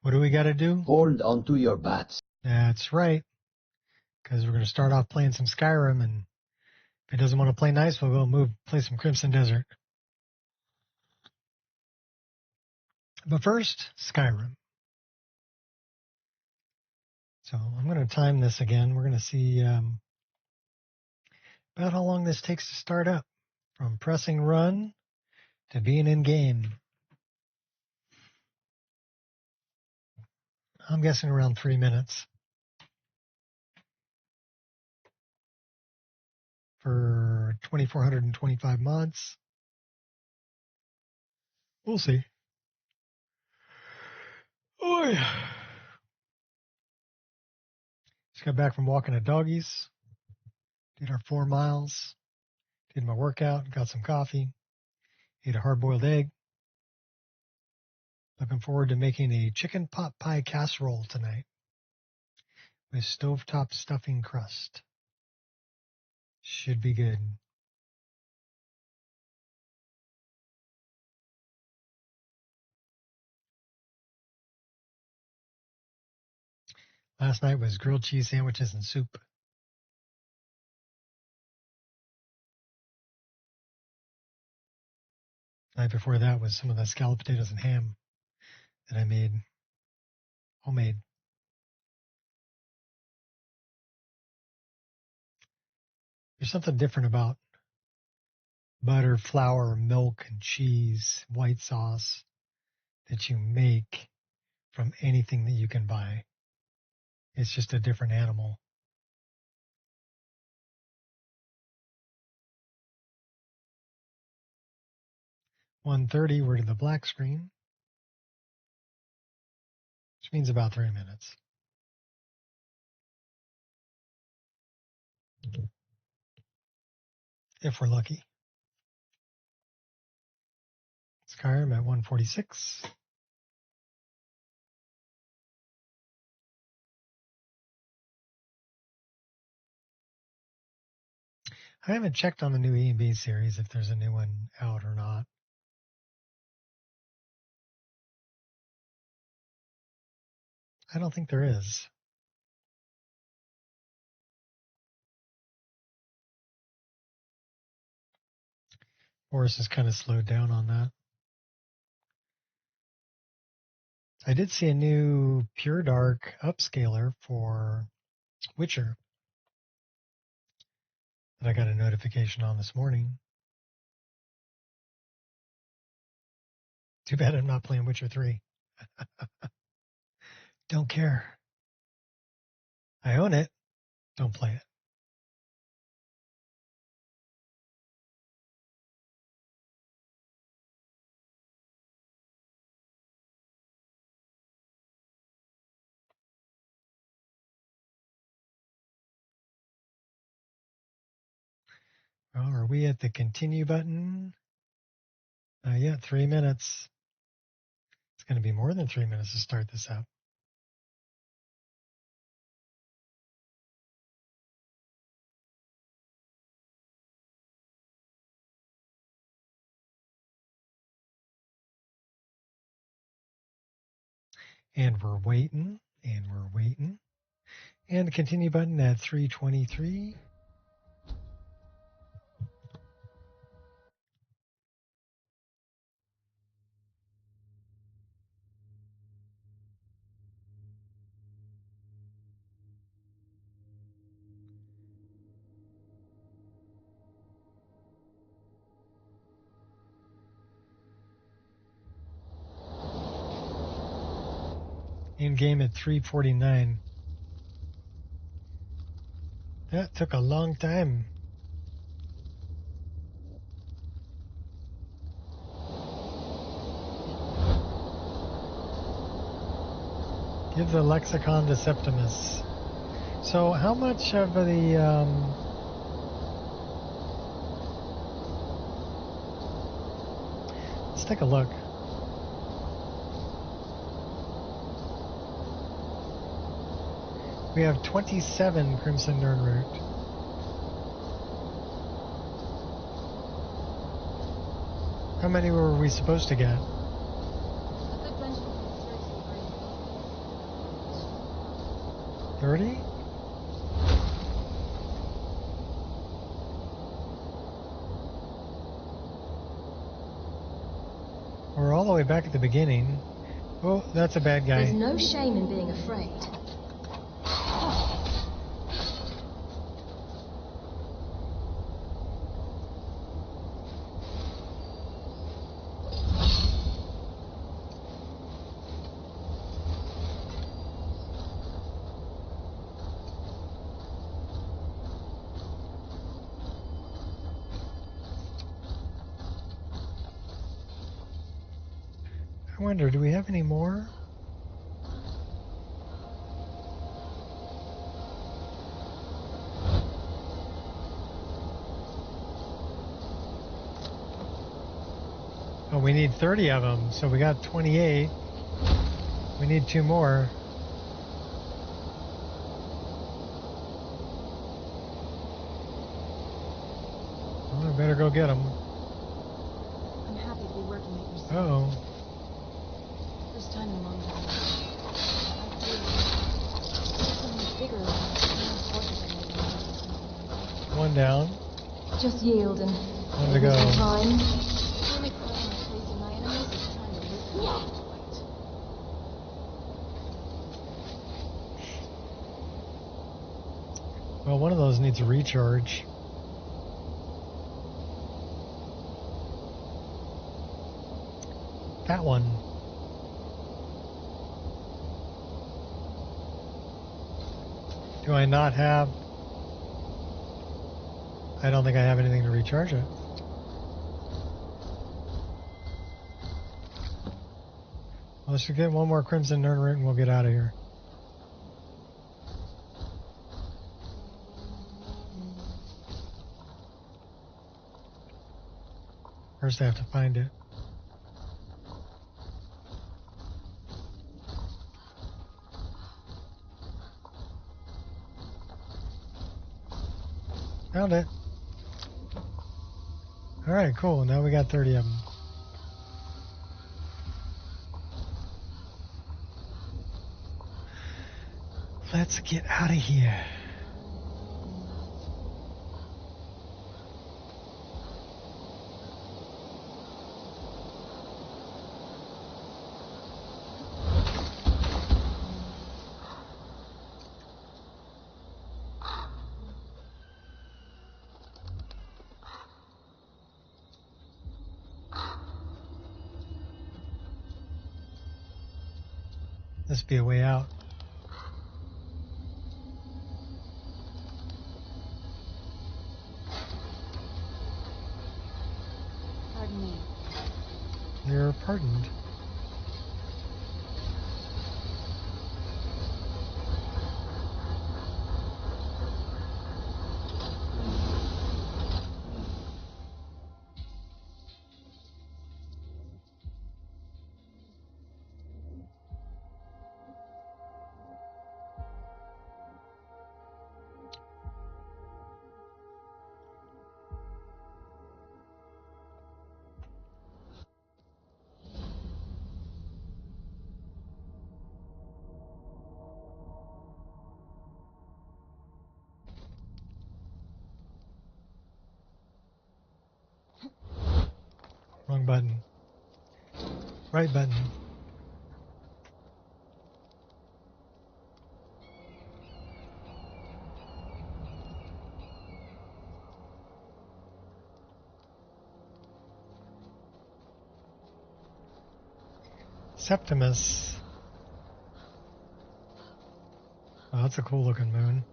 What do we got to do? Hold onto your bats. That's right. Because we're going to start off playing some Skyrim, and if he doesn't want to play nice, we'll go play some Crimson Desert. But first, Skyrim. So I'm going to time this again. We're going to see about how long this takes to start up, from pressing run to being in game. I'm guessing around 3 minutes for 2,425 mods. We'll see. Oh yeah. Just got back from walking the doggies. Did our 4 miles. Did my workout. Got some coffee. Ate a hard-boiled egg. Looking forward to making a chicken pot pie casserole tonight with stovetop stuffing crust. Should be good. Last night was grilled cheese sandwiches and soup. Night before that was some of the scalloped potatoes and ham that I made homemade. There's something different about butter, flour, milk, and cheese, white sauce that you make from anything that you can buy. It's just a different animal. .130, we're to the black screen, which means about 3 minutes. If we're lucky. Skyrim at 146. I haven't checked on the new E&B series if there's a new one out or not. I don't think there is. Boris has kind of slowed down on that. I did see a new Pure Dark upscaler for Witcher that I got a notification on this morning. Too bad I'm not playing Witcher 3. Don't care. I own it. Don't play it. Well, are we at the continue button? Yeah, 3 minutes. It's going to be more than 3 minutes to start this up. And we're waiting, and we're waiting. And the continue button at 3:23. In game at 3:49. That took a long time. Give the lexicon to Septimus. So how much of the let's take a look. We have 27 Crimson Nerdroot. How many were we supposed to get? 30? We're all the way back at the beginning. Oh, that's a bad guy. There's no shame in being afraid. I wonder, do we have any more? Oh, we need 30 of them, so we got 28. We need 2 more. Well, I better go get them. I'm happy to be working at your side. Uh-oh. First time in a long time. I feel something bigger, more important than me. One down. Just yield and One to go. time. The only problem with facing my enemies is trying to listen to them fight. Well, one of those needs a recharge. That one. Do I not have... I don't think I have anything to recharge it. Let's get one more Crimson Nerd Root and we'll get out of here. First I have to find it. Found it. Alright, cool. Now we got 30 of them. Let's get out of here. This be a way out. Pardon me. You're pardoned. Wrong button. Right button. Septimus. Oh, that's a cool looking moon.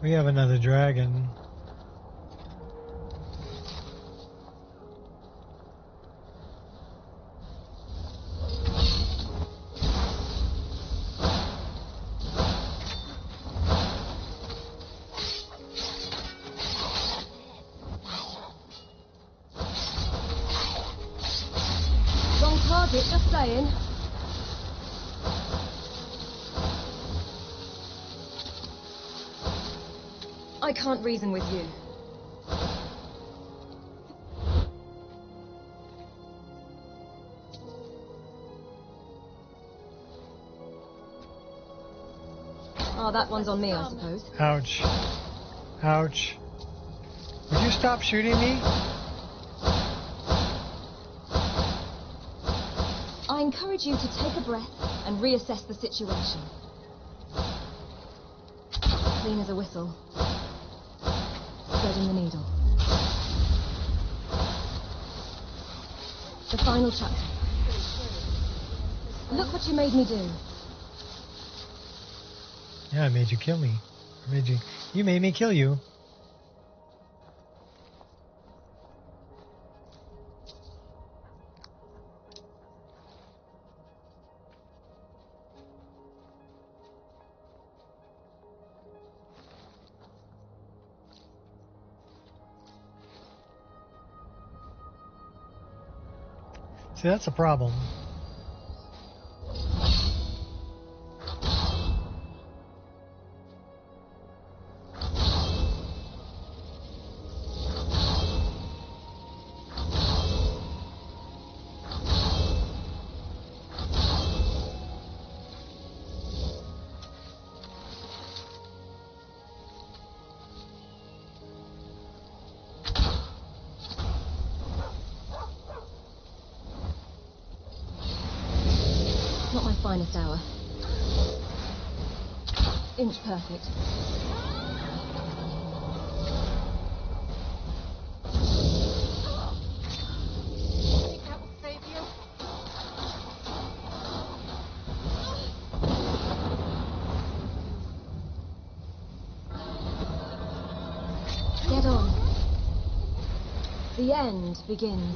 We have another dragon. target, just saying. I can't reason with you. Oh, that one's on me, I suppose. Ouch. Ouch. Would you stop shooting me? I encourage you to take a breath and reassess the situation. Clean as a whistle. Threading the needle. The final chapter. Look what you made me do. Yeah, I made you kill me. You made me kill you. See, that's a problem. Not my finest hour. Inch perfect. Think that will save you? Get on. The end begins.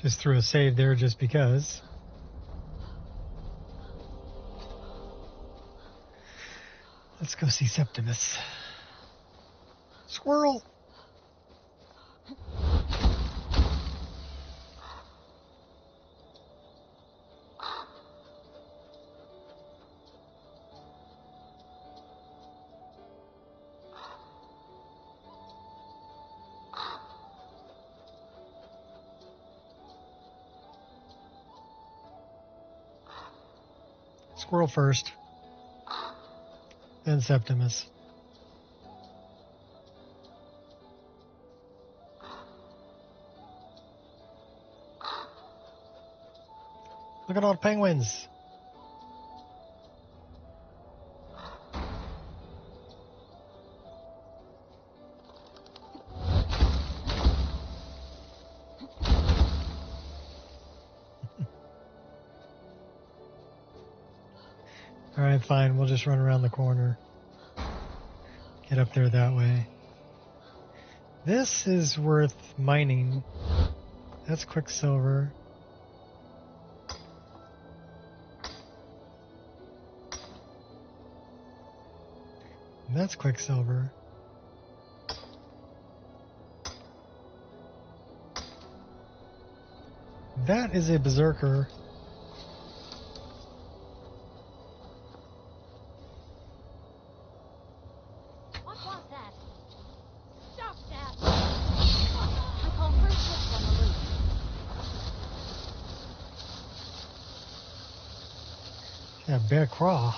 Just threw a save there just because. Let's go see Septimus. Squirrel! Squirrel first, then Septimus. Look at all the penguins. Alright, fine. We'll just run around the corner. Get up there that way. This is worth mining. That's Quicksilver. And that's Quicksilver. That is a Berserker. What was that? Stop that! I call first hits on the loose. Yeah, Bear Craw.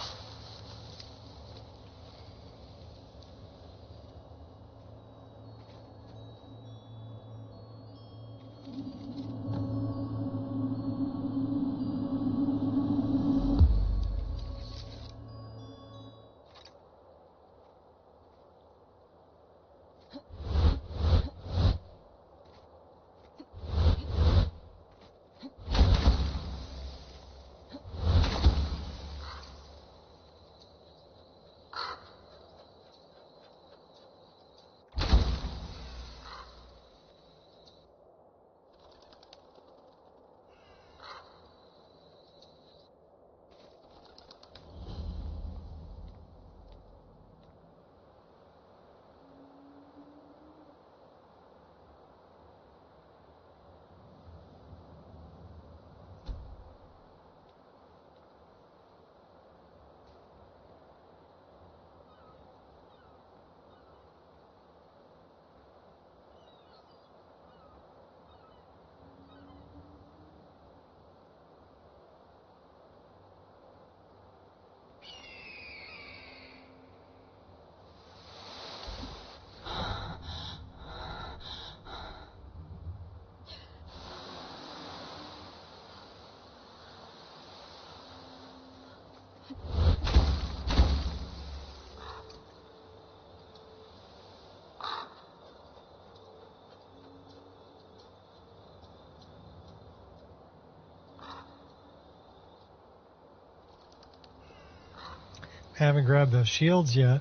Haven't grabbed those shields yet.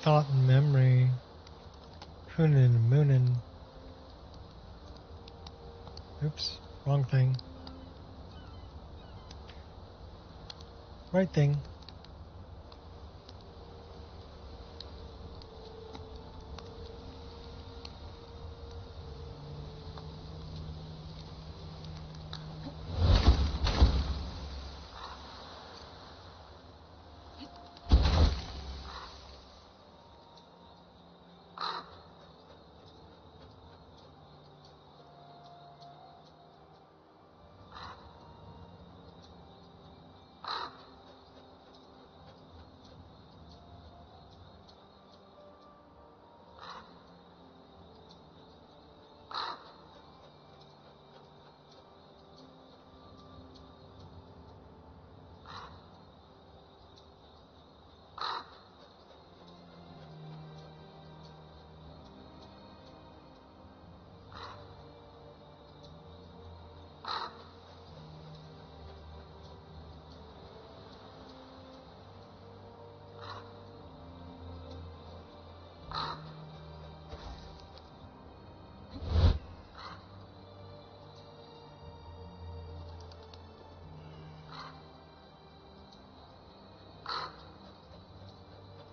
Thought and memory. Hoonin' and moonin'. Oops, wrong thing. Right thing.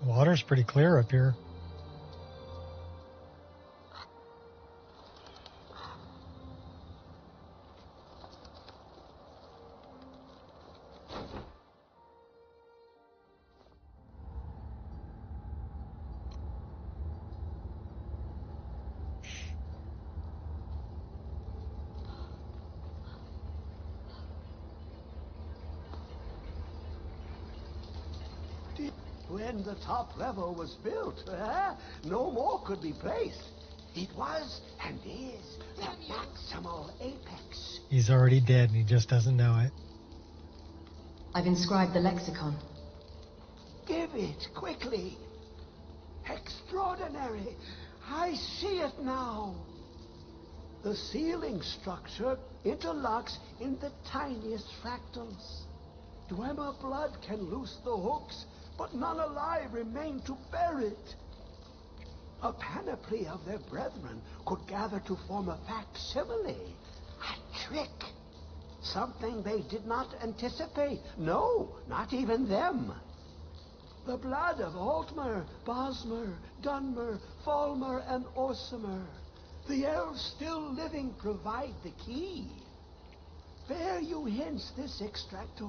Water's pretty clear up here. When the top level was built, no more could be placed. It was and is the maximal apex. He's already dead and he just doesn't know it. I've inscribed the lexicon. Give it quickly. Extraordinary. I see it now. The ceiling structure interlocks in the tiniest fractals. Dwemer blood can loose the hooks, but none alive remain to bear it. A panoply of their brethren could gather to form a facsimile, a trick. Something they did not anticipate. No, not even them. The blood of Altmer, Bosmer, Dunmer, Falmer, and Orsimer. The elves still living provide the key. Bear you hence this extractor.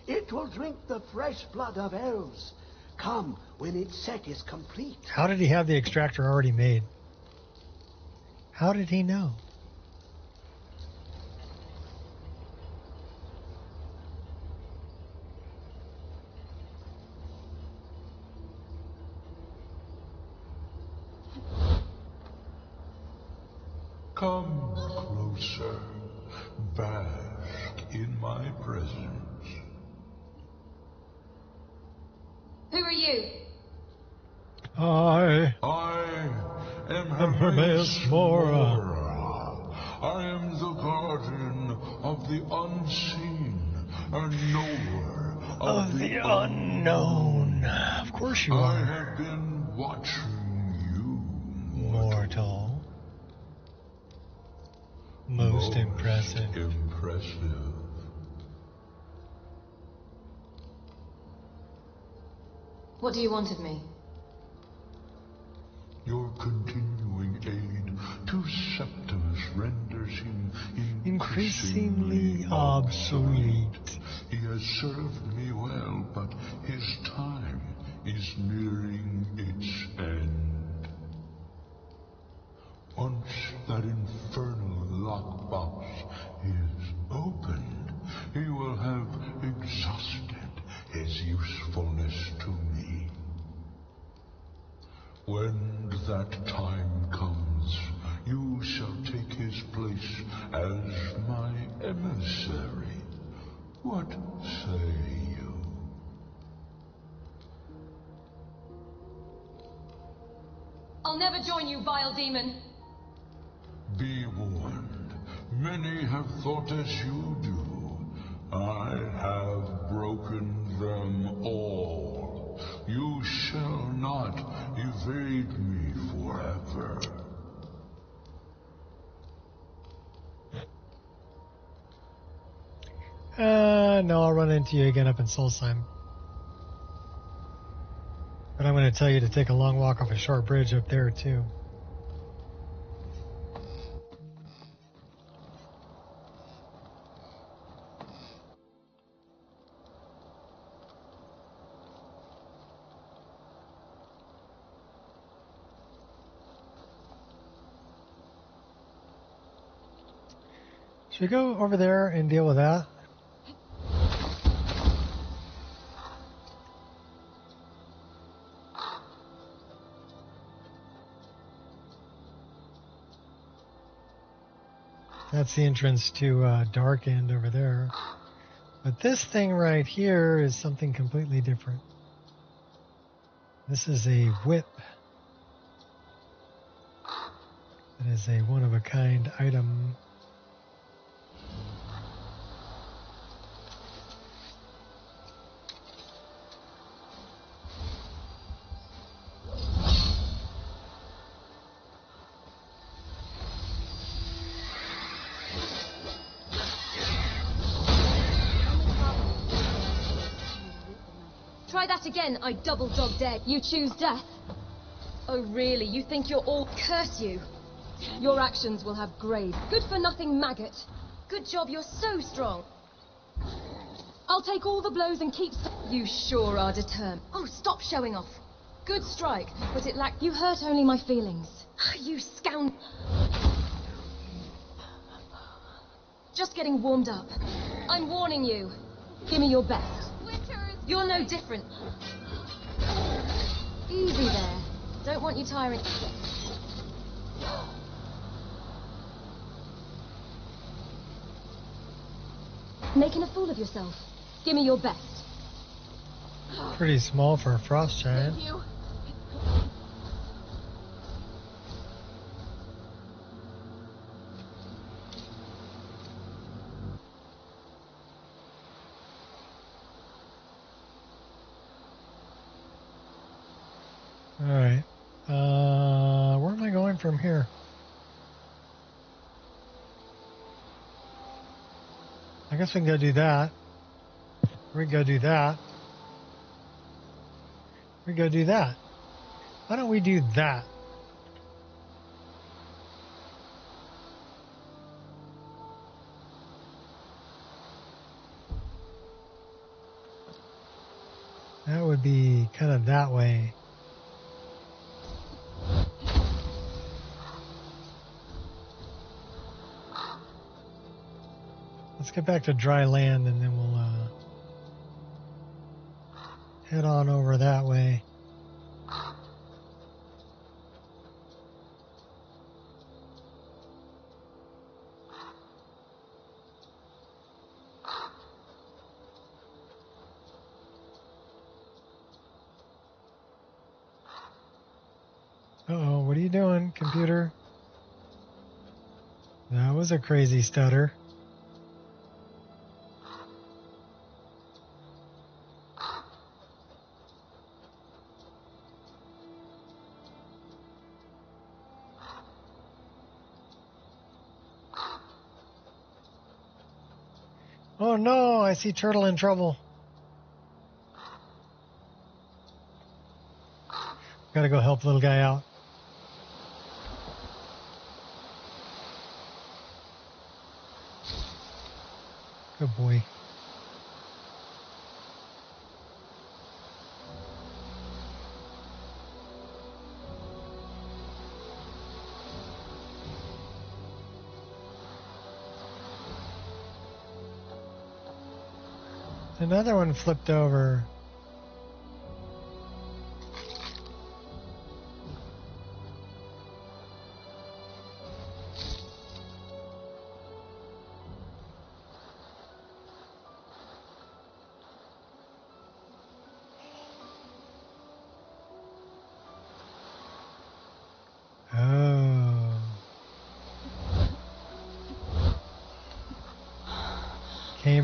It will drink the fresh blood of elves. Come when its set is complete. How did he have the extractor already made? How did he know? Come closer, bask in my presence. Who are you? I am Hermes Mora. I am the guardian of the unseen, and knower Of the unknown. Of course you I are. have been watching you, Mortal. Most impressive. Impressive. What do you want of me? Your continuing aid to Septimus renders him Increasingly obsolete. He has served me well, but his time is nearing its end. Once that infernal lockbox is opened, he will have exhausted his usefulness to me. When that time comes, you shall take his place as my emissary. What say you? I'll never join you, vile demon. Be warned. Many have thought as you do. I have broken them all. You shall not evade me forever. No, I'll run into you again up in Solstheim. But I'm going to tell you to take a long walk off a short bridge up there, too. Should we go over there and deal with that? That's the entrance to Dark End over there. But this thing right here is something completely different. This is a whip. It is a one-of-a-kind item. Try that again, I double dog dare. You choose death. Oh really, you think you're all... Curse you. Your actions will have grave. Good for nothing maggot. Good job, you're so strong. I'll take all the blows and keep... You sure are determined. Oh, stop showing off. Good strike, but it lacked... You hurt only my feelings. You scoundrel. Just getting warmed up. I'm warning you. Give me your best. You're no different. Easy there. Don't want you tiring. Making a fool of yourself. Give me your best. Pretty small for a frost giant. Thank you. Alright. Where am I going from here? I guess we can go do that. We can go do that. We can go do that. Why don't we do that? That would be kind of that way. Let's get back to dry land and then we'll head on over that way. Uh-oh, what are you doing, computer? That was a crazy stutter. Oh no, I see Turtle in trouble. Gotta go help little guy out. Good boy. Another one flipped over.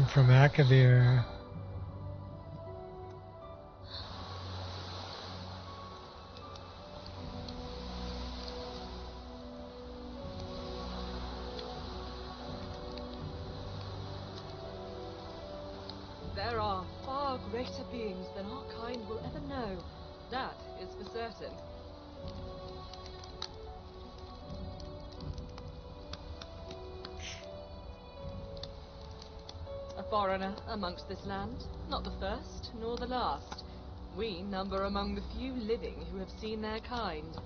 came from Akavir. There are far greater beings than our kind will ever know. That is for certain. A foreigner amongst this land, not the first nor the last. We number among the few living who have seen their kind.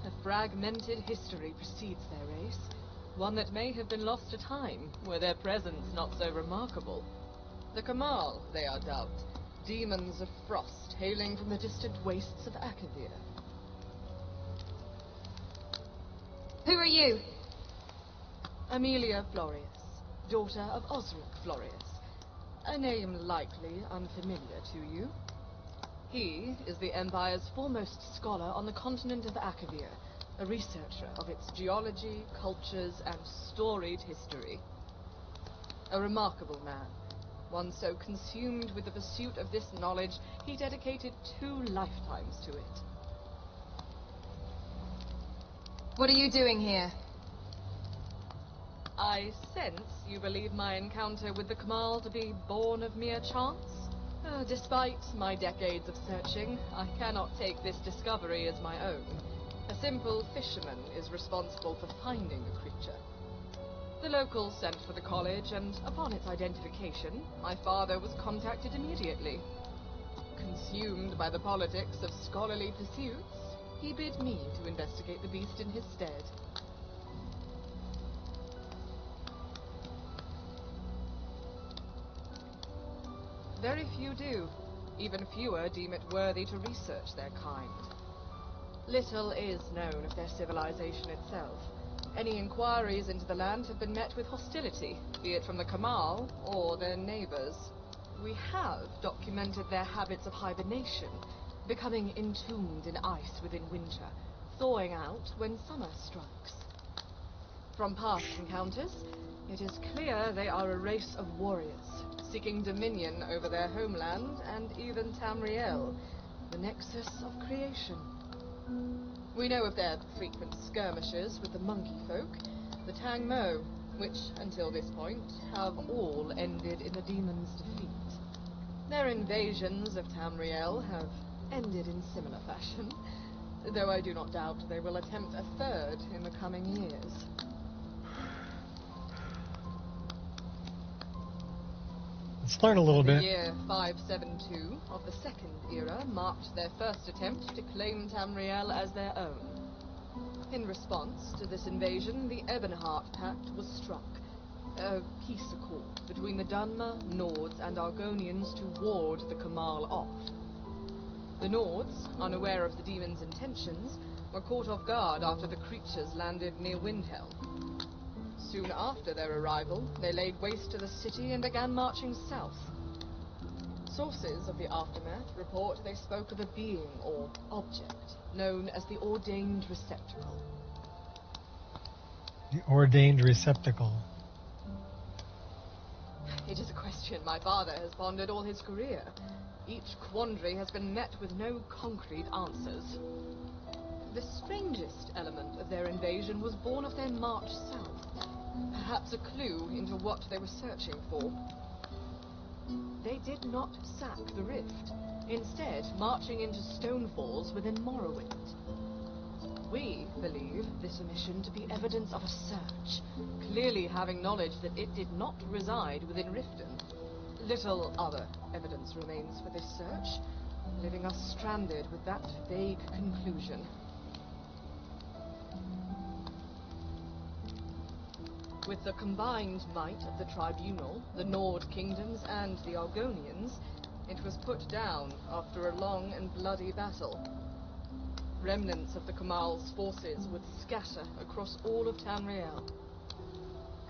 A fragmented history precedes their race, one that may have been lost to time, were their presence not so remarkable. The Kamal, they are dubbed, demons of frost hailing from the distant wastes of Akavir. Who are you? Amelia Florius, daughter of Osric Florius. A name likely unfamiliar to you. He is the Empire's foremost scholar on the continent of Akavir, a researcher of its geology, cultures, and storied history. A remarkable man, one so consumed with the pursuit of this knowledge, he dedicated 2 lifetimes to it. What are you doing here? I sense you believe my encounter with the Kamal to be born of mere chance? Despite my decades of searching, I cannot take this discovery as my own. A simple fisherman is responsible for finding the creature. The locals sent for the college, and upon its identification, my father was contacted immediately. Consumed by the politics of scholarly pursuits, he bid me to investigate the beast in his stead. Very few do. Even fewer deem it worthy to research their kind. Little is known of their civilization itself. Any inquiries into the land have been met with hostility, be it from the Kamal or their neighbors. We have documented their habits of hibernation, becoming entombed in ice within winter, thawing out when summer strikes. From past encounters, it is clear they are a race of warriors, seeking dominion over their homeland and even Tamriel, the nexus of creation. We know of their frequent skirmishes with the monkey folk, the Tang Mo, which, until this point, have all ended in the demon's defeat. Their invasions of Tamriel have ended in similar fashion, though I do not doubt they will attempt a third in the coming years. Let's learn a little The bit. year 572 of the Second Era marked their first attempt to claim Tamriel as their own. In response to this invasion, the Ebonheart Pact was struck, a peace accord between the Dunmer, Nords, and Argonians to ward the Kamal off. The Nords, unaware of the demon's intentions, were caught off guard after the creatures landed near Windhelm. Soon after their arrival, they laid waste to the city and began marching south. Sources of the aftermath report they spoke of a being or object known as the Ordained Receptacle. The ordained receptacle. It is a question my father has pondered all his career. Each quandary has been met with no concrete answers. The strangest element of their invasion was born of their march south. Perhaps a clue into what they were searching for. They did not sack the rift, instead marching into stone falls within Morrowind. We believe this omission to be evidence of a search, clearly having knowledge that it did not reside within Riften. Little other evidence remains for this search, leaving us stranded with that vague conclusion. With the combined might of the Tribunal, the Nord Kingdoms, and the Argonians, it was put down after a long and bloody battle. Remnants of the Kamal's forces would scatter across all of Tamriel.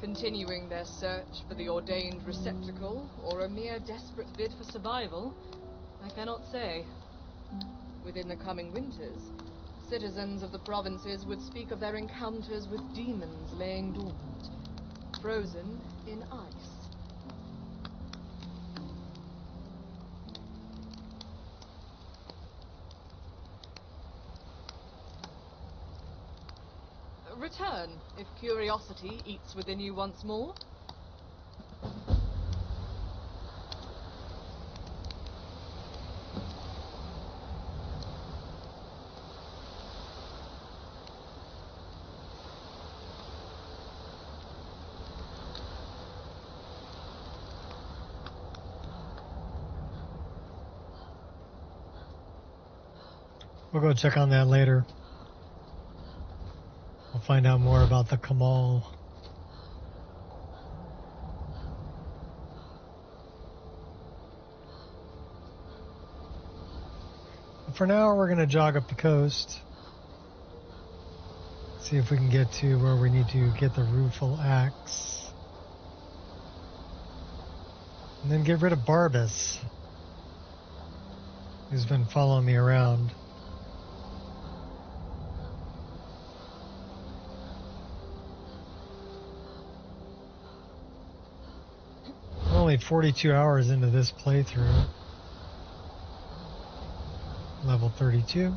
Continuing their search for the Ordained Receptacle, or a mere desperate bid for survival, I cannot say. Within the coming winters, citizens of the provinces would speak of their encounters with demons laying dormant, frozen in ice. return, if curiosity eats within you once more. We'll go check on that later. We'll find out more about the Kamal. But for now, we're going to jog up the coast. See if we can get to where we need to get the rueful axe. And then get rid of Barbas, who's been following me around. Only 42 hours into this playthrough. Level 32.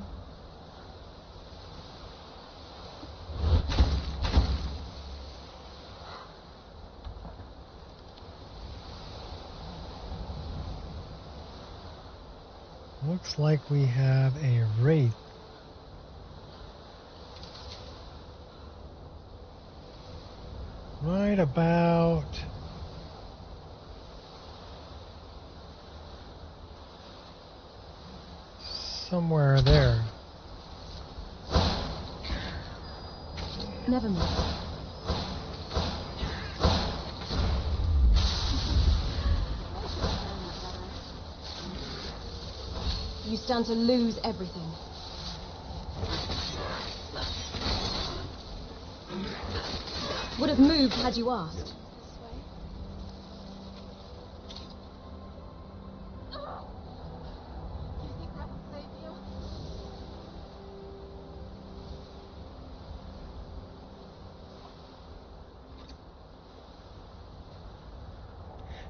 Looks like we have a wraith. Right about somewhere there. Never mind. You stand to lose everything. Would have moved had you asked.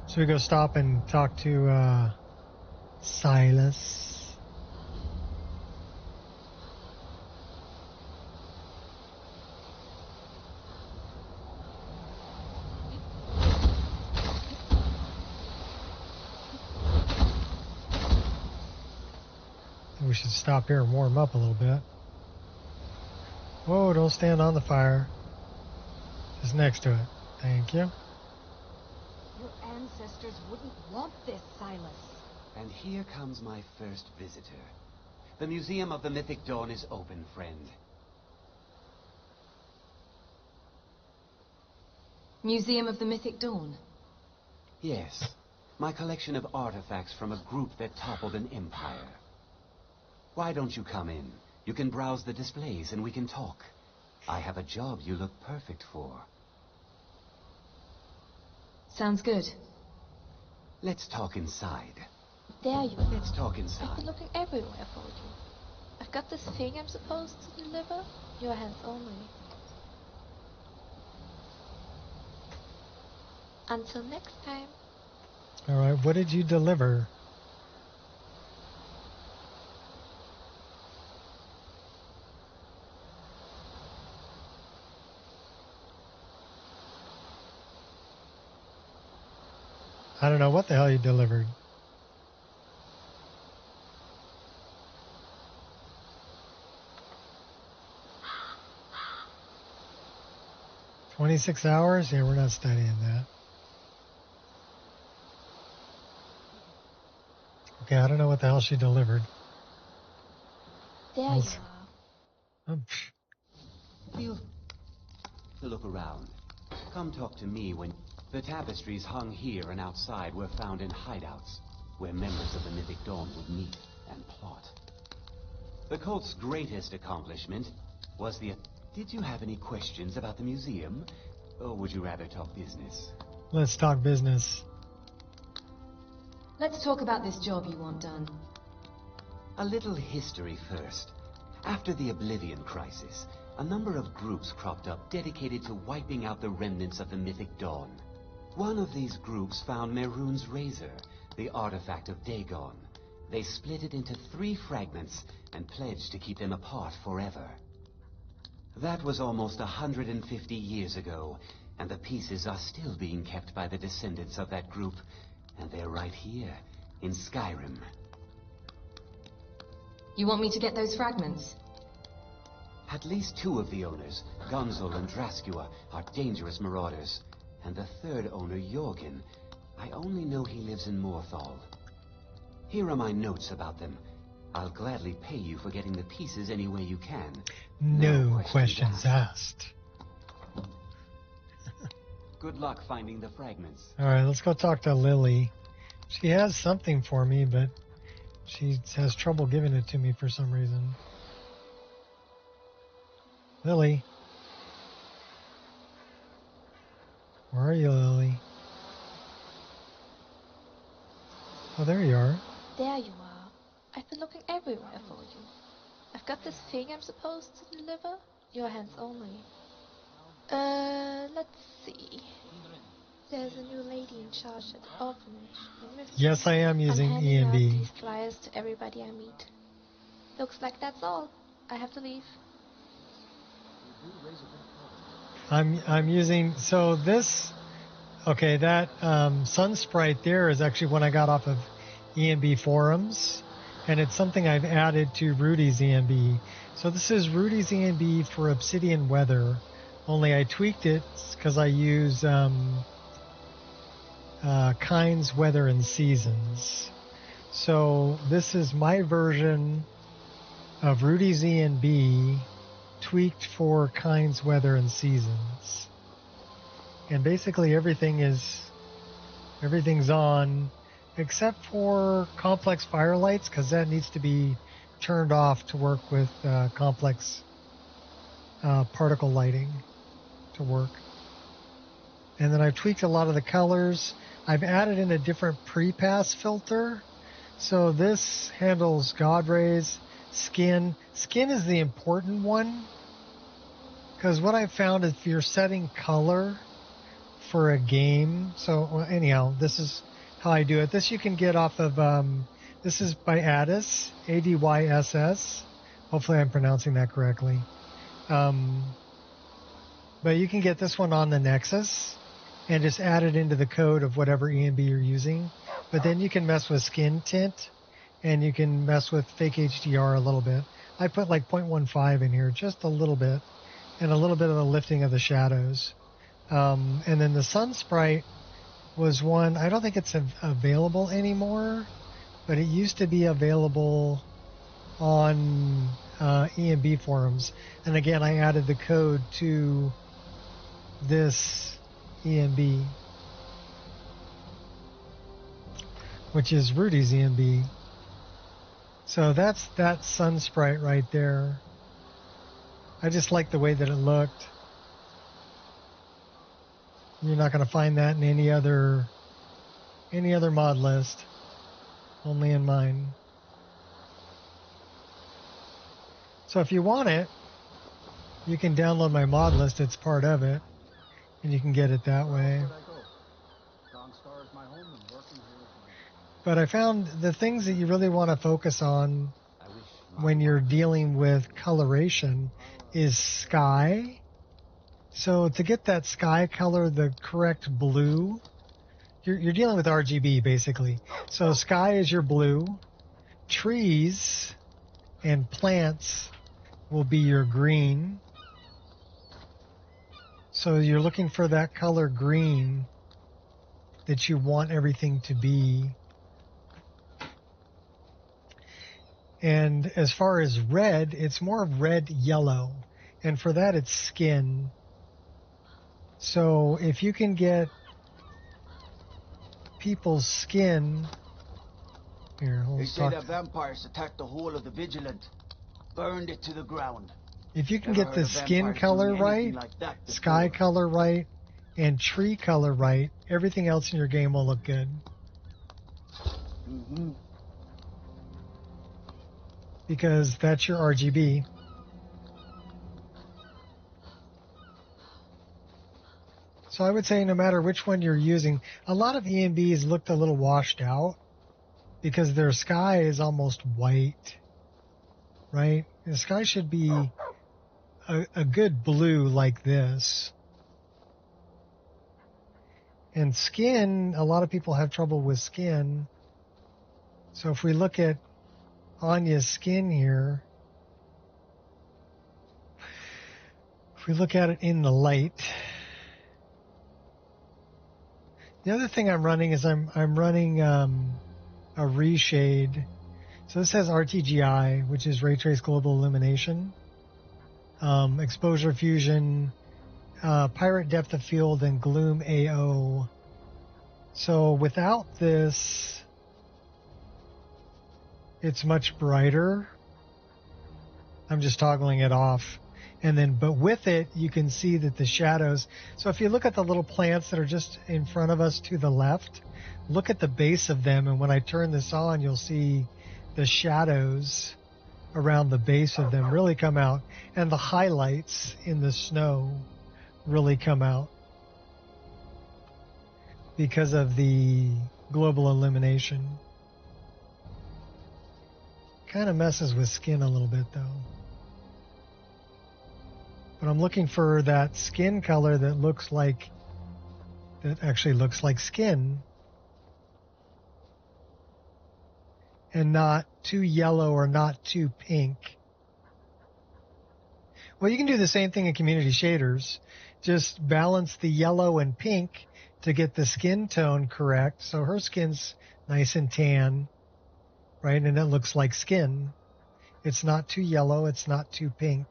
So we go stop and talk to Silas. We should stop here and warm up a little bit. Whoa, don't stand on the fire. Just next to it. Thank you. Your ancestors wouldn't want this, Silas. And here comes my first visitor. The Museum of the Mythic Dawn is open, friend. Museum of the Mythic Dawn? Yes. My collection of artifacts from a group that toppled an empire. Why don't you come in? You can browse the displays and we can talk. I have a job you look perfect for. Sounds good. Let's talk inside. There you are. Let's talk I've inside. been looking everywhere for you. I've got this thing I'm supposed to deliver. Your hands only. Until next time. Alright, what did you deliver? I don't know what the hell you delivered. "26 hours? Yeah, we're not studying that. Okay, I don't know what the hell she delivered. There I'll you s- are. Oh, To look around. Come talk to me when... The tapestries hung here and outside were found in hideouts, where members of the Mythic Dawn would meet and plot. The cult's greatest accomplishment was the... Did you have any questions about the museum? Or would you rather talk business? let's talk business. Let's talk about this job you want done. A little history first. After the Oblivion Crisis, a number of groups cropped up dedicated to wiping out the remnants of the Mythic Dawn. One of these groups found Mehrunes' razor, the artifact of Dagon. They split it into 3 fragments and pledged to keep them apart forever. That was almost 150 years ago, and the pieces are still being kept by the descendants of that group. And they're right here, in Skyrim. You want me to get those fragments? At least 2 of the owners, Gonzol and Draskua, are dangerous marauders. And the 3rd owner, Jorgen, I only know he lives in Morthal. Here are my notes about them. I'll gladly pay you for getting the pieces any way you can. No questions asked. Good luck finding the fragments. Alright, let's go talk to Lily. She has something for me, but she has trouble giving it to me for some reason. Lily. Where are you, Lily? Oh, there you are. There you are. I've been looking everywhere for you. I've got this thing I'm supposed to deliver. Your hands only. Let's see. There's a new lady in charge at the orphanage. Yes, I am using I'm handing out EMB. these flyers to everybody I meet. Looks like that's all. I have to leave. I'm using, so this, okay, that sun sprite there is actually one I got off of EMB forums, and it's something I've added to Rudy's EMB. So this is Rudy's EMB for Obsidian Weather, only I tweaked it because I use Kinds, Weather, and Seasons. So this is my version of Rudy's EMB tweaked for Kinds, Weather, and Seasons. And basically everything's on except for complex firelights, because that needs to be turned off to work with complex particle lighting to work. And then I've tweaked a lot of the colors. I've added in a different pre-pass filter. So this handles God rays, skin. Skin is the important one, because what I've found is if you're setting color for a game, so well, anyhow, this is how I do it. This you can get off of, this is by Addys, ADYSS. Hopefully I'm pronouncing that correctly. But you can get this one on the Nexus and just add it into the code of whatever EMB you're using. But then you can mess with skin tint, and you can mess with fake HDR a little bit. I put like 0.15 in here, just a little bit, and a little bit of the lifting of the shadows. And then the sun sprite was one, I don't think it's available anymore, but it used to be available on EMB forums. And again, I added the code to this EMB, which is Rudy's EMB. So that's that sun sprite right there. I just like the way that it looked. You're not going to find that in any other mod list, only in mine. So if you want it, you can download my mod list. It's part of it, and you can get it that way. But I found the things that you really want to focus on when you're dealing with coloration is sky. So to get that sky color, the correct blue, you're dealing with RGB basically. So sky is your blue, trees and plants will be your green. So you're looking for that color green that you want everything to be. And as far as red, it's more red yellow. And for that, it's skin. So if you can get people's skin... Here, they say that vampires attacked the whole of the Vigilant, burned it to the ground. If you can get the skin color right, sky color right, and tree color right, everything else in your game will look good. Mm-hmm. Because that's your RGB. So I would say no matter which one you're using, a lot of EMBs looked a little washed out because their sky is almost white, right? The sky should be a good blue like this. And skin, a lot of people have trouble with skin. So if we look at Anya's skin here, if we look at it in the light, the other thing I'm running is I'm running a reshade. So this has RTGI, which is Ray Trace Global Illumination, Exposure Fusion, Pirate Depth of Field, and Gloom AO. So without this, it's much brighter. I'm just toggling it off. And then, but with it, you can see that the shadows. So if you look at the little plants that are just in front of us to the left, look at the base of them. And when I turn this on, you'll see the shadows around the base of them really come out. And the highlights in the snow really come out because of the global illumination. Kind of messes with skin a little bit though. But I'm looking for that skin color that actually looks like skin. And not too yellow or not too pink. Well, you can do the same thing in community shaders. Just balance the yellow and pink to get the skin tone correct. So her skin's nice and tan, right? And it looks like skin. It's not too yellow. It's not too pink.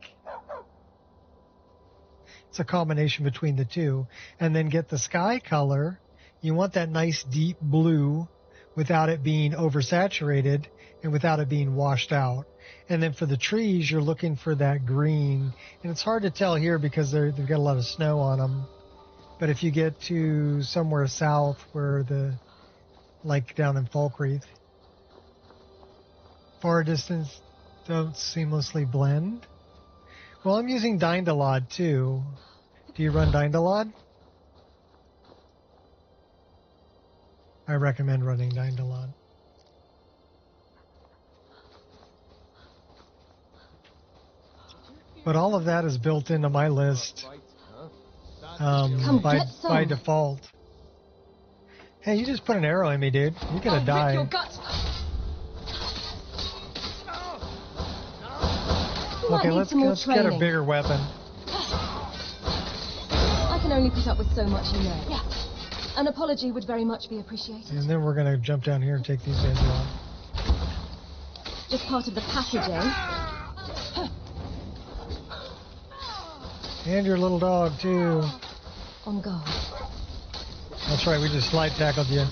It's a combination between the two. And then get the sky color. You want that nice deep blue without it being oversaturated and without it being washed out. And then for the trees, you're looking for that green. And it's hard to tell here because they've got a lot of snow on them. But if you get to somewhere south where like down in Falkreath, far distance don't seamlessly blend. Well, I'm using Dindalod too. Do you run Dindalod? I recommend running Dindalod. But all of that is built into my list by default. Hey, you just put an arrow in me, dude. You're gonna die. Rip your guts. Okay, let's get a bigger weapon. I can only put up with so much, you know. Yeah. An apology would very much be appreciated. And then we're going to jump down here and take these guys off. Just part of the package, eh? And your little dog, too. On guard. That's right, we just slide tackled you.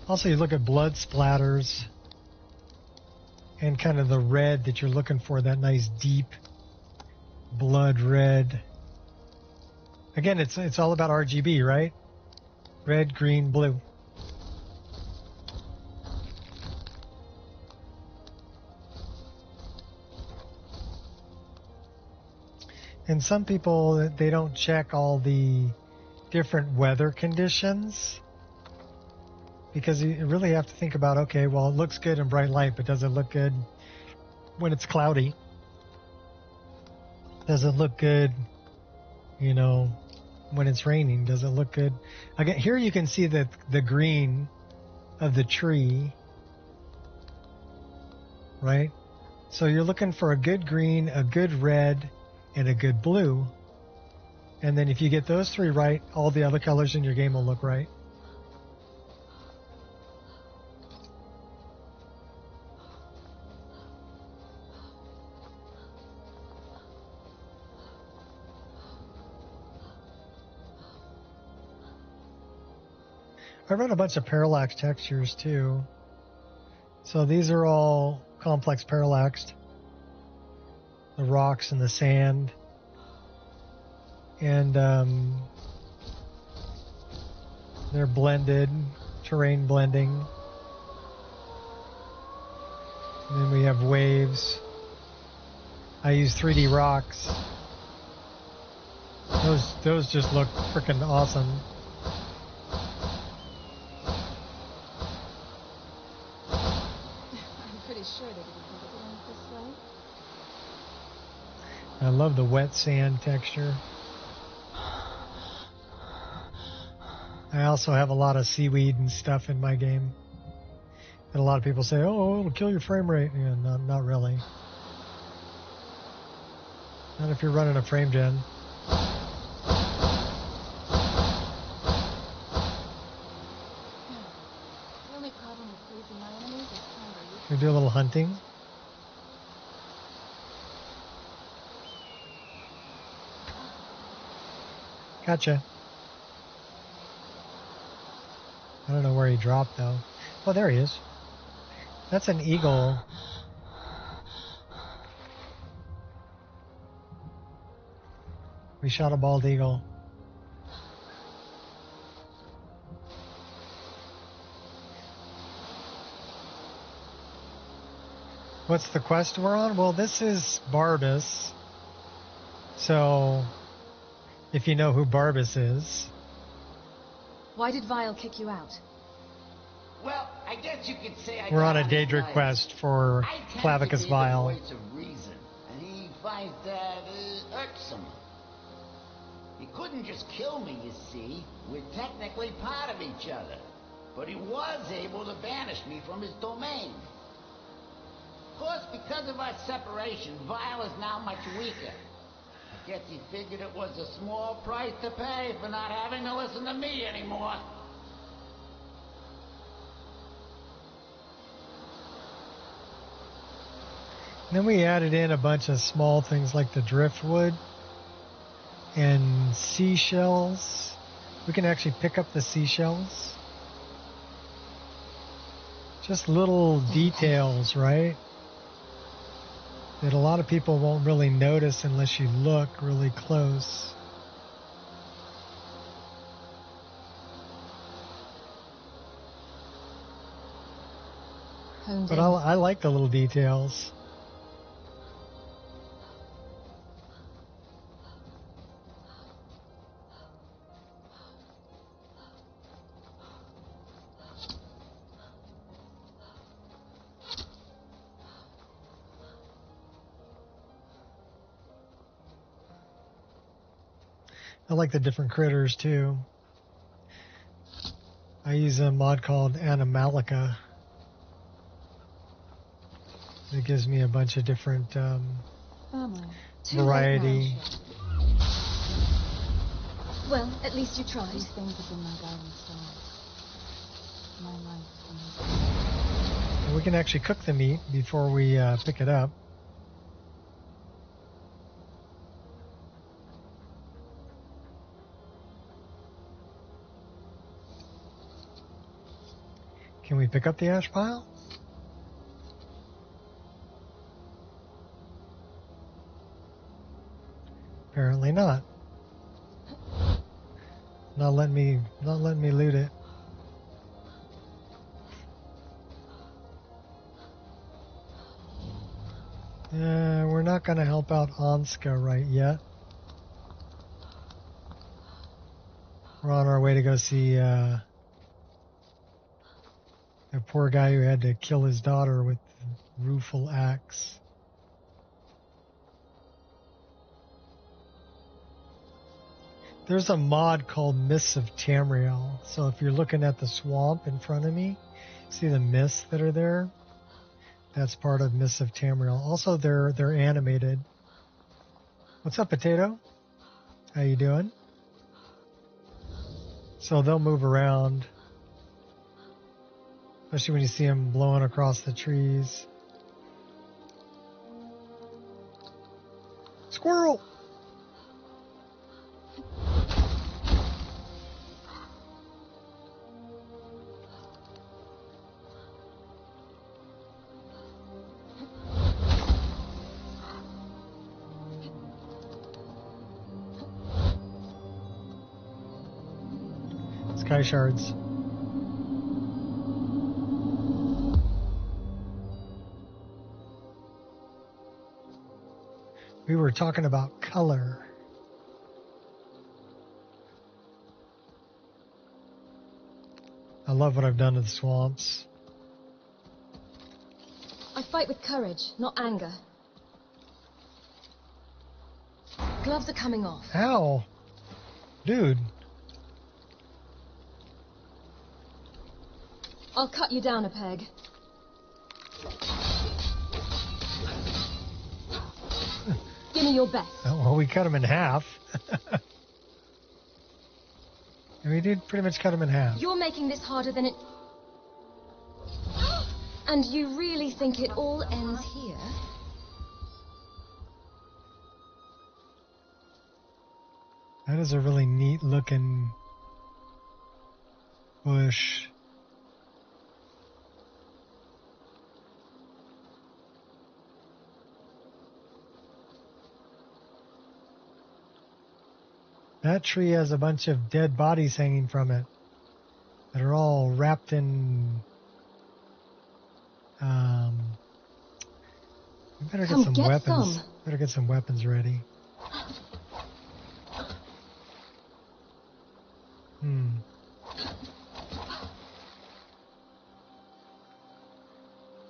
Also, you look at blood splatters and kind of the red that you're looking for, that nice deep blood red. Again, it's all about RGB, right? Red, green, blue. And some people, they don't check all the different weather conditions. Because you really have to think about, okay, well, it looks good in bright light, but does it look good when it's cloudy? Does it look good, when it's raining? Does it look good? Again, here you can see the green of the tree, right? So you're looking for a good green, a good red, and a good blue. And then if you get those three right, all the other colors in your game will look right. I run a bunch of parallax textures too. So these are all complex parallaxed. The rocks and the sand. And they're blended, terrain blending. And then we have waves. I use 3D rocks. Those just look freaking awesome. I'm pretty sure they didn't think it went this way. I love the wet sand texture. I also have a lot of seaweed and stuff in my game. And a lot of people say, oh, it'll kill your frame rate. Yeah, not really. Not if you're running a frame gen. The only problem with freezing my enemies is trying to reach. We do a little hunting. Gotcha. I don't know where he dropped though. Oh, there he is. That's an eagle. We shot a bald eagle. What's the quest we're on? Well, this is Barbas. So, if you know who Barbas is. Why did Vile kick you out? Well, I guess you could say We're on a Daedric quest for Clavicus Vile. Voice of reason, and he finds that irksome. He couldn't just kill me, you see. We're technically part of each other. But he was able to banish me from his domain. Of course, because of our separation, Vile is now much weaker. I guess he figured it was a small price to pay for not having to listen to me anymore. Then we added in a bunch of small things like the driftwood and seashells. We can actually pick up the seashells. Just little details, right? That a lot of people won't really notice unless you look really close. But I like the little details. I like the different critters too. I use a mod called Animalica. It gives me a bunch of different variety. Well, at least you tried. These things have been my guiding stars. My life. And we can actually cook the meat before we pick it up. Can we pick up the ash pile? Apparently not. Not letting me loot it. We're not going to help out Anska right yet. We're on our way to go see a poor guy who had to kill his daughter with the rueful axe. There's a mod called Mists of Tamriel. So if you're looking at the swamp in front of me, see the mists that are there? That's part of Mists of Tamriel. Also, they're animated. What's up, Potato? How you doing? So they'll move around. Especially when you see them blowing across the trees. Squirrel! Sky shards. We were talking about color. I love what I've done to the swamps. I fight with courage, not anger. Gloves are coming off. Ow. Dude. I'll cut you down a peg. Give me your best. Oh, well, we cut him in half. And we did pretty much cut him in half. You're making this harder than it... And you really think it all ends here? That is a really neat looking bush. That tree has a bunch of dead bodies hanging from it that are all wrapped in... we better get some weapons. Better get some weapons ready.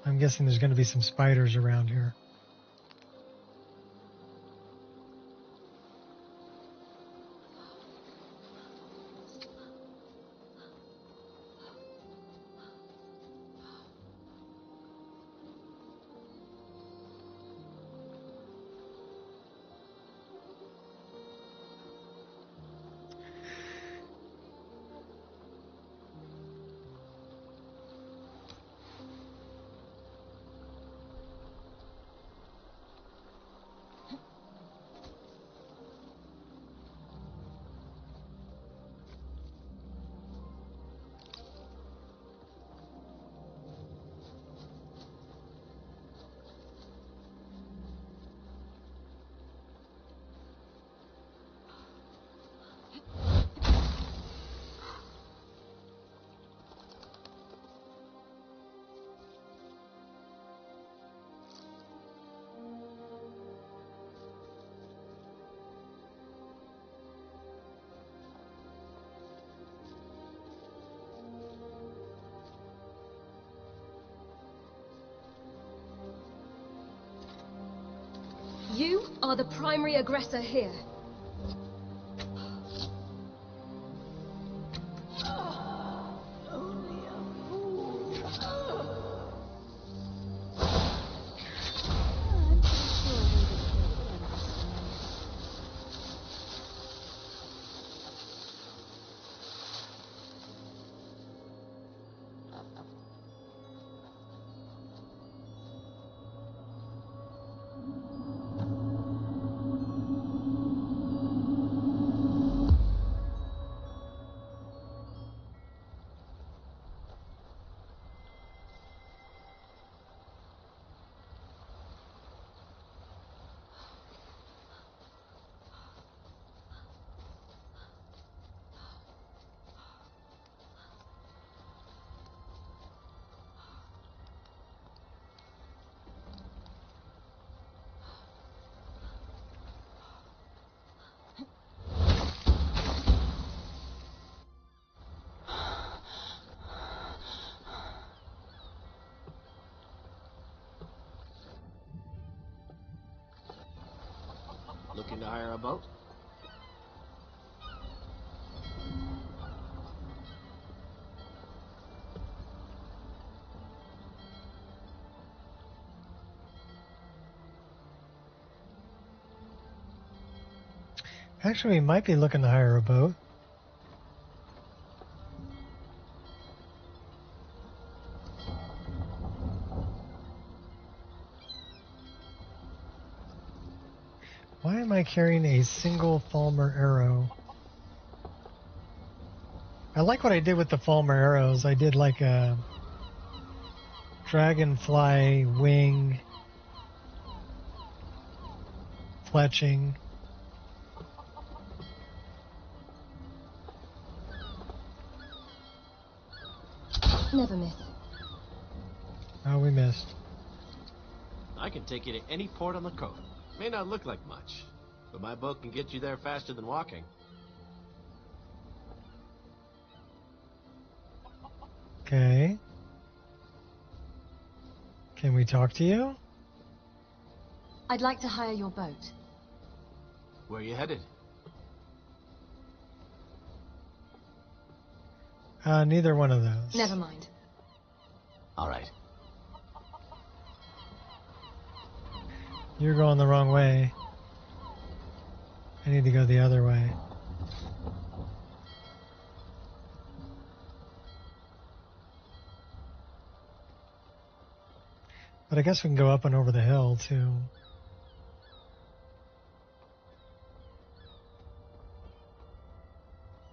I'm guessing there's going to be some spiders around here. You are the primary aggressor here. Looking to hire a boat? Actually, we might be looking to hire a boat. Why am I carrying a single Falmer arrow? I like what I did with the Falmer arrows. I did like a dragonfly wing fletching. Never miss. Oh, we missed. I can take you to any port on the coast. May not look like much, but my boat can get you there faster than walking. Okay. Can we talk to you? I'd like to hire your boat. Where are you headed? Neither one of those. Never mind. All right. You're going the wrong way. I need to go the other way. But I guess we can go up and over the hill, too.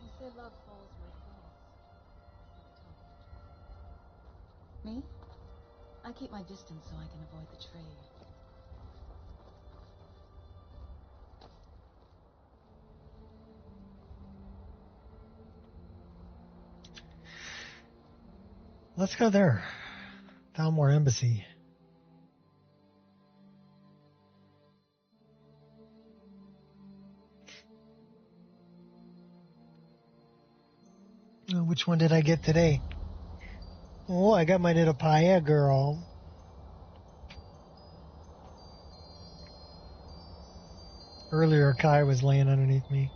You say love falls where it falls. Me? I keep my distance so I can avoid the trade. Let's go there. Thalmor Embassy. Oh, which one did I get today? Oh, I got my little paella girl. Earlier, Kai was laying underneath me.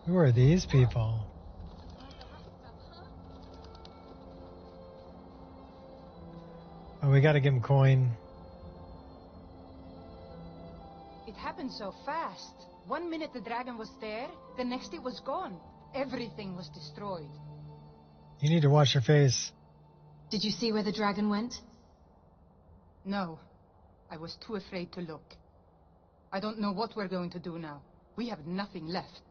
Who are these people? Oh, we gotta give him coin. It happened so fast. 1 minute the dragon was there, the next it was gone. Everything was destroyed. You need to wash your face. Did you see where the dragon went? No. I was too afraid to look. I don't know what we're going to do now. We have nothing left.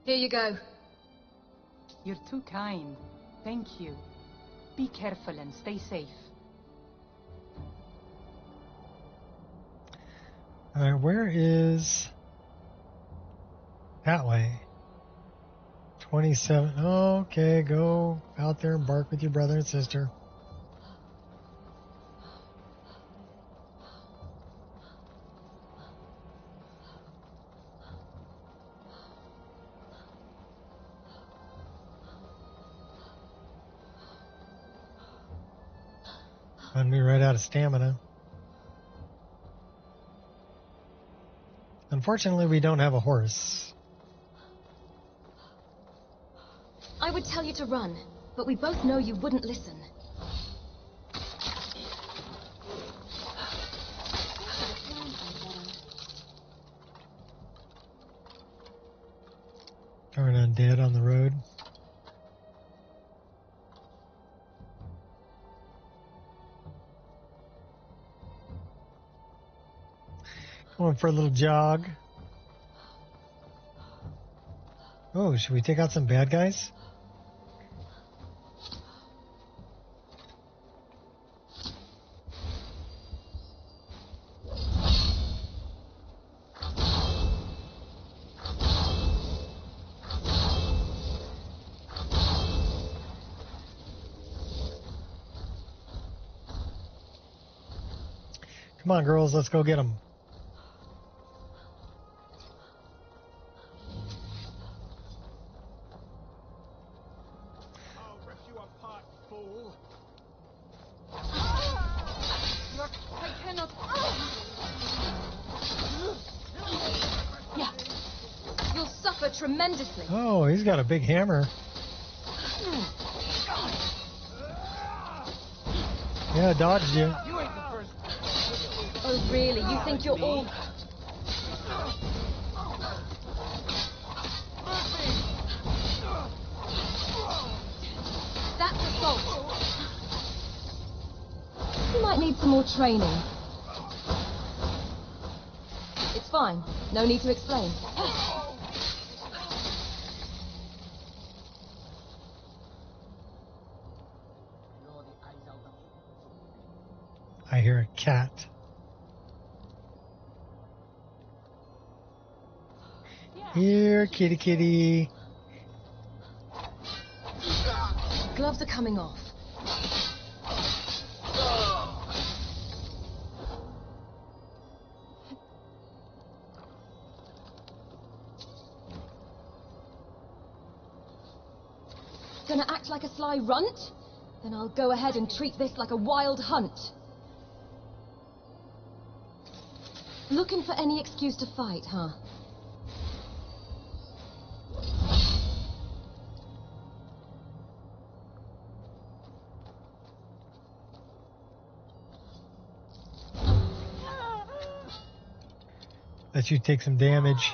Here you go. You're too kind. Thank you. Be careful and stay safe. Alright, where is... That way. 27. Okay, go out there and bark with your brother and sister. Run me right out of stamina. Unfortunately, we don't have a horse. I would tell you to run, but we both know you wouldn't listen. Darn undead on the road. Going for a little jog. Oh, should we take out some bad guys? Come on, girls, let's go get them. Tremendously. Oh, he's got a big hammer. Yeah, dodged you. You ain't the first. Oh, really? You think you're all... That's assault. You might need some more training. It's fine. No need to explain. I hear a cat. Yeah, Here, kitty kitty. Gloves are coming off. Gonna act like a sly runt? Then I'll go ahead and treat this like a wild hunt. Looking for any excuse to fight, huh? Let you take some damage.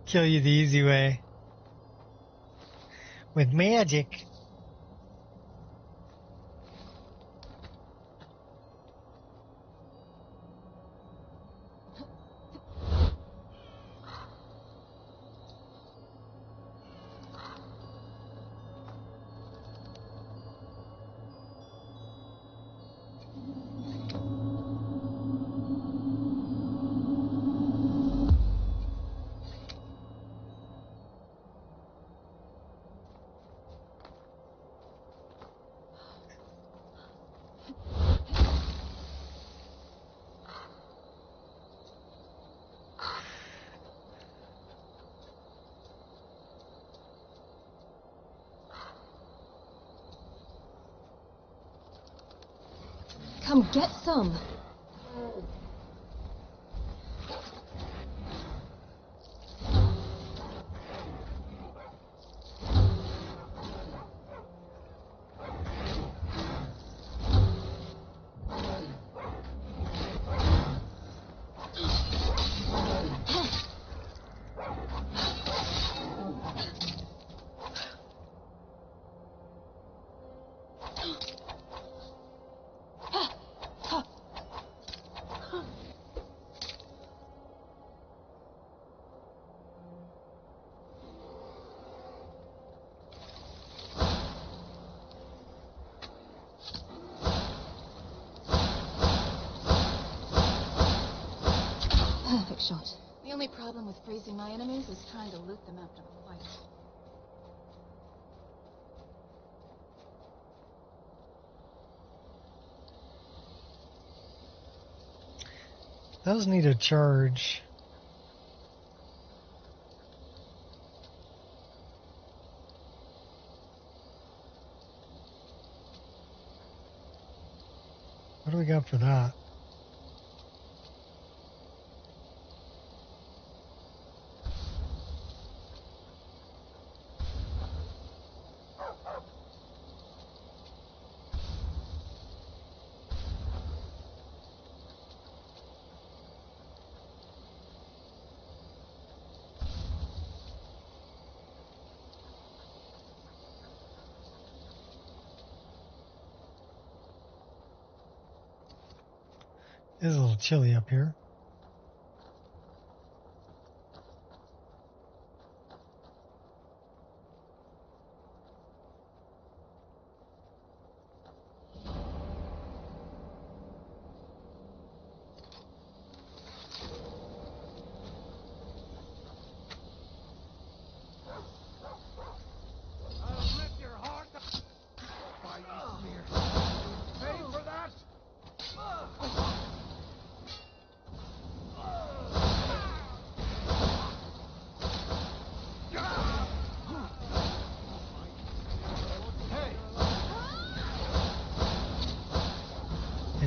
Kill you the easy way. With magic. Come get some. Perfect shot. The only problem with freezing my enemies is trying to loot them after the fight. Those need a charge. What do we got for that? It is a little chilly up here.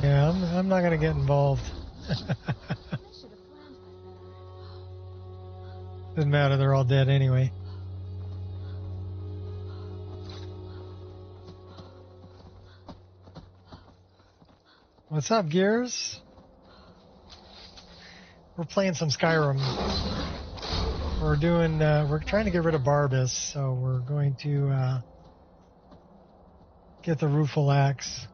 Yeah, I'm not gonna get involved. Doesn't matter, they're all dead anyway. What's up, Gears? We're playing some Skyrim. We're trying to get rid of Barbas, so we're going to get the Rueful Axe.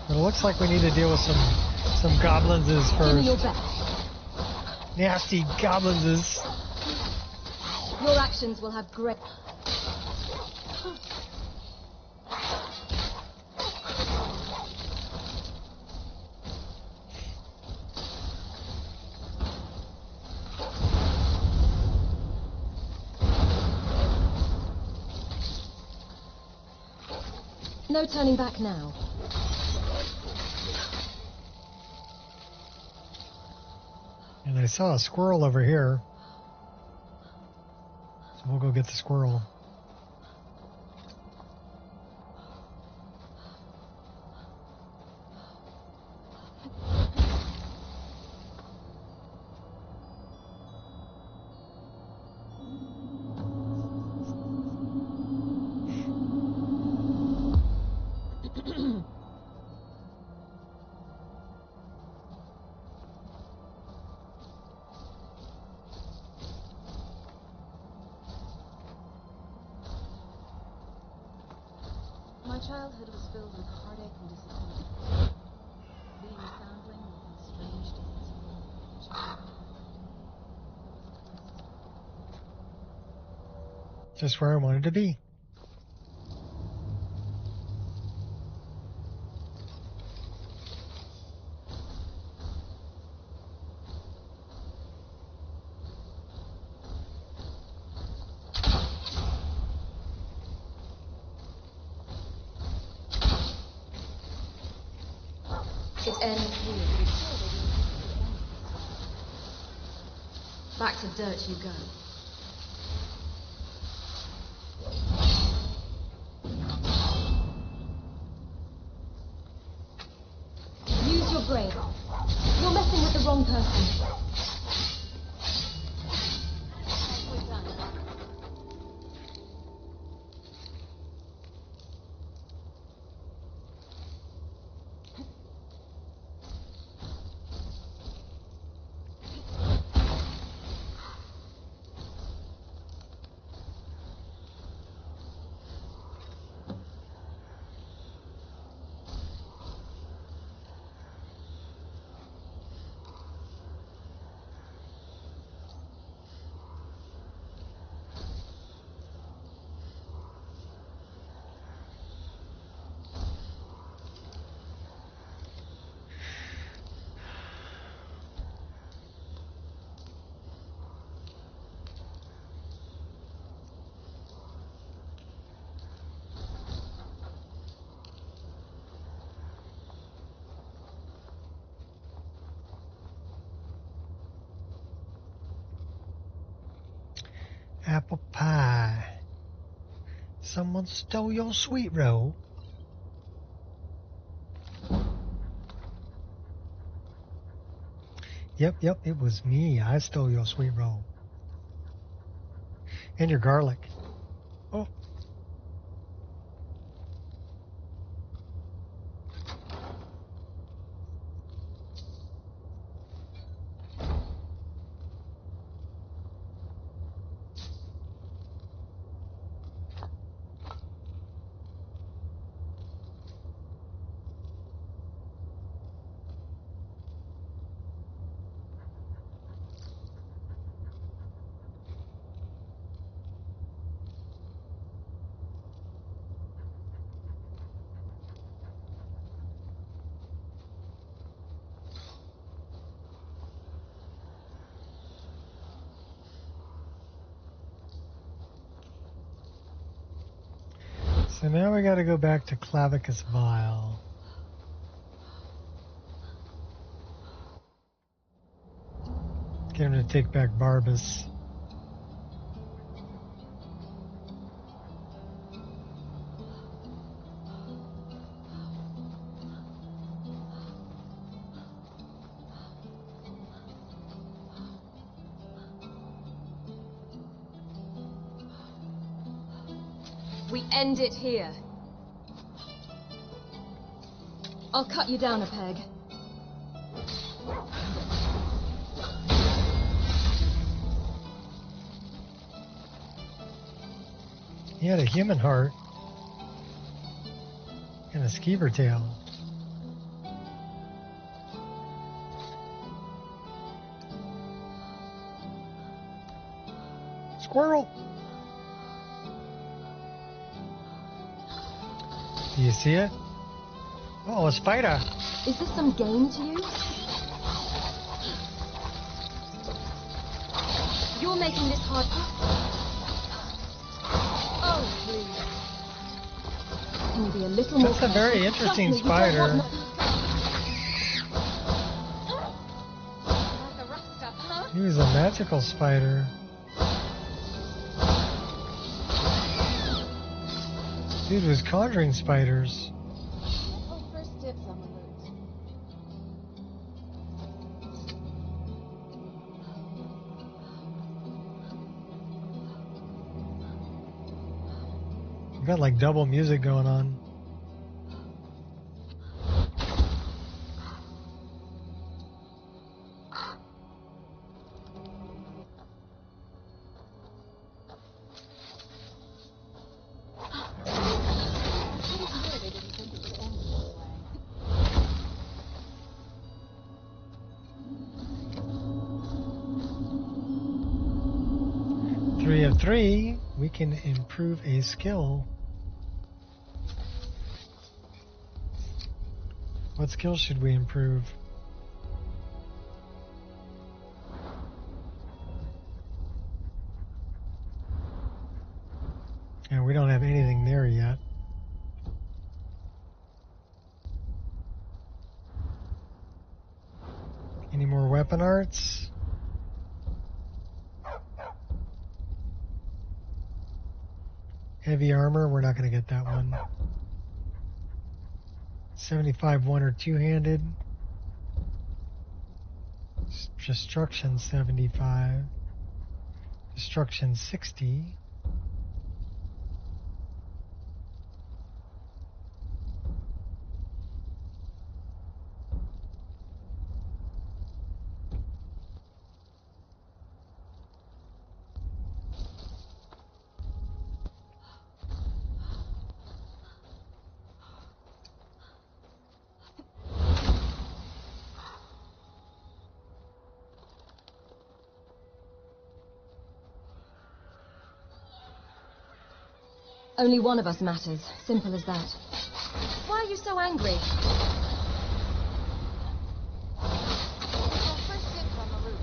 But it looks like we need to deal with some goblinses first. Nasty goblinses. Your actions will have great... No turning back now. And I saw a squirrel over here. So we'll go get the squirrel. My childhood was filled with heartache and disappointment. Being a foundling with strange days. Just where I wanted to be. It ends here. Back to dirt you go. Use your brain. You're messing with the wrong person. Apple pie. Someone stole your sweet roll. Yep, it was me. I stole your sweet roll. And your garlic. Oh. So now we got to go back to Clavicus Vial. Get him to take back Barbas. We end it here. I'll cut you down a peg. He had a human heart and a skeever tail. Squirrel! Do you see it? Oh, a spider! Is this some game to you? You're making this hard. Oh, please. Can you be a little more That's a very careful. interesting Trust me, you don't want spider. He was a magical spider. Dude was conjuring spiders. Oh, first dibs on the loot. You got like double music going on. They didn't think it would end this way. 3 of 3. We can improve a skill. What skill should we improve? Yeah, we don't have anything there yet. Any more weapon arts? Heavy armor, we're not going to get that one. 75 one or two-handed. Destruction 75. Destruction 60. Only one of us matters. Simple as that. Why are you so angry? Oh, first dibs on the loot.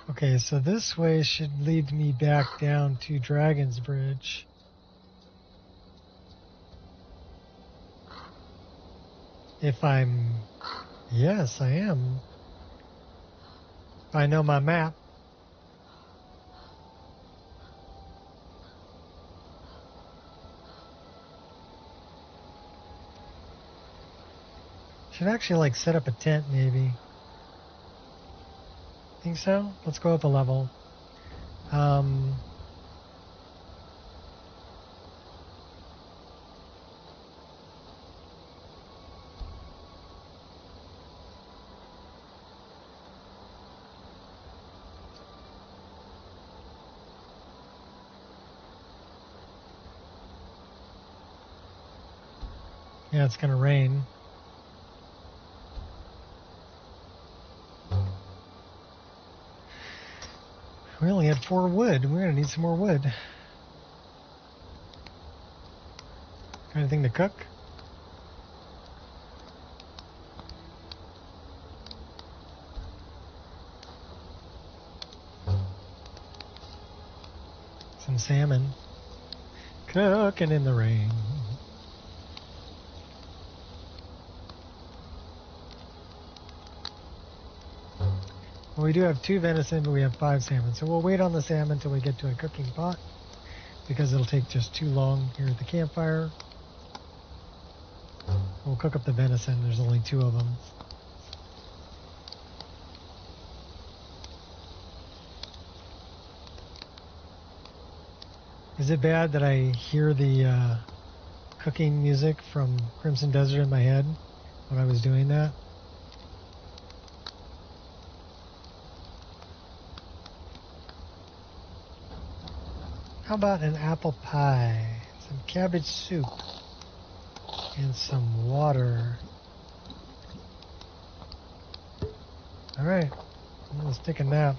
Okay, so this way should lead me back down to Dragon's Bridge. If I'm... Yes, I am. If I know my map. Should actually like set up a tent maybe. Think so? Let's go up a level. Yeah, it's gonna rain. We only had 4 wood. We're gonna need some more wood. Got anything to cook? Some salmon. Cooking in the rain. Well, we do have 2 venison, but we have 5 salmon. So we'll wait on the salmon until we get to a cooking pot, because it'll take just too long here at the campfire. We'll cook up the venison. There's only 2 of them. Is it bad that I hear the cooking music from Crimson Desert in my head when I was doing that? How about an apple pie, some cabbage soup, and some water? All right, let's take a nap.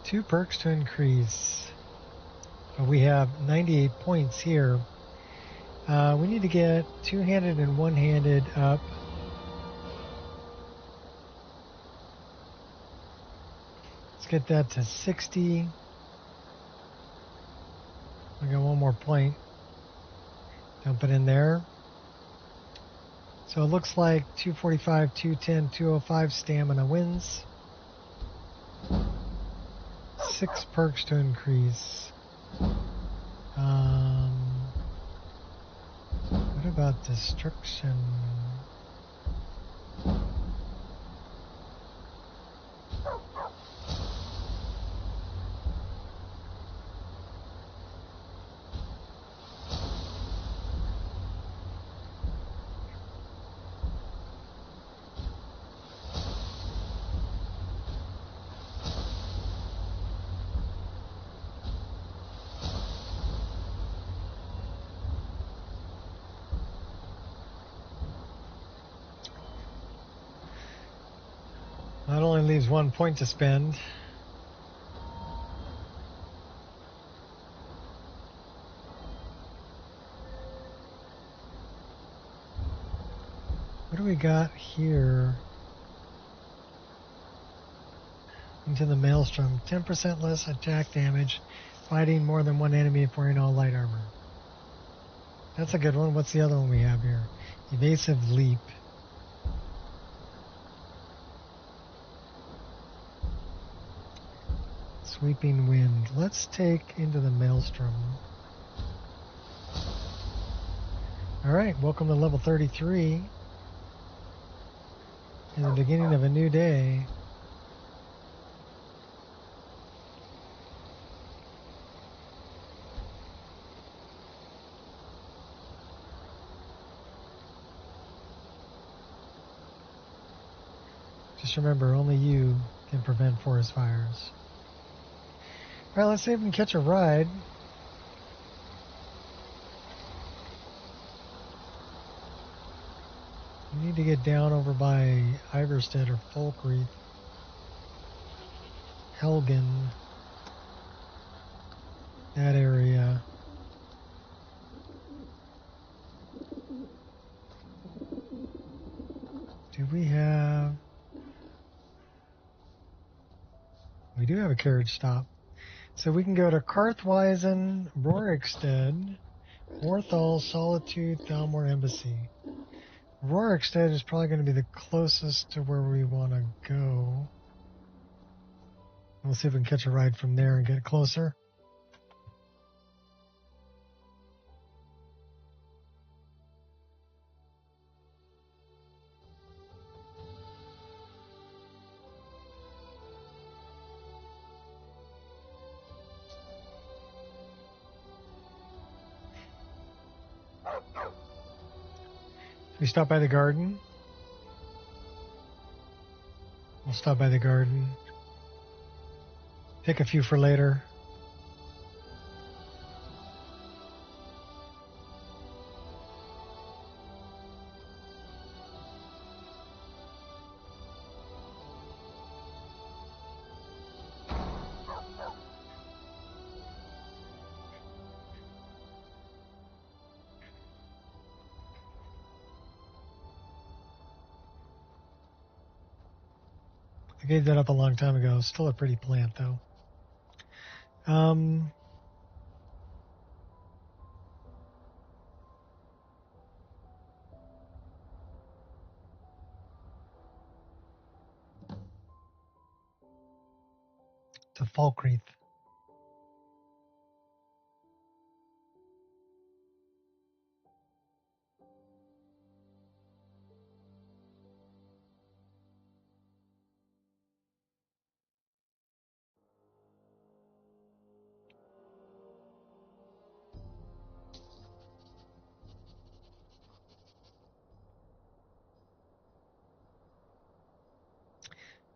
Two perks to increase. We have 98 points here. We need to get two-handed and one-handed up. Let's get that to 60. We got one more point. Dump it in there. So it looks like 245, 210, 205 stamina wins. 6 perks to increase. What about destruction? That only leaves 1 point to spend. What do we got here? Into the maelstrom. 10% less attack damage. Fighting more than one enemy if wearing all light armor. That's a good one. What's the other one we have here? Evasive leap. Sweeping wind. Let's take into the maelstrom. Alright, welcome to level 33. In the beginning of a new day. Just remember, only you can prevent forest fires. Alright, let's see if we can catch a ride. We need to get down over by Iverstead or Folkreath. Helgen. That area. Do we have... We do have a carriage stop. So we can go to Karthweisen, Rorikstead, Orthal, Solitude, Thalmor Embassy. Rorikstead is probably going to be the closest to where we want to go. We'll see if we can catch a ride from there and get closer. We stop by the garden. We'll stop by the garden. Take a few for later. I gave that up a long time ago. Still a pretty plant, though. To Falkreath.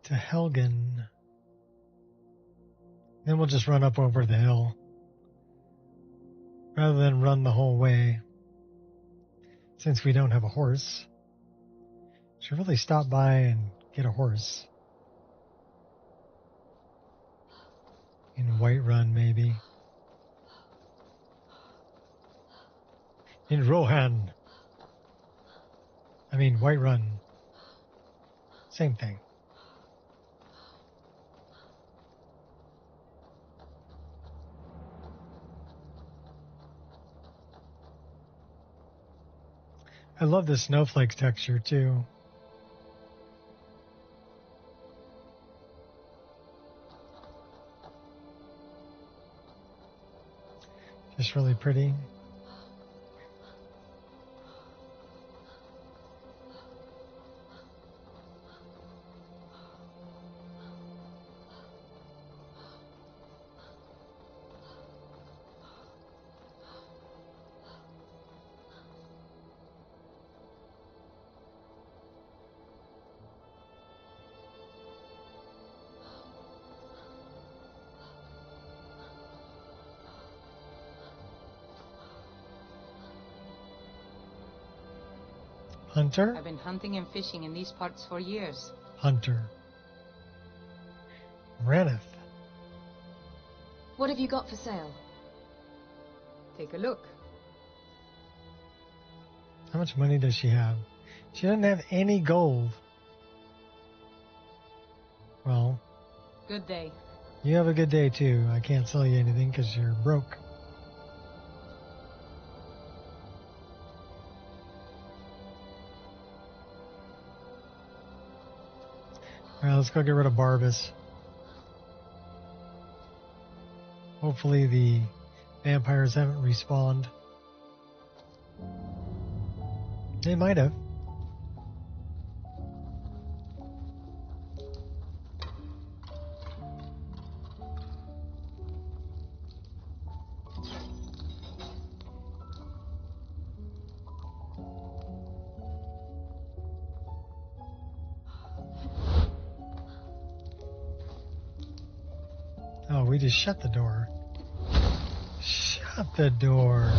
to Helgen. Then we'll just run up over the hill. Rather than run the whole way. Since we don't have a horse. Should really stop by and get a horse. In Whiterun, maybe. In Rohan. I mean, Whiterun. Same thing. I love the snowflake texture too. Just really pretty. Hunter? I've been hunting and fishing in these parts for years. Hunter. Raneth. What have you got for sale? Take a look. How much money does she have? She doesn't have any gold. Well. Good day. You have a good day too. I can't sell you anything because you're broke. Alright, let's go get rid of Barbas. Hopefully the vampires haven't respawned. They might have. Oh, we just shut the door. Shut the door.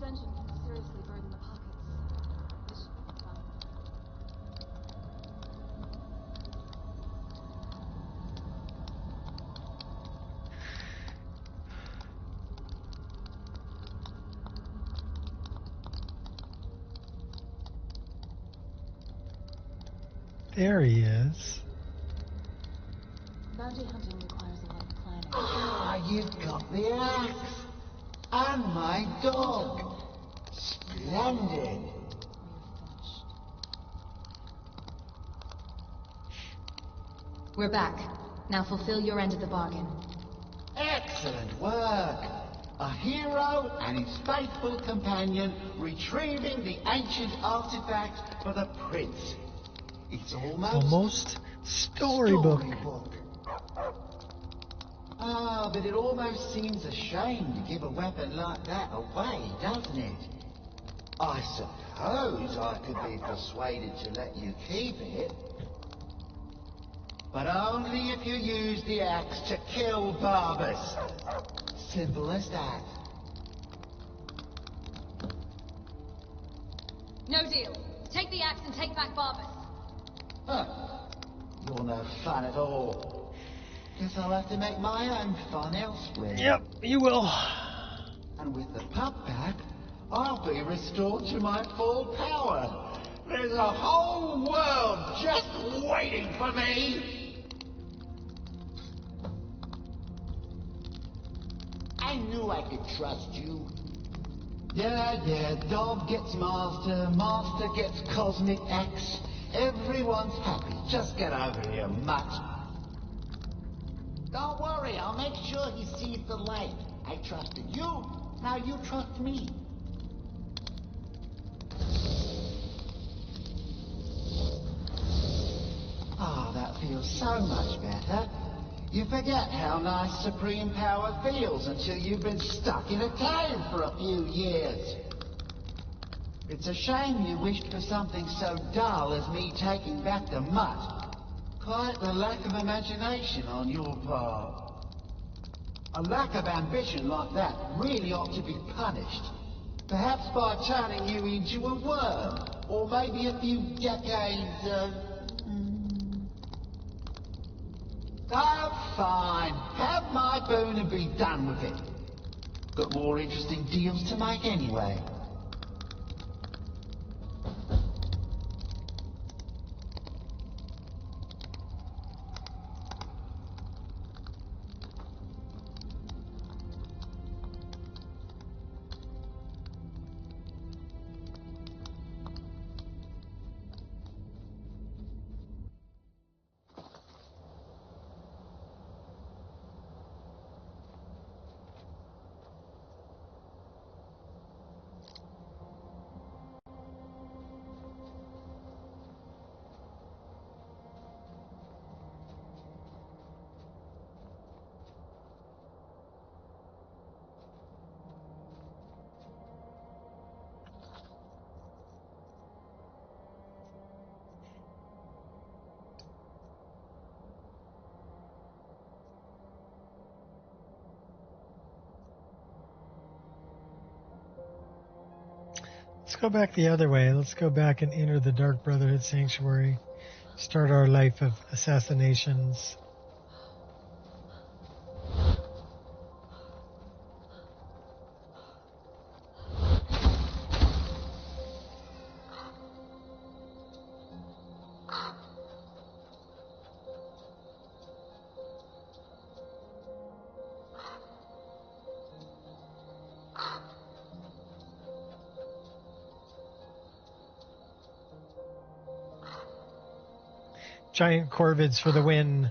Dungeon can seriously burden the pockets. This should be fun. There he is. Bounty hunting requires a lot of climbing. Ah, you've got the axe. And my dog. Splendid. We're back. Now fulfill your end of the bargain. Excellent work! A hero and his faithful companion retrieving the ancient artifact for the prince. It's almost storybook. Ah, but it almost seems a shame to give a weapon like that away, doesn't it? I suppose I could be persuaded to let you keep it. But only if you use the axe to kill Barbas. Simple as that. No deal. Take the axe and take back Barbas. Huh. You're no fun at all. Guess I'll have to make my own fun elsewhere. Yep, you will. And with the pup back, I'll be restored to my full power. There's a whole world just waiting for me. I knew I could trust you. Yeah, dog gets master, master gets cosmic axe. Everyone's happy. Just get over here, mutt. Don't worry, I'll make sure he sees the light. I trusted you, now you trust me. Ah, that feels so much better. You forget how nice supreme power feels until you've been stuck in a cave for a few years. It's a shame you wished for something so dull as me taking back the mutt. Quite the lack of imagination on your part. A lack of ambition like that really ought to be punished. Perhaps by turning you into a worm, or maybe a few decades of... Oh, fine. Have my boon and be done with it. Got more interesting deals to make anyway. Let's go back the other way. Let's go back and enter the Dark Brotherhood Sanctuary. Start our life of assassinations. Giant corvids for the win.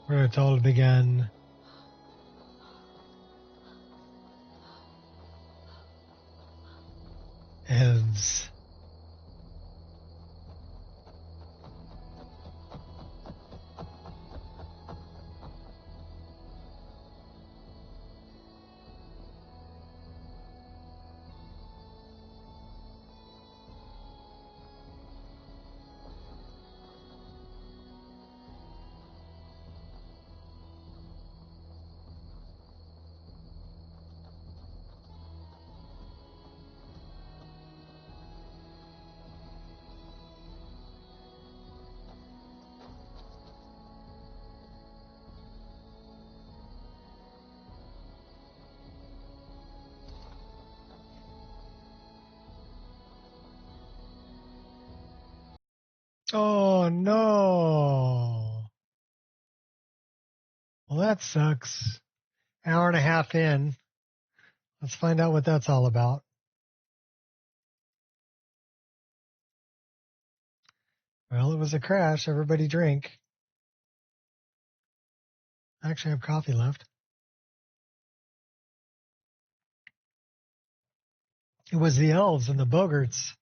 Where it all began. Elves. Oh, no. Well, that sucks. Hour and a half in. Let's find out what that's all about. Well, it was a crash. Everybody drink. I actually have coffee left. It was the elves and the bogarts.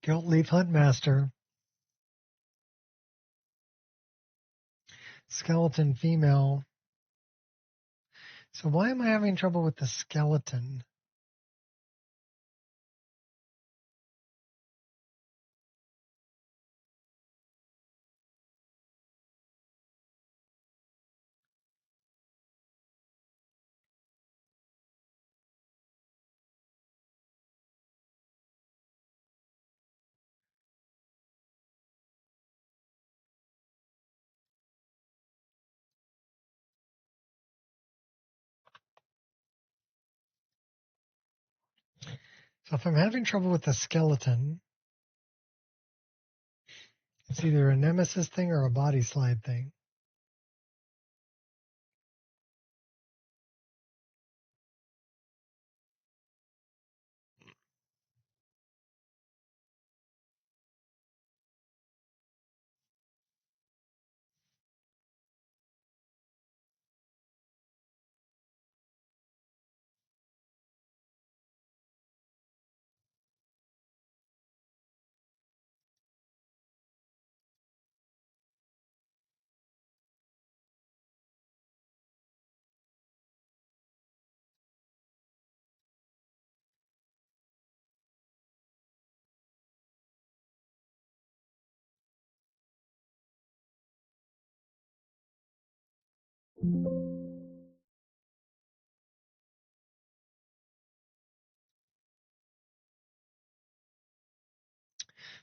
Guilt Leaf Huntmaster. Skeleton female. So why am I having trouble with the skeleton? So if I'm having trouble with the skeleton, it's either a nemesis thing or a body slide thing.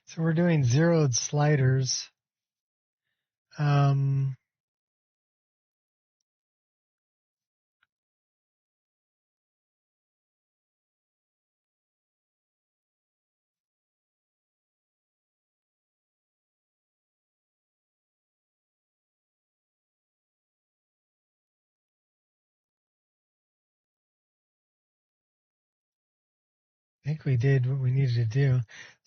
So we're doing zeroed sliders. I think we did what we needed to do.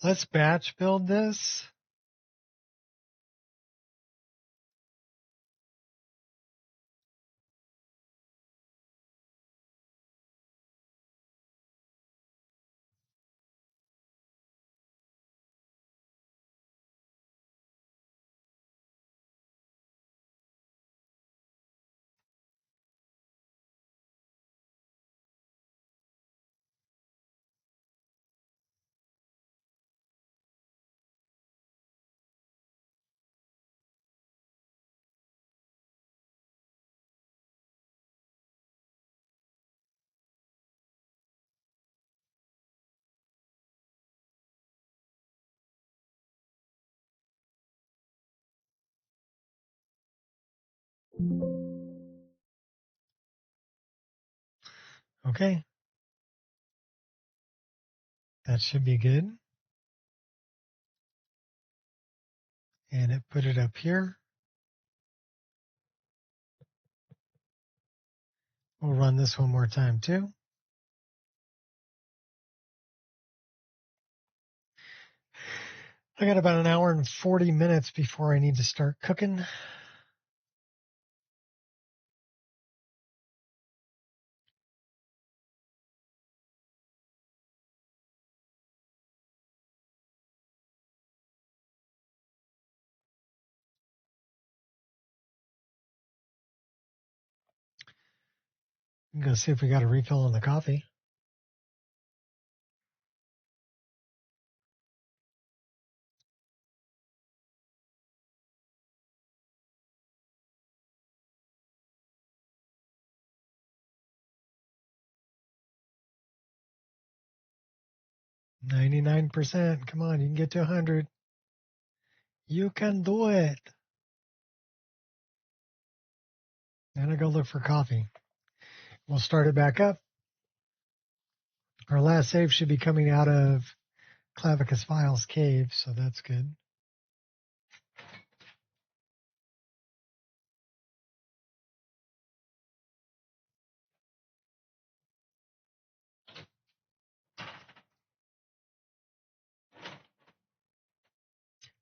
Let's batch build this. Okay. That should be good. And it put it up here. We'll run this one more time too. I got about an hour and 40 minutes before I need to start cooking. I'm going to see if we got a refill on the coffee. %. Come on, you can get to 100. You can do it. And I go look for coffee. We'll start it back up. Our last save should be coming out of Clavicus Files cave, so that's good.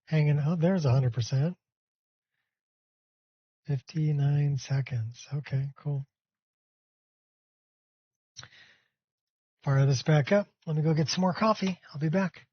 Hanging, oh, there's 100%. 59 seconds. Okay, cool. Fire this back up. Let me go get some more coffee. I'll be back.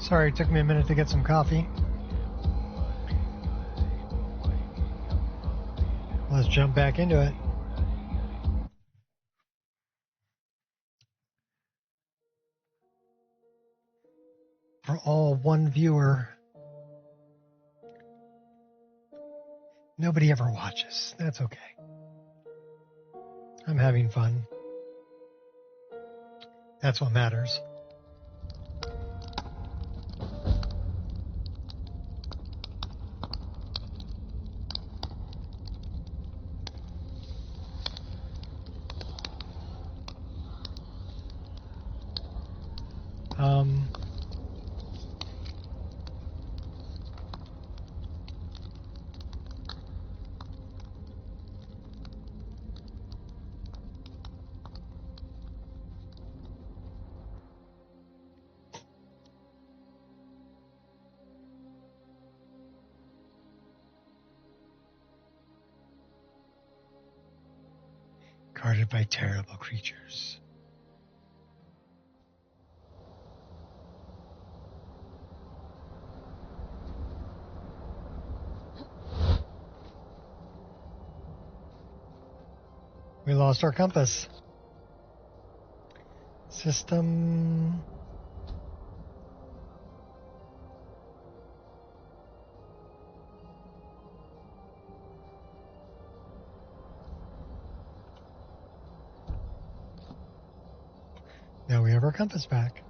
Sorry, it took me a minute to get some coffee. Let's jump back into it. For all one viewer, nobody ever watches. That's okay. I'm having fun. That's what matters. Guarded by terrible creatures. We lost our compass. System. Now we have our compass back.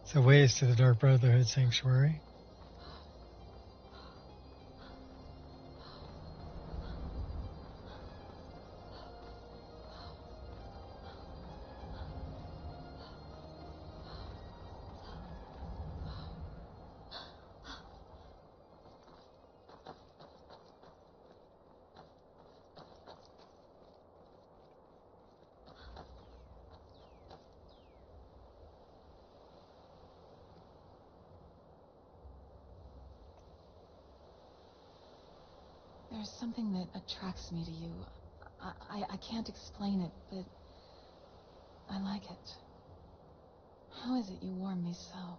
So ways to the Dark Brotherhood Sanctuary. There's something that attracts me to you. I can't explain it, but I like it. How is it you warm me so?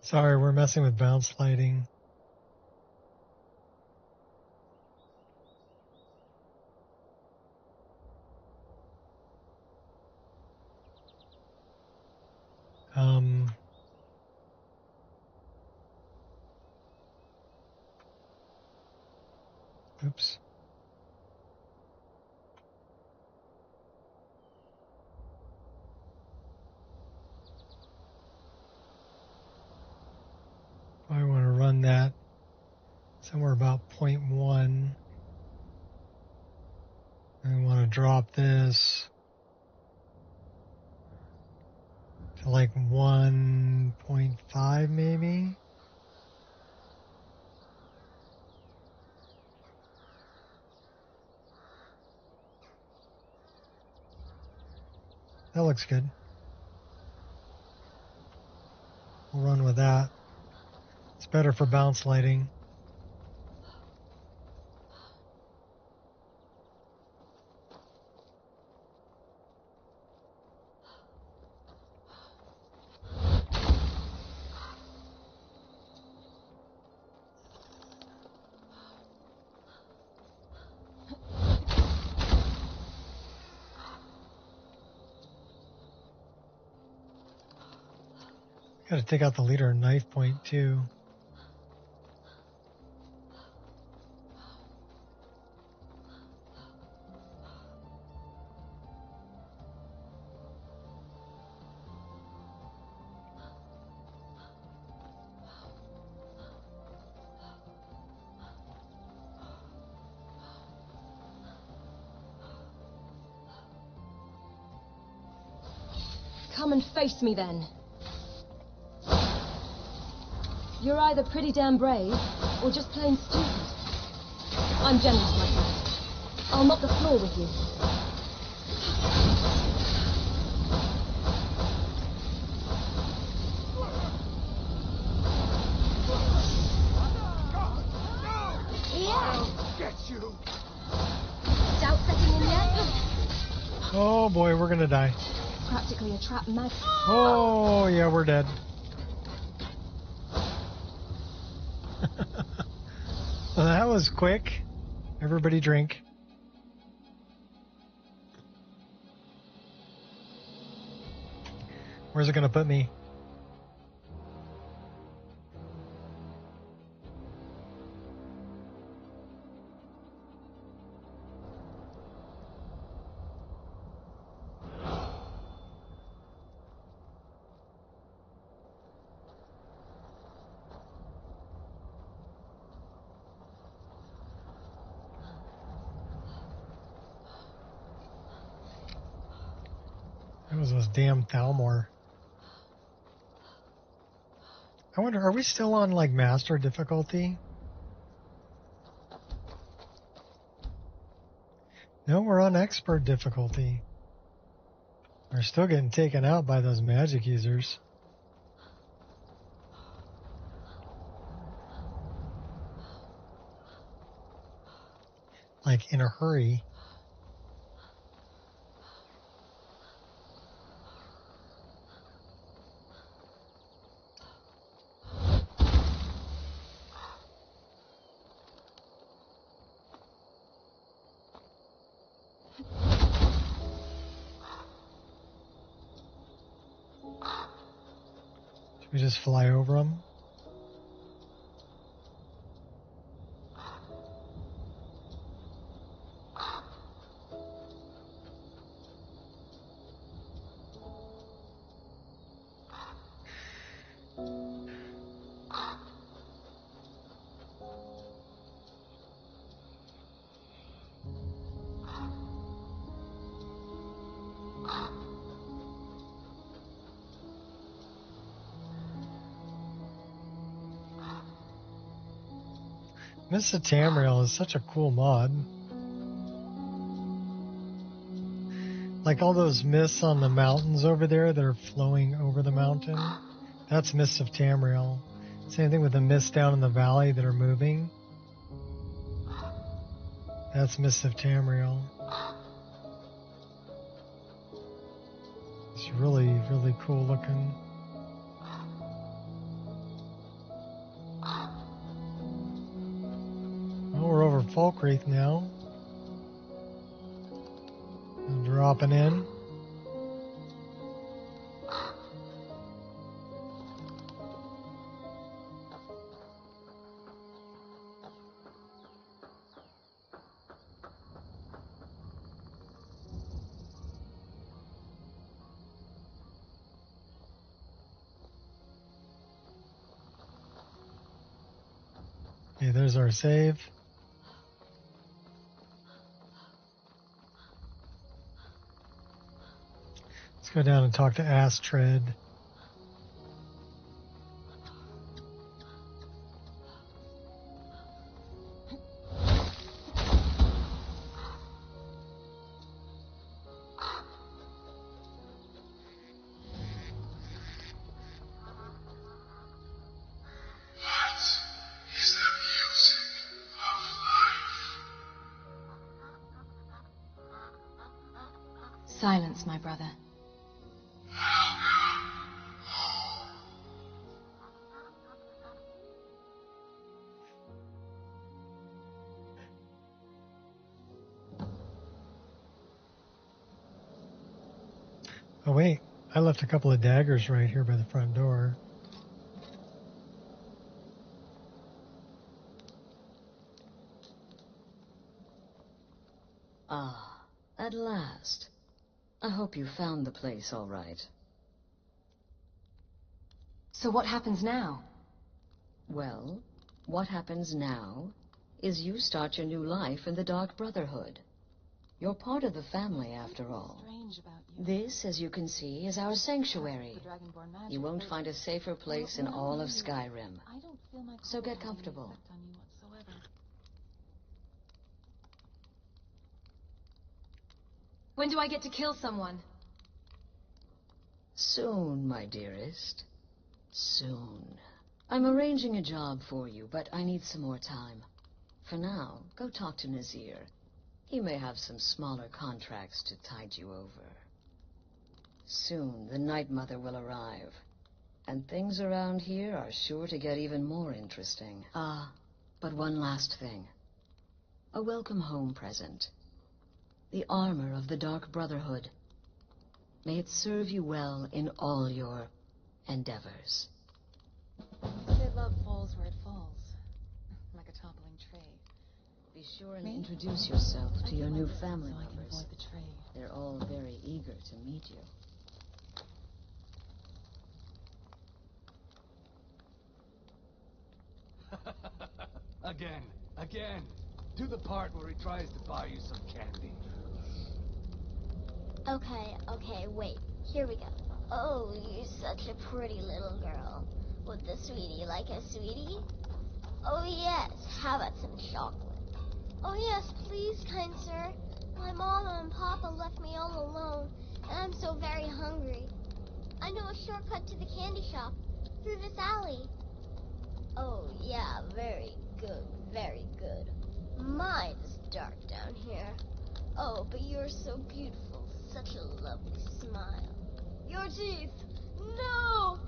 Sorry, we're messing with bounce lighting. Oops. I want to run that somewhere about 0.1. I want to drop this to like 1.5 maybe. That looks good. We'll run with that. It's better for bounce lighting. Gotta take out the leader knife point too. Come and face me then. You're either pretty damn brave, or just plain stupid. I'm generous like that. I'll mop the floor with you. I'll get you. Doubt setting in yet? Oh boy, we're gonna die. Practically a trap mag. Oh yeah, we're dead. Well, that was quick. Everybody drink. Where's it gonna put me? That was those damn Thalmor. I wonder, are we still on like master difficulty? No, we're on expert difficulty. We're still getting taken out by those magic users. Like in a hurry. Should we just fly over them? Mists of Tamriel is such a cool mod. Like all those mists on the mountains over there that are flowing over the mountain. That's Mists of Tamriel. Same thing with the mists down in the valley that are moving. That's Mists of Tamriel. It's really, really cool looking. Well, we're over Falkreath now. I'm dropping in. Okay, there's our save. Let's go down and talk to Astrid. Silence, my brother. Oh wait, I left a couple of daggers right here by the front door. Ah, at last. I hope you found the place all right. So what happens now? Well, what happens now is you start your new life in the Dark Brotherhood. You're part of the family, after all. This, as you can see, is our sanctuary. You won't find a safer place in all of Skyrim. So get comfortable. When do I get to kill someone? Soon, my dearest. Soon. I'm arranging a job for you, but I need some more time. For now, go talk to Nazir. He may have some smaller contracts to tide you over. Soon, the Night Mother will arrive. And things around here are sure to get even more interesting. Ah, but one last thing. A welcome home present. The armor of the Dark Brotherhood. May it serve you well in all your endeavors. They say love falls where it falls, like a toppling tree. Be sure and introduce yourself to your new family members. They're all very eager to meet you. Again. Do the part where he tries to buy you some candy. Okay, wait. Here we go. Oh, you're such a pretty little girl. Would the sweetie like a sweetie? Oh, yes. How about some chocolate? Oh, yes, please, kind sir. My mama and papa left me all alone, and I'm so very hungry. I know a shortcut to the candy shop, through this alley. Oh, yeah, very good, very good. My, it's dark down here. Oh, but you're so beautiful. Such a lovely smile. Your teeth! No!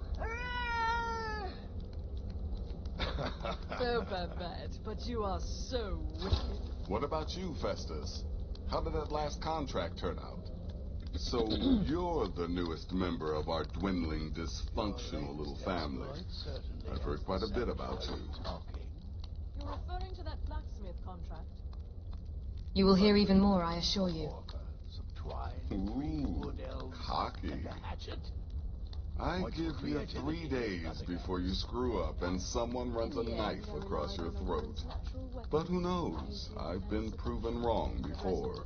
So Babette, but you are so wicked. What about you, Festus? How did that last contract turn out? So, you're the newest member of our dwindling, dysfunctional little family. I've heard quite a bit about you. You're referring to that blacksmith contract? You will hear even more, I assure you. Ooh, cocky. I give you 3 days before you screw up and someone runs a knife across your throat. But who knows? I've been proven wrong before.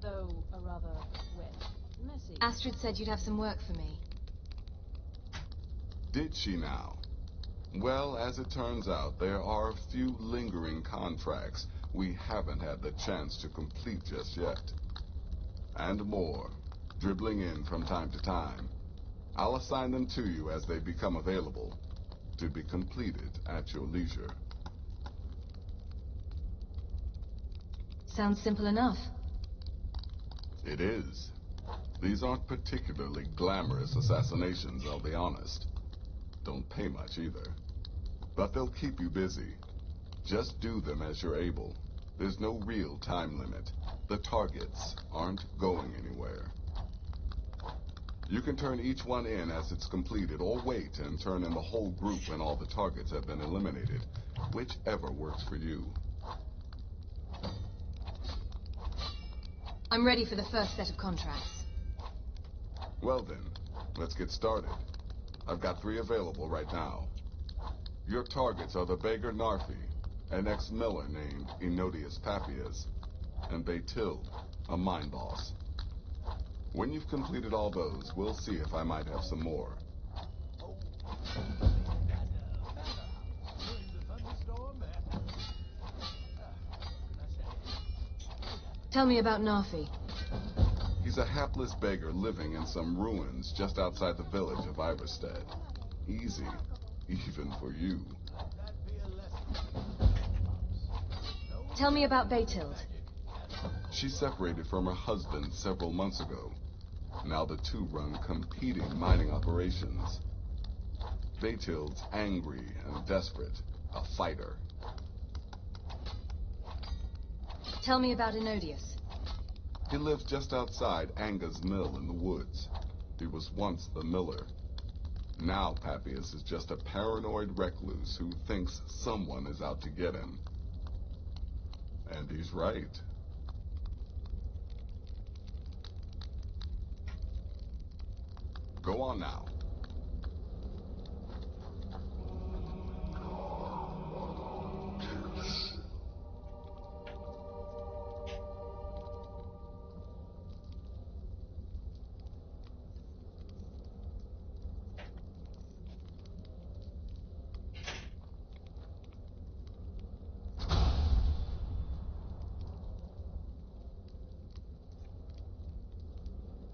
Though a rather wet, messy. Astrid said you'd have some work for me. Did she now? Well, as it turns out, there are a few lingering contracts we haven't had the chance to complete just yet. And more, dribbling in from time to time. I'll assign them to you as they become available, to be completed at your leisure. Sounds simple enough. It is. These aren't particularly glamorous assassinations, I'll be honest. Don't pay much either. But they'll keep you busy. Just do them as you're able. There's no real time limit. The targets aren't going anywhere. You can turn each one in as it's completed, or wait and turn in the whole group when all the targets have been eliminated. Whichever works for you. I'm ready for the first set of contracts. Well then, let's get started. I've got 3 available right now. Your targets are the beggar Narfi, an ex-miller named Enodius Papias, and Baytil, a mine boss. When you've completed all those, we'll see if I might have some more. Tell me about Narfi. He's a hapless beggar living in some ruins just outside the village of Iverstead. Easy, even for you. Tell me about Baytild. She separated from her husband several months ago. Now the two run competing mining operations. Baytild's angry and desperate, a fighter. Tell me about Enodius. He lives just outside Anga's mill in the woods. He was once the miller. Now Papias is just a paranoid recluse who thinks someone is out to get him. And he's right. Go on now.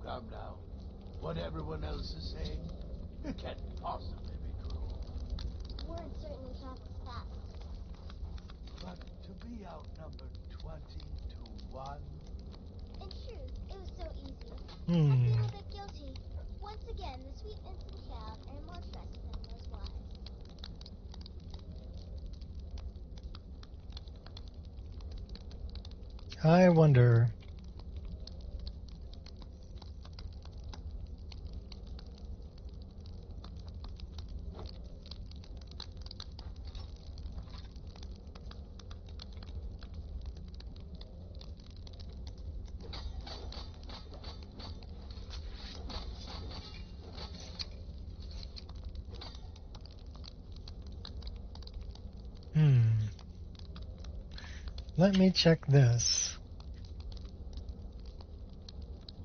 Calm down. What everyone else is saying, it can't possibly be true. Word certainly travels fast. But to be outnumbered 20 to 1... In truth, it was so easy. I Hmm. feel a bit guilty. Once again, the sweet innocent child earned more trust than was wise. I wonder. Let me check this.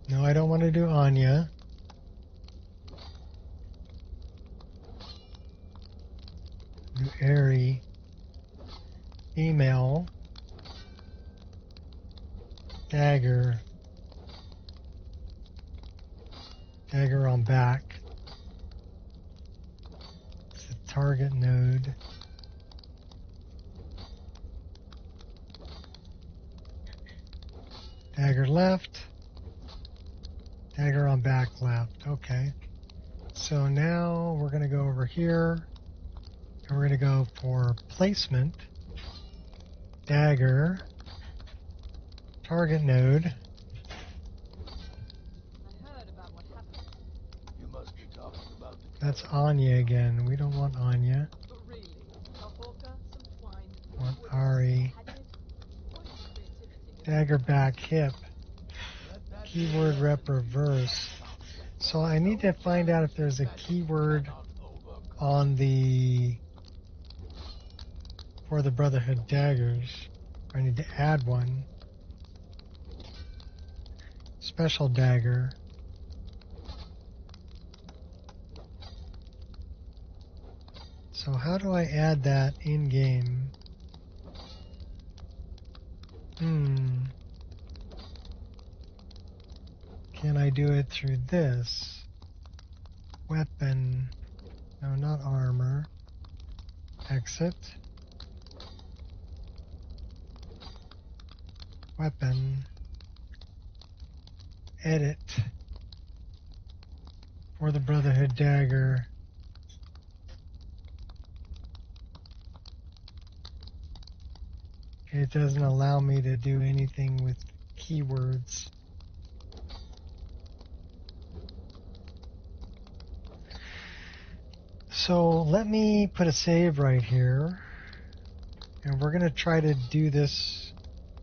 No, I don't want to do Anya. Do Airy. Email. Dagger. Dagger on back. It's the target node. Dagger left. Dagger on back left. Okay. So now we're going to go over here. And we're going to go for placement. Dagger. Target node. You must be talking about the... That's Anya again. We don't want Anya. We want Ari. Dagger back hip. Keyword rep reverse. So I need to find out if there's a keyword on the for the Brotherhood daggers. I need to add one. Special dagger. So how do I add that in game? Can I do it through this? Weapon. No, not armor. Exit. Weapon. Edit. For the Brotherhood dagger. It doesn't allow me to do anything with keywords. So let me put a save right here. And we're going to try to do this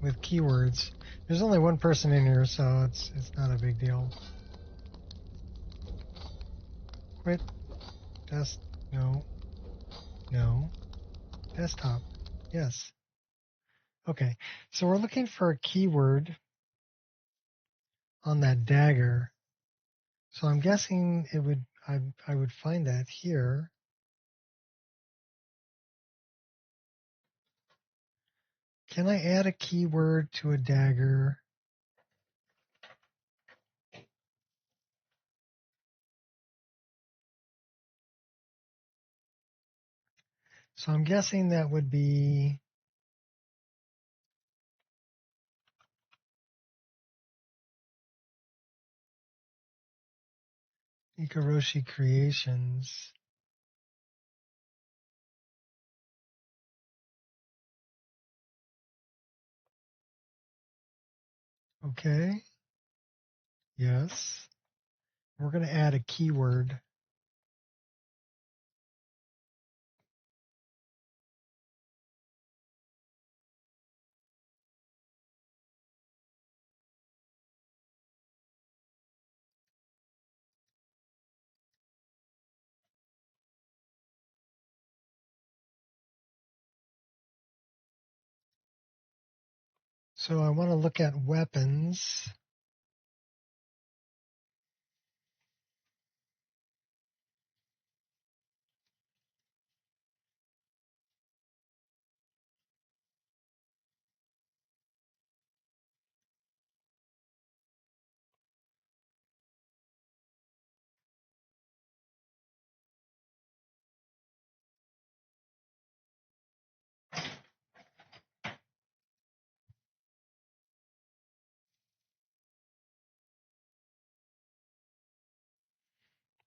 with keywords. There's only one person in here, so it's not a big deal. Quit. Test. No. No. Desktop. Yes. Okay. So we're looking for a keyword on that dagger. So I'm guessing it would I would find that here. Can I add a keyword to a dagger? So I'm guessing that would be Ikoroshi Creations. Okay. Yes. We're going to add a keyword. So I want to look at weapons.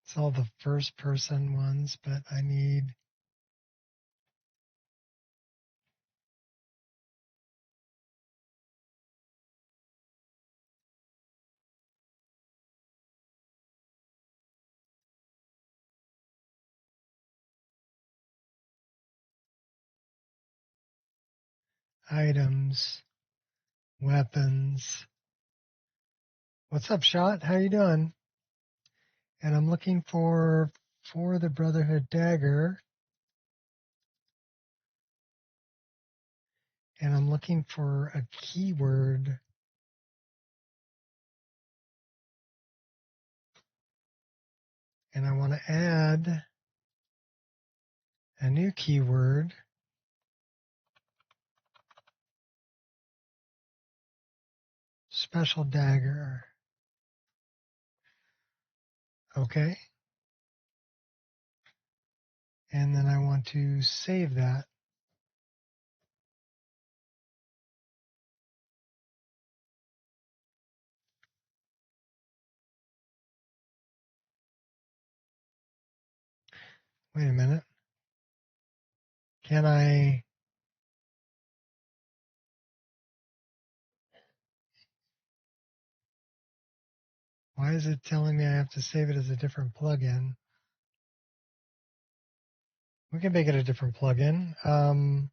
It's all the first person ones, but I need items, weapons. What's up, Shot? How you doing? And I'm looking for the Brotherhood dagger. And I'm looking for a keyword. And I want to add a new keyword. Special dagger. Okay. And then I want to save that. Wait a minute. Can I? Why is it telling me I have to save it as a different plugin? We can make it a different plugin. I'm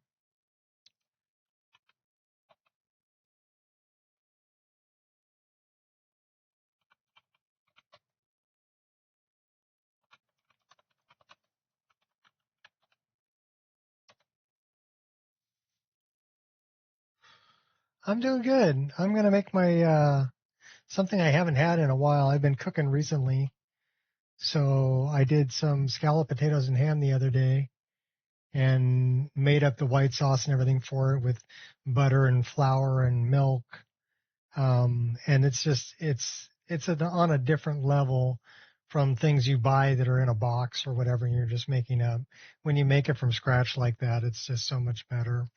doing good. I'm going to make my something I haven't had in a while. I've been cooking recently. So I did some scalloped potatoes and ham the other day and made up the white sauce and everything for it with butter and flour and milk. And on a different level from things you buy that are in a box or whatever, and you're just making up. When you make it from scratch like that, it's just so much better.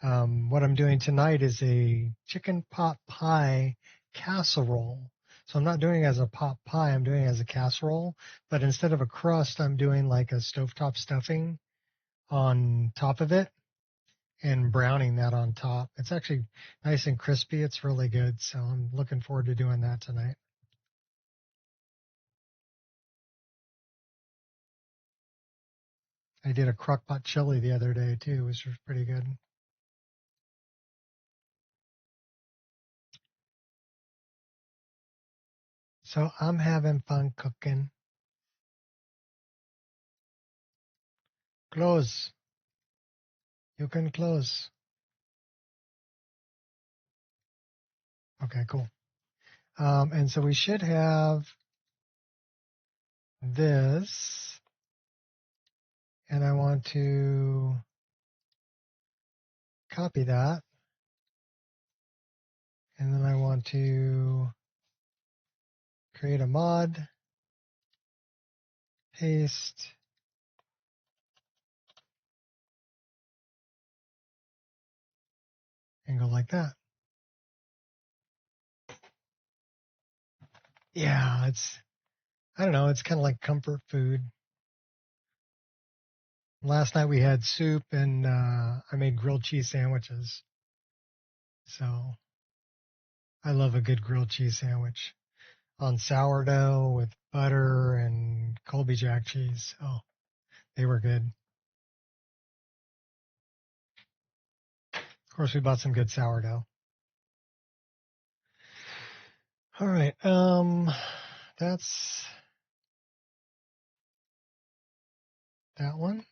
What I'm doing tonight is a chicken pot pie casserole. So I'm not doing it as a pot pie, I'm doing it as a casserole. But instead of a crust, I'm doing like a stovetop stuffing on top of it and browning that on top. It's actually nice and crispy. It's really good. So I'm looking forward to doing that tonight. I did a crock-pot chili the other day too, which was pretty good. So I'm having fun cooking. Close. You can close. Okay, cool. And so we should have this, and I want to copy that, and then I want to create a mod, paste, and go like that. Yeah, I don't know, it's kind of like comfort food. Last night we had soup, and I made grilled cheese sandwiches. So I love a good grilled cheese sandwich on sourdough with butter and Colby Jack cheese. Oh, they were good. Of course, we bought some good sourdough. All right. That's that one.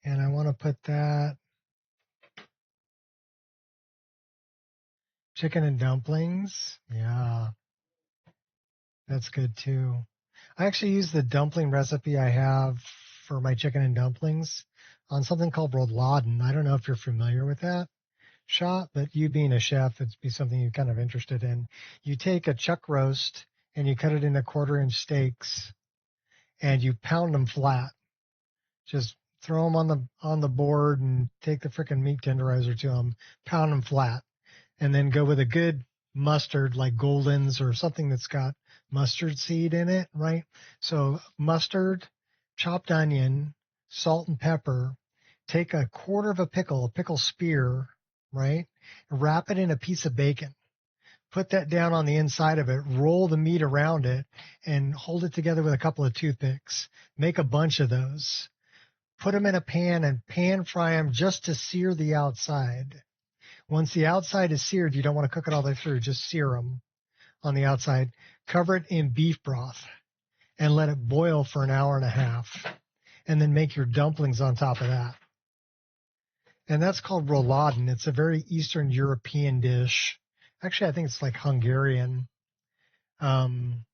And I want to put that Chicken and dumplings. Yeah, that's good too. I actually use the dumpling recipe I have for my chicken and dumplings on something called rouladen. I don't know if you're familiar with that shop, but you being a chef, it'd be something you're kind of interested in. You take a chuck roast and you cut it into 1/4-inch steaks and you pound them flat. Just throw them on the board and take the frickin' meat tenderizer to them, pound them flat, and then go with a good mustard like Golden's or something that's got mustard seed in it, right? So mustard, chopped onion, salt and pepper. Take a 1/4 of a pickle spear, right? Wrap it in a piece of bacon. Put that down on the inside of it, roll the meat around it, and hold it together with a couple of toothpicks. Make a bunch of those. Put them in a pan and pan fry them just to sear the outside. Once the outside is seared, you don't want to cook it all the way through. Just sear them on the outside. Cover it in beef broth and let it boil for an hour and a half. And then make your dumplings on top of that. And that's called rouladen. It's a very Eastern European dish. Actually, I think it's like Hungarian. And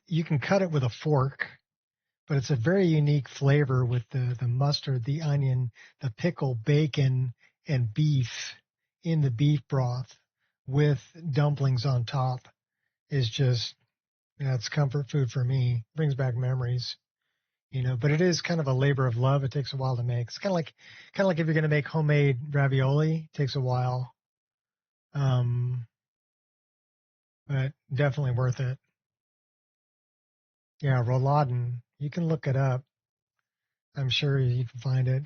you can cut it with a fork, but it's a very unique flavor with the mustard, the onion, the pickle, bacon, and beef in the beef broth with dumplings on top is just, it's comfort food for me. Brings back memories, but it is kind of a labor of love. It takes a while to make. It's kind of like if you're going to make homemade ravioli, it takes a while. But definitely worth it. Yeah, rouladen. You can look it up. I'm sure you can find it.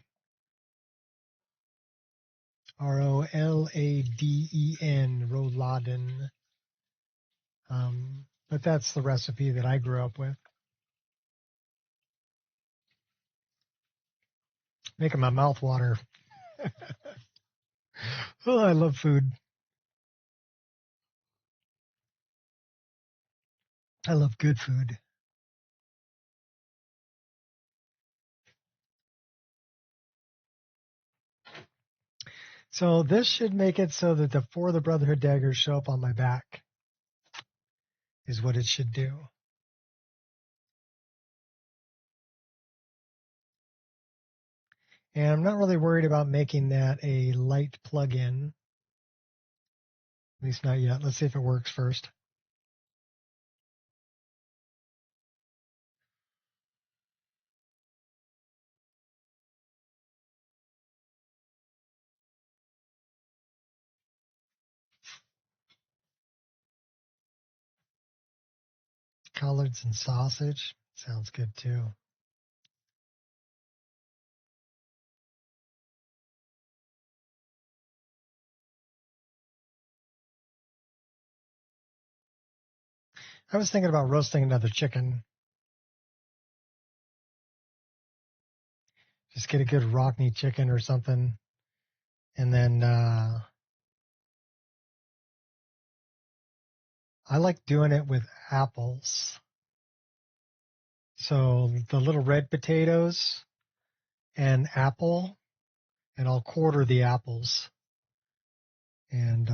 Rolladen, rouladen. But that's the recipe that I grew up with. Making my mouth water. Oh, I love food. I love good food. So this should make it so that the 4 of the Brotherhood daggers show up on my back, is what it should do. And I'm not really worried about making that a light plug-in. At least not yet. Let's see if it works first. Collards and sausage. Sounds good too. I was thinking about roasting another chicken. Just get a good Rockney chicken or something. And then I like doing it with apples. So the little red potatoes and apple, and I'll quarter the apples and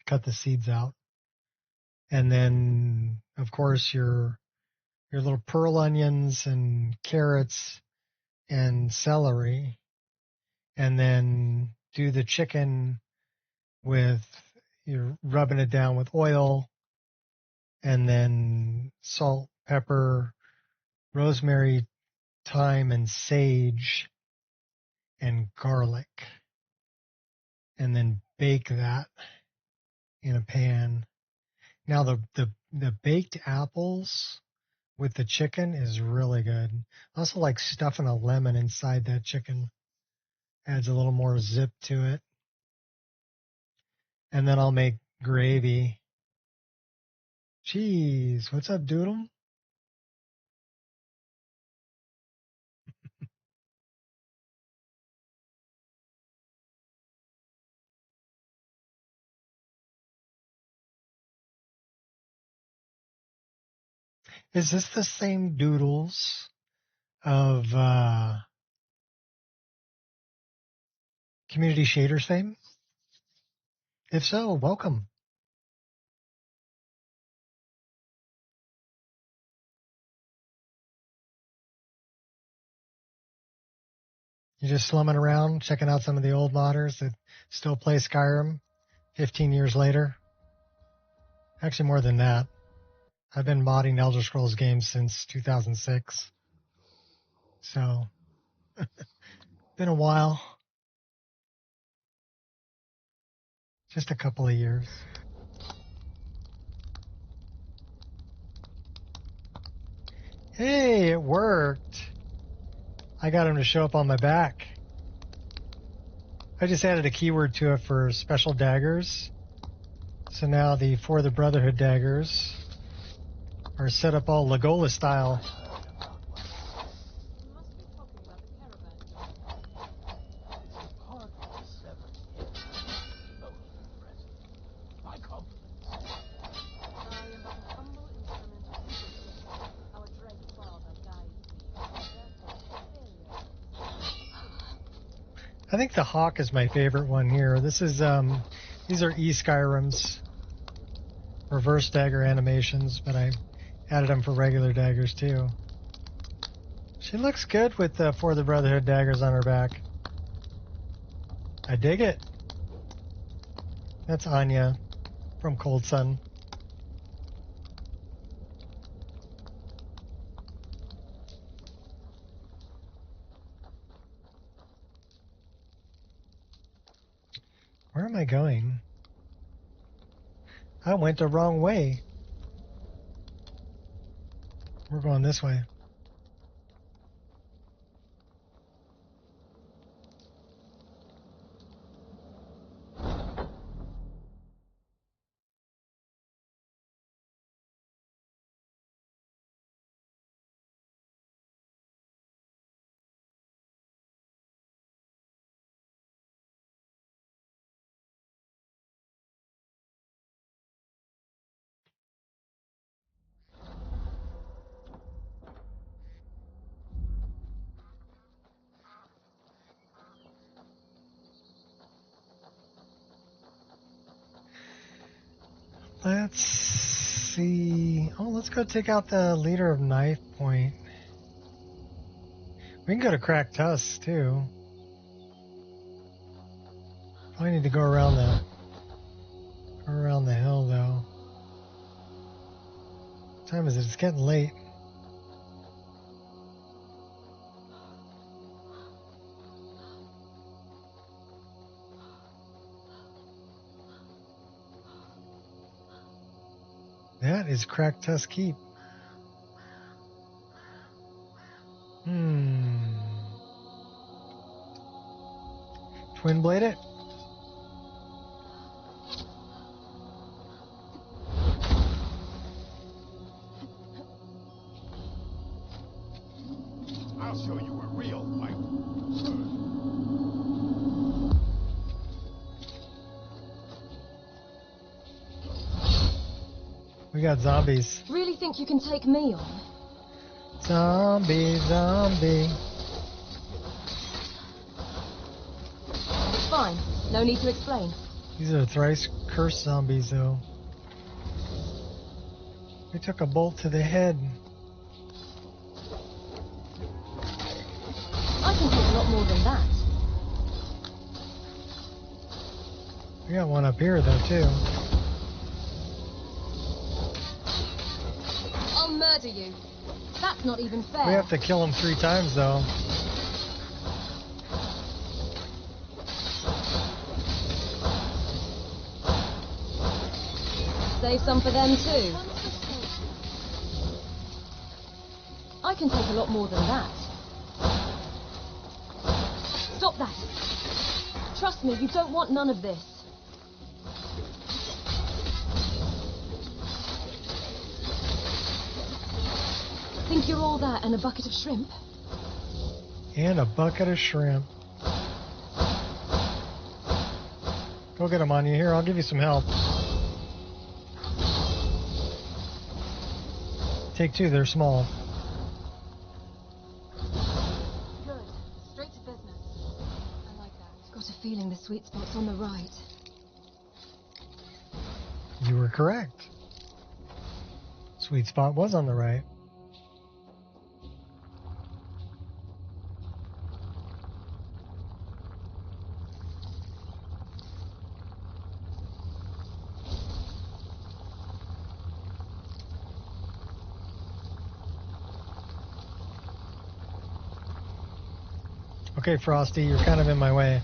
cut the seeds out. And then, of course, your little pearl onions and carrots and celery. And then do the chicken with, you're rubbing it down with oil, and then salt, pepper, rosemary, thyme, and sage, and garlic. And then bake that in a pan. Now the baked apples with the chicken is really good. I also like stuffing a lemon inside that chicken. Adds a little more zip to it. And then I'll make gravy. Cheese. What's up, Doodle? Is this the same Doodles of Community Shaders fame? If so, welcome. You're just slumming around, checking out some of the old modders that still play Skyrim 15 years later. Actually, more than that. I've been modding Elder Scrolls games since 2006. So, been a while. Just a couple of years. Hey, it worked. I got him to show up on my back. I just added a keyword to it for special daggers. So now the For the Brotherhood daggers are set up all Legolas style. I think the Hawk is my favorite one here. This is these are Skyrim's reverse dagger animations, but I added them for regular daggers too. She looks good with the For the Brotherhood daggers on her back. I dig it. That's Anya from Cold Sun. Where am I going? I went the wrong way. We're going this way. Let's see. Oh, let's go take out the leader of Knife Point. We can go to Cracked Tusk too. Probably need to go around the hill though. What time is it? It's getting late. That is Cracked Tusk Keep. Twin blade it? I'll show you a real fight. We got zombies. Really think you can take me on? Zombie, zombie. It's fine. No need to explain. These are thrice cursed zombies, though. We took a bolt to the head. I can take a lot more than that. We got one up here, though, too. I'll murder you. That's not even fair. We have to kill him 3 times, though. Save some for them, too. I can take a lot more than that. Stop that. Trust me, you don't want none of this. Think you're all that and a bucket of shrimp? And a bucket of shrimp. Go get them on you. Here, I'll give you some help. Take 2, they're small. Good. Straight to business. I like that. Got a feeling the sweet spot's on the right. You were correct. Sweet spot was on the right. Okay, Frosty, you're kind of in my way.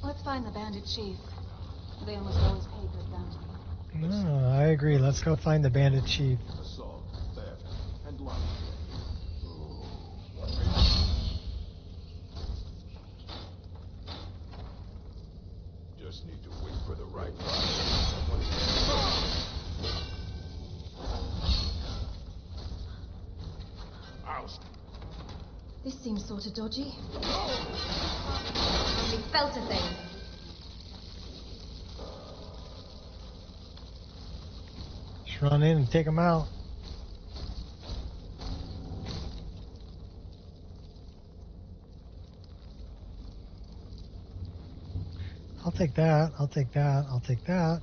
Let's find the bandit chief. They almost always pay good bounty. No, I agree. Let's go find the bandit chief. Assault, theft, and larceny. Just need to wait for the right time. Oust. This seems sort of dodgy. Only felt a thing. Just run in and take him out. I'll take that. I'll take that. I'll take that.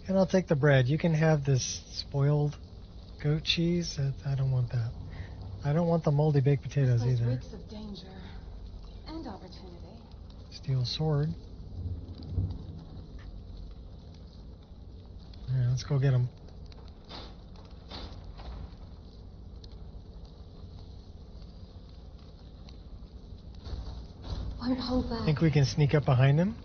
And I'll take the bread. You can have this spoiled goat cheese. I don't want that. I don't want the moldy baked potatoes This place either. reeks of danger and opportunity. Steel sword. Alright, let's go get him. Won't hold back. Think we can sneak up behind him?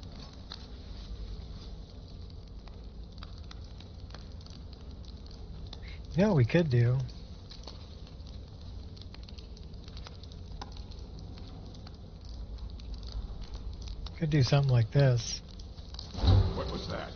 You know what we could do? Could do something like this. What was that?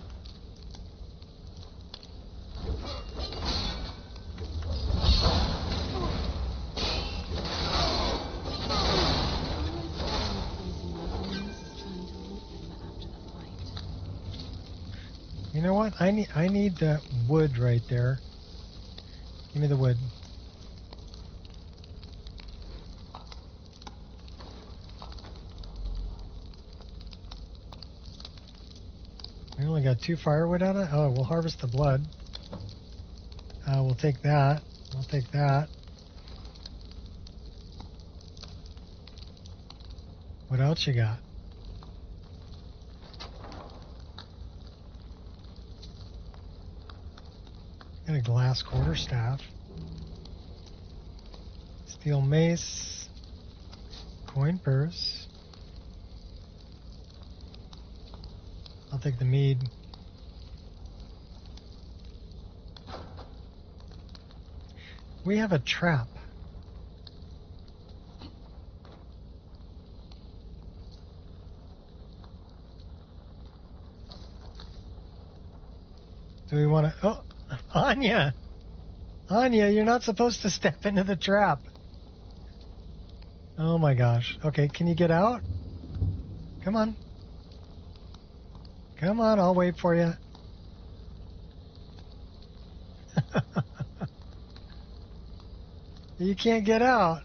You know what? I need that wood right there. Give me the wood. We only got 2 firewood out of it? Oh, we'll harvest the blood. We'll take that. We'll take that. What else you got? Got a glass quarterstaff. Steel mace. Coin purse. I'll take the mead. We have a trap. Do we want to... Oh, Anya! Anya, you're not supposed to step into the trap. Oh my gosh. Okay, can you get out? Come on. Come on, I'll wait for you. You can't get out.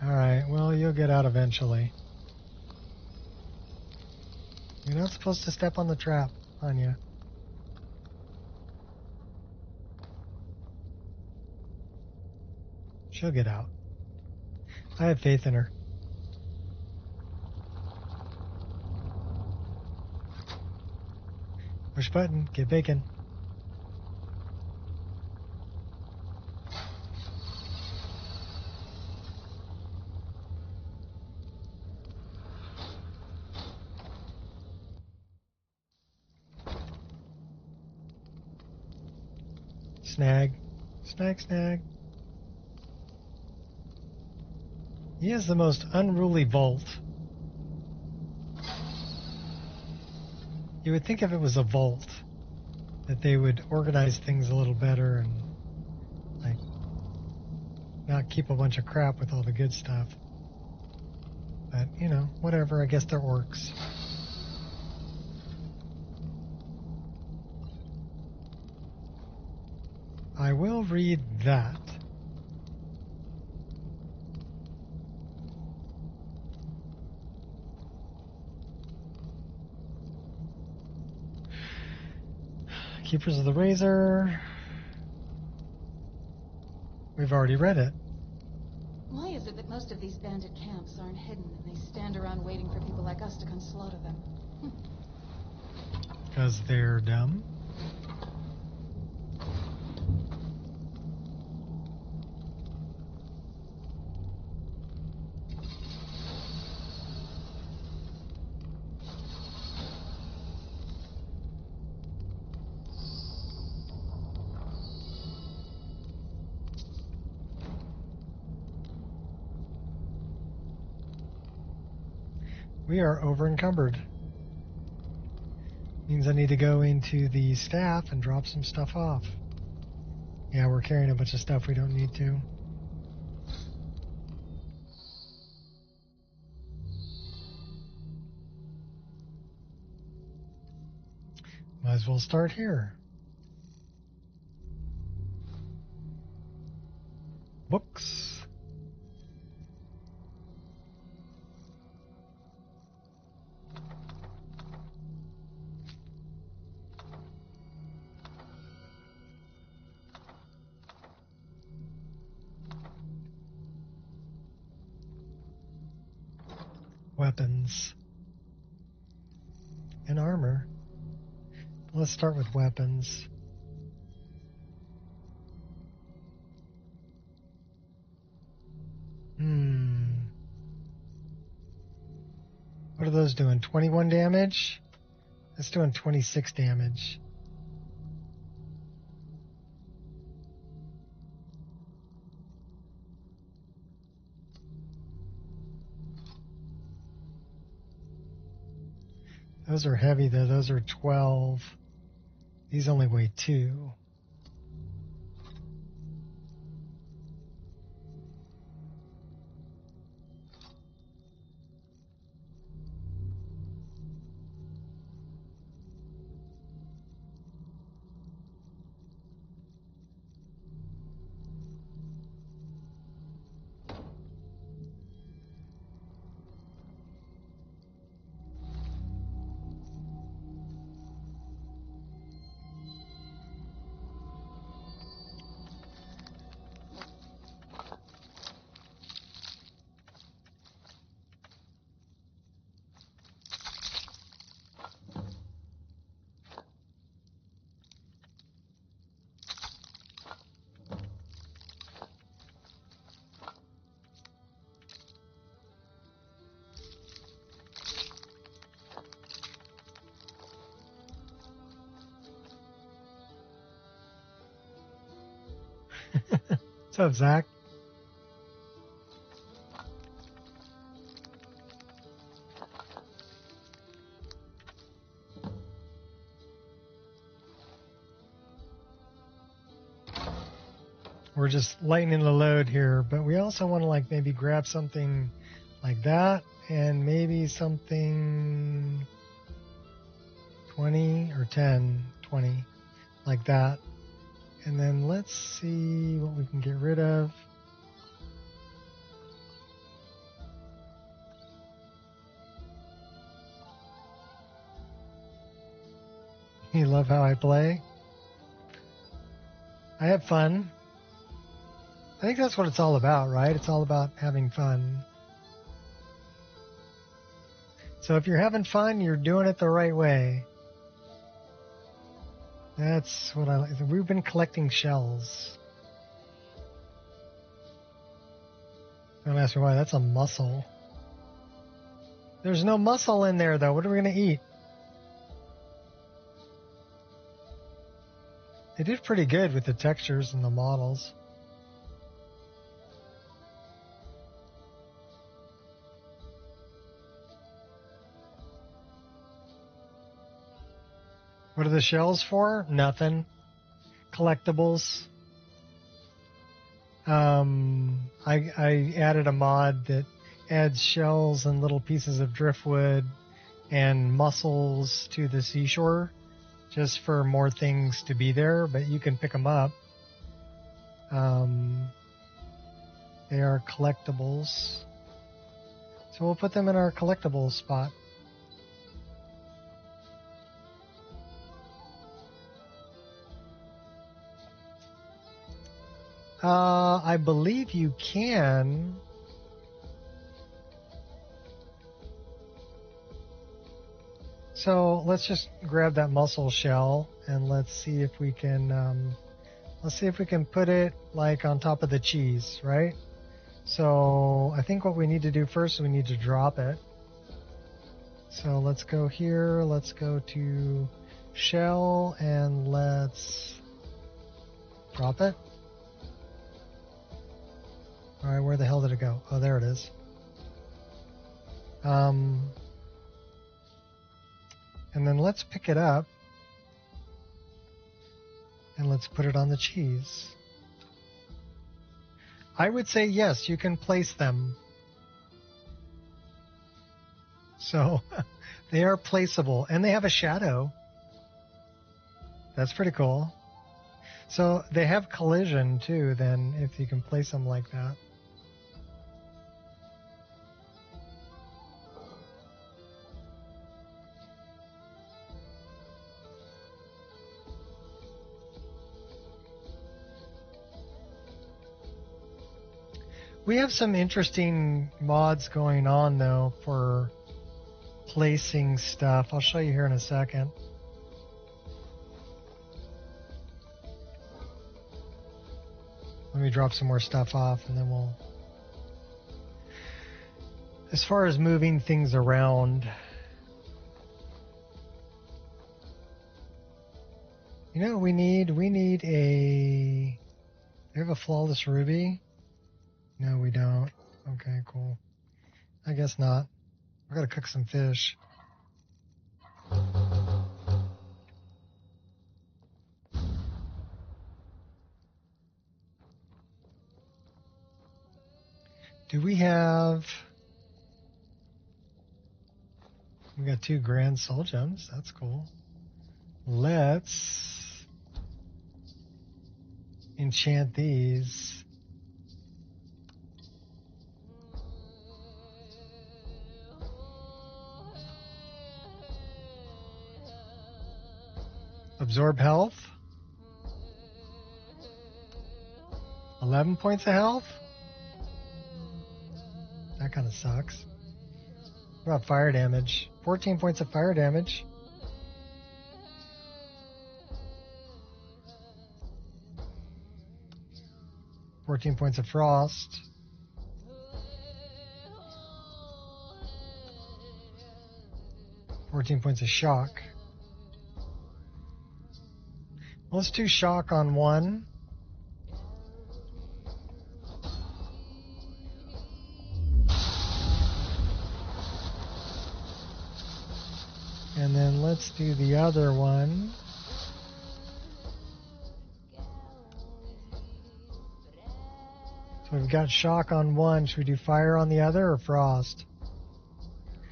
Alright, well, you'll get out eventually. You're not supposed to step on the trap, Anya. She'll get out. I have faith in her. Push button, get bacon. Snag. Snag, snag. He has the most unruly vault. You would think if it was a vault that they would organize things a little better and like not keep a bunch of crap with all the good stuff. But, you know, whatever, I guess they're orcs. I will read that. Keepers of the Razor. We've already read it. Why is it that most of these bandit camps aren't hidden and they stand around waiting for people like us to come slaughter them? Because they're dumb. We are over encumbered. Means I need to go into the staff and drop some stuff off. Yeah, we're carrying a bunch of stuff we don't need to. Might as well start here. Books. Weapons. And armor. Let's start with weapons. What are those doing? 21 damage? That's doing 26 damage. Those are heavy though. Those are 12. These only weigh 2. What's up, Zach? We're just lightening the load here, but we also want to like maybe grab something like that and maybe something 20 or 10, 20 like that. And then let's see what we can get rid of. You love how I play? I have fun. I think that's what it's all about, right? It's all about having fun. So if you're having fun, you're doing it the right way. That's what I like. We've been collecting shells. Don't ask me why. That's a mussel. There's no mussel in there, though. What are we going to eat? They did pretty good with the textures and the models. What are the shells for? Nothing. Collectibles. I added a mod that adds shells and little pieces of driftwood and mussels to the seashore just for more things to be there, but you can pick them up. They are collectibles. So we'll put them in our collectibles spot. I believe you can. So let's just grab that mussel shell and let's see if we can put it like on top of the cheese, right? So I think what we need to do first is we need to drop it. So let's go here, let's go to shell and let's drop it. All right, where the hell did it go? Oh, there it is. And then let's pick it up and let's put it on the cheese. I would say yes, you can place them. So they are placeable and they have a shadow. That's pretty cool. So they have collision too, then, if you can place them like that. We have some interesting mods going on, though, for placing stuff. I'll show you here in a second. Let me drop some more stuff off, and then we'll... As far as moving things around, you know what we need? We need a... Do we have a flawless ruby? No, we don't. Okay, cool. I guess not. I gotta cook some fish. Do we have... We got 2 grand soul gems. That's cool. Let's enchant these. Absorb health. 11 points of health? That kind of sucks. What about fire damage? 14 points of fire damage. $14 points of frost. $14 points of shock. Let's do shock on 1. And then let's do the other one. So we've got shock on 1. Should we do fire on the other or frost?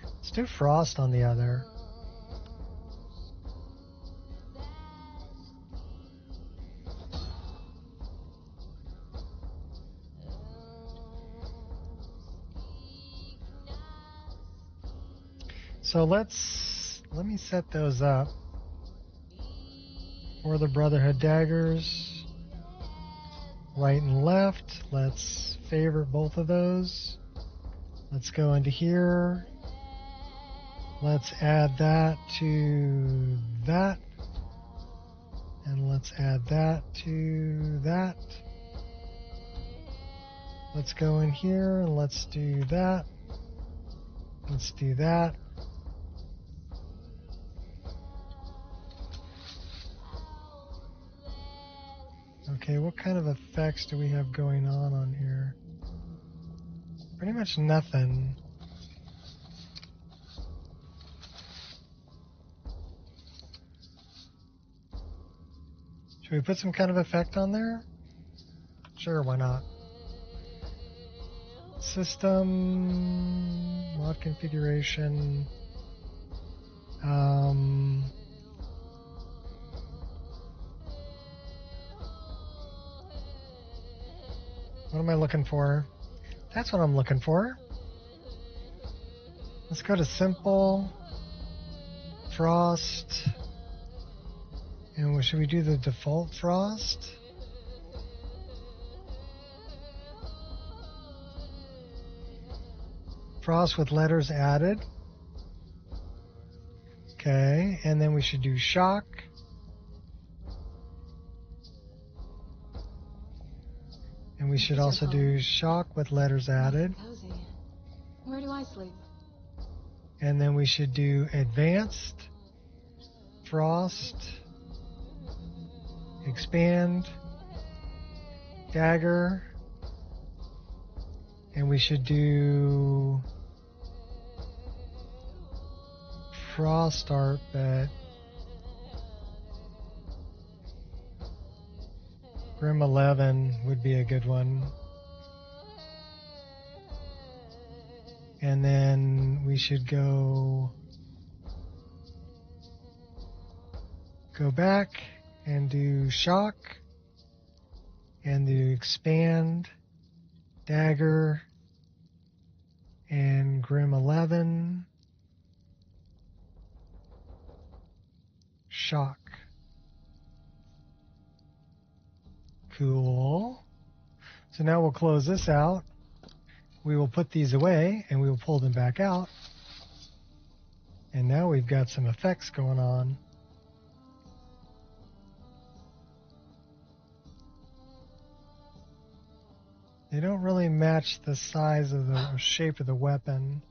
Let's do frost on the other. So let me set those up. For the Brotherhood daggers, right and left. Let's favorite both of those. Let's go into here. Let's add that to that. And let's add that to that. Let's go in here and let's do that. Let's do that. Okay, what kind of effects do we have going on here? Pretty much nothing. Should we put some kind of effect on there? Sure, why not? System, mod configuration. What am I looking for? That's what I'm looking for. Let's go to simple, frost, and should we do the default frost? Frost with letters added. Okay, and then we should do shock. And we should also do shock with letters added. Cozy. Where do I sleep? And then we should do advanced, frost, expand, dagger, and we should do frost start, but Grim 11 would be a good one. And then we should go back and do shock and do expand, dagger, and Grim 11, shock. Cool. So now we'll close this out. We will put these away and we will pull them back out. And now we've got some effects going on. They don't really match the size of the shape of the weapon.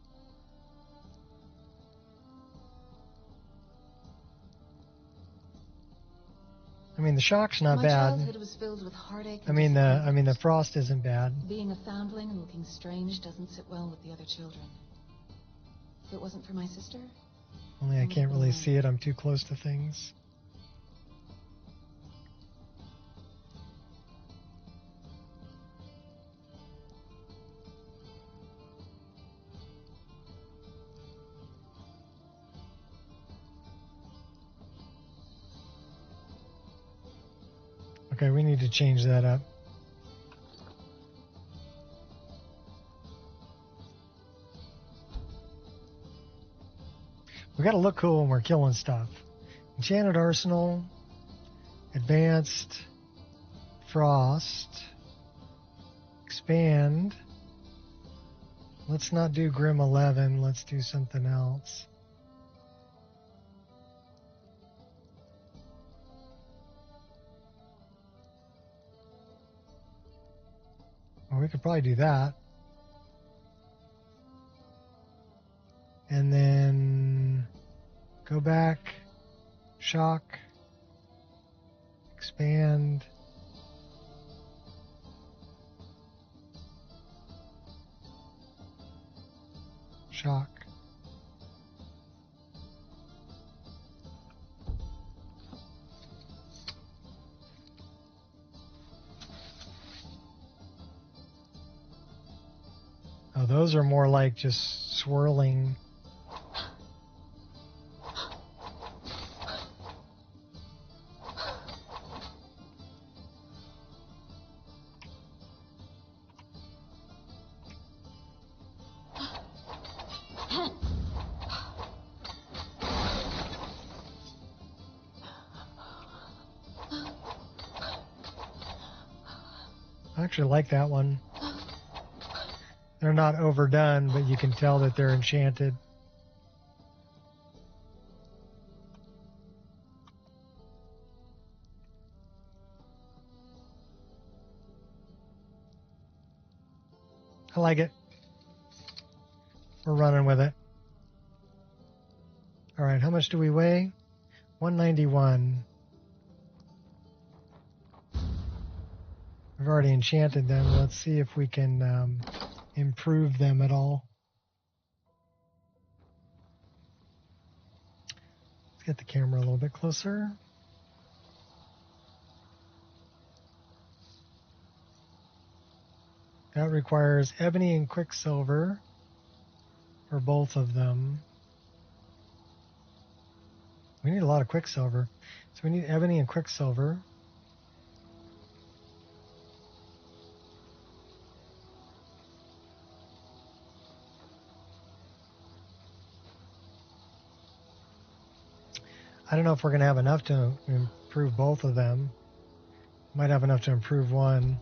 I mean, the shock's not bad. My childhood was filled with heartache. I mean, the frost isn't bad. Being a foundling and looking strange doesn't sit well with the other children. If it wasn't for my sister... Only I can't really see it. I'm too close to things. Okay, we need to change that up. We gotta look cool when we're killing stuff. Enchanted Arsenal, Advanced, Frost, Expand. Let's not do Grim 11, let's do something else. Well, we could probably do that. And then go back, shock, expand, shock. Oh, those are more like just swirling. I actually like that one. They're not overdone, but you can tell that they're enchanted. I like it. We're running with it. All right, how much do we weigh? 191. We've already enchanted them. Let's see if we can improve them at all. Let's get the camera a little bit closer. That requires ebony and quicksilver for both of them. We need a lot of quicksilver. So we need ebony and quicksilver. I don't know if we're going to have enough to improve both of them. Might have enough to improve one.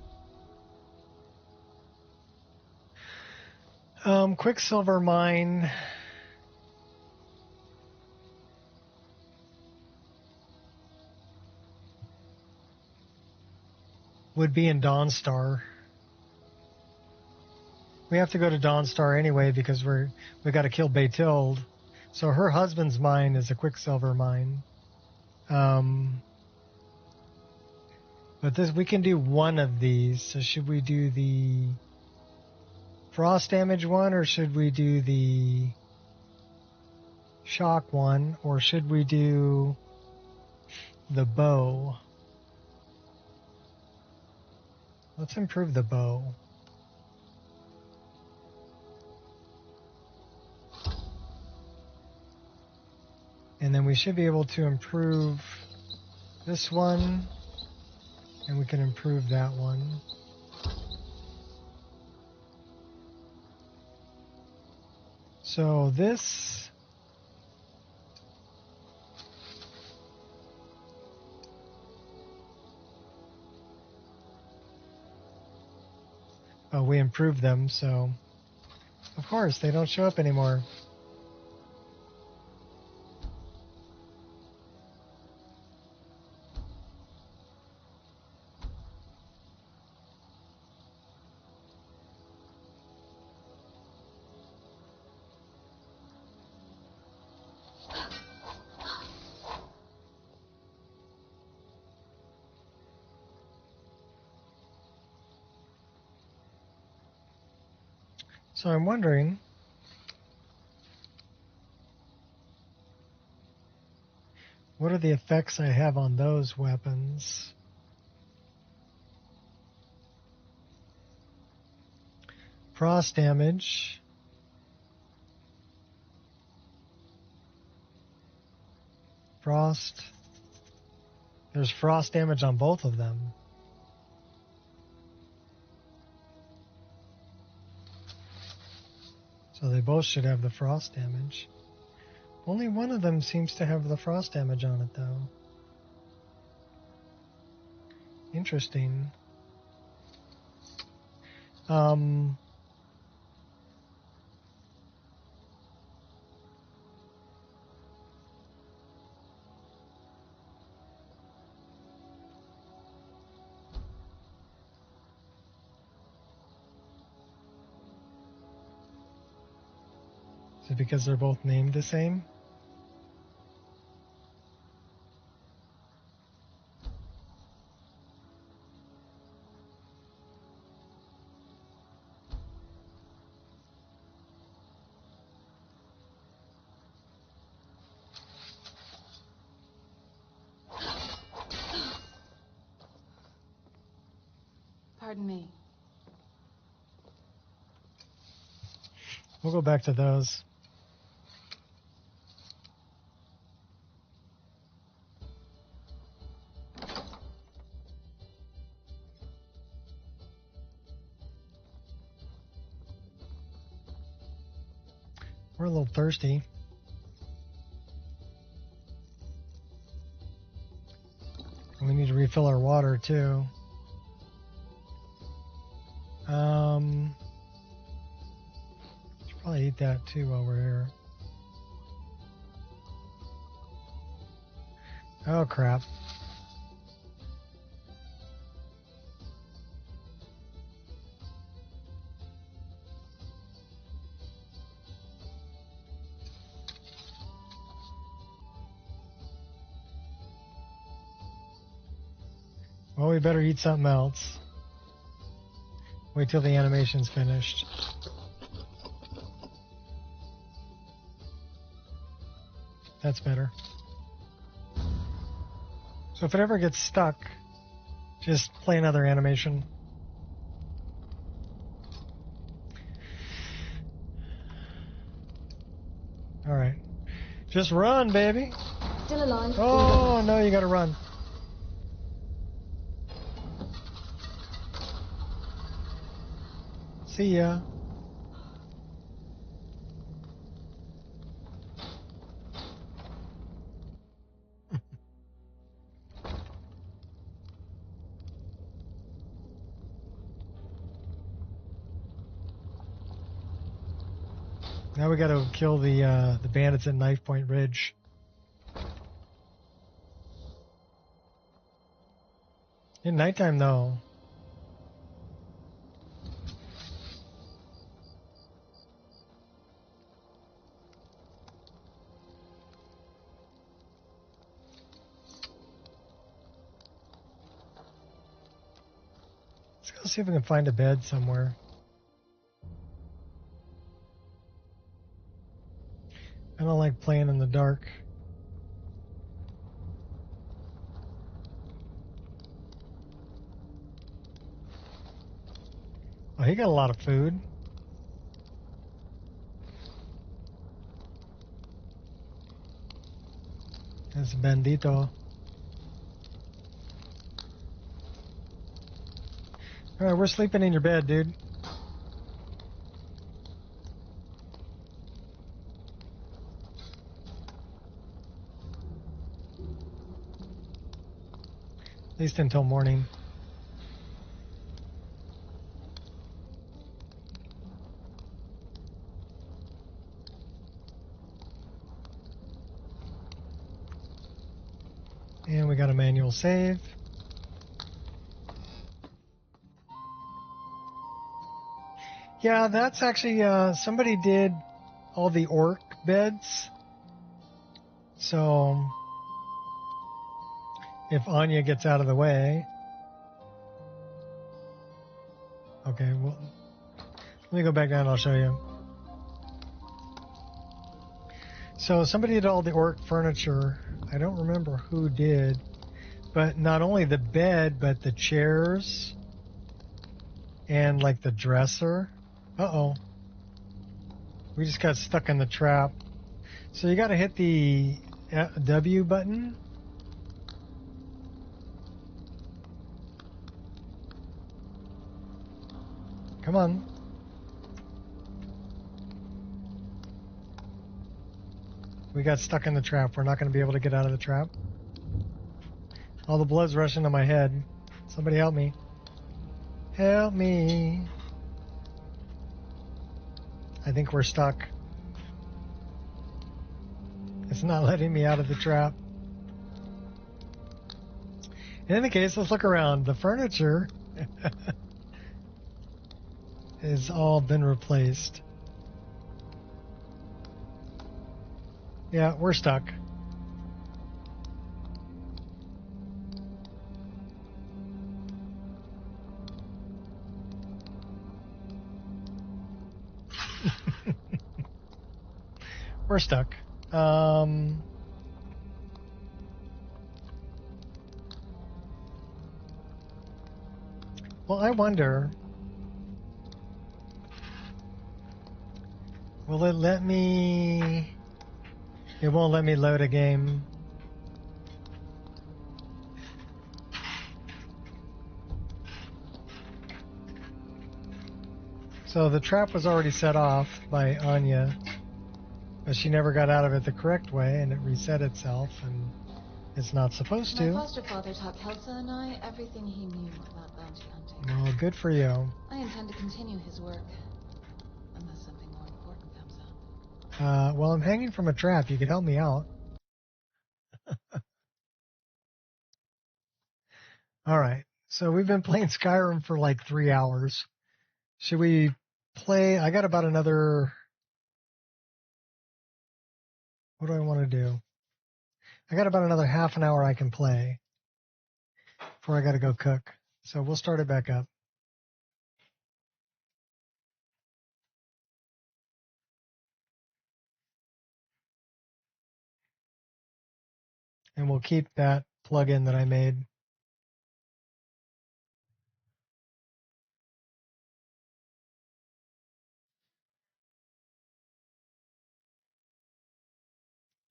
Quicksilver mine. Would be in Dawnstar. We have to go to Dawnstar anyway because we got to kill Batilde. So her husband's mine is a Quicksilver mine. But this we can do one of these. So should we do the frost damage one, or should we do the shock one, or should we do the bow? Let's improve the bow. And then we should be able to improve this one, and we can improve that one. So this we improved them, so of course they don't show up anymore. So I'm wondering, what are the effects I have on those weapons? Frost damage. Frost. There's frost damage on both of them. So they both should have the frost damage. Only one of them seems to have the frost damage on it, though. Interesting. Is it because they're both named the same? Pardon me. We'll go back to those. We're a little thirsty. We need to refill our water too. Should probably eat that too while we're here. Oh crap. Well, we better eat something else. Wait till the animation's finished. That's better. So if it ever gets stuck, just play another animation. All right. Just run, baby. Still alive. Oh, no, you gotta run. See ya. Now we got to kill the bandits at Knife Point Ridge. In nighttime, though. Let's go see if we can find a bed somewhere. I don't like playing in the dark. Oh, he got a lot of food. It's bandito. Alright, we're sleeping in your bed, dude. At least until morning. And we got a manual save. Yeah, that's actually, somebody did all the orc beds. So, if Anya gets out of the way. Okay, well, let me go back down and I'll show you. So somebody did all the orc furniture. I don't remember who did. But not only the bed, but the chairs. And like the dresser. Uh-oh. We just got stuck in the trap. So you gotta hit the W button. Come on. We got stuck in the trap. We're not going to be able to get out of the trap. All the blood's rushing to my head. Somebody help me. Help me. I think we're stuck. It's not letting me out of the trap. In any case, let's look around. The furniture has all been replaced. Yeah, we're stuck. We're stuck. Well, I wonder, will it let me? It won't let me load a game. So the trap was already set off by Anya, but she never got out of it the correct way, and it reset itself, and it's not supposed to. My foster father taught Kelsa and I everything he knew about bounty hunting. Well, good for you. I intend to continue his work, unless something more important comes up. Well, I'm hanging from a trap. You could help me out. All right. So we've been playing Skyrim for like 3 hours. Should we play? I got about another. What do I want to do? I got about another half an hour I can play before I got to go cook. So we'll start it back up. And we'll keep that plugin that I made.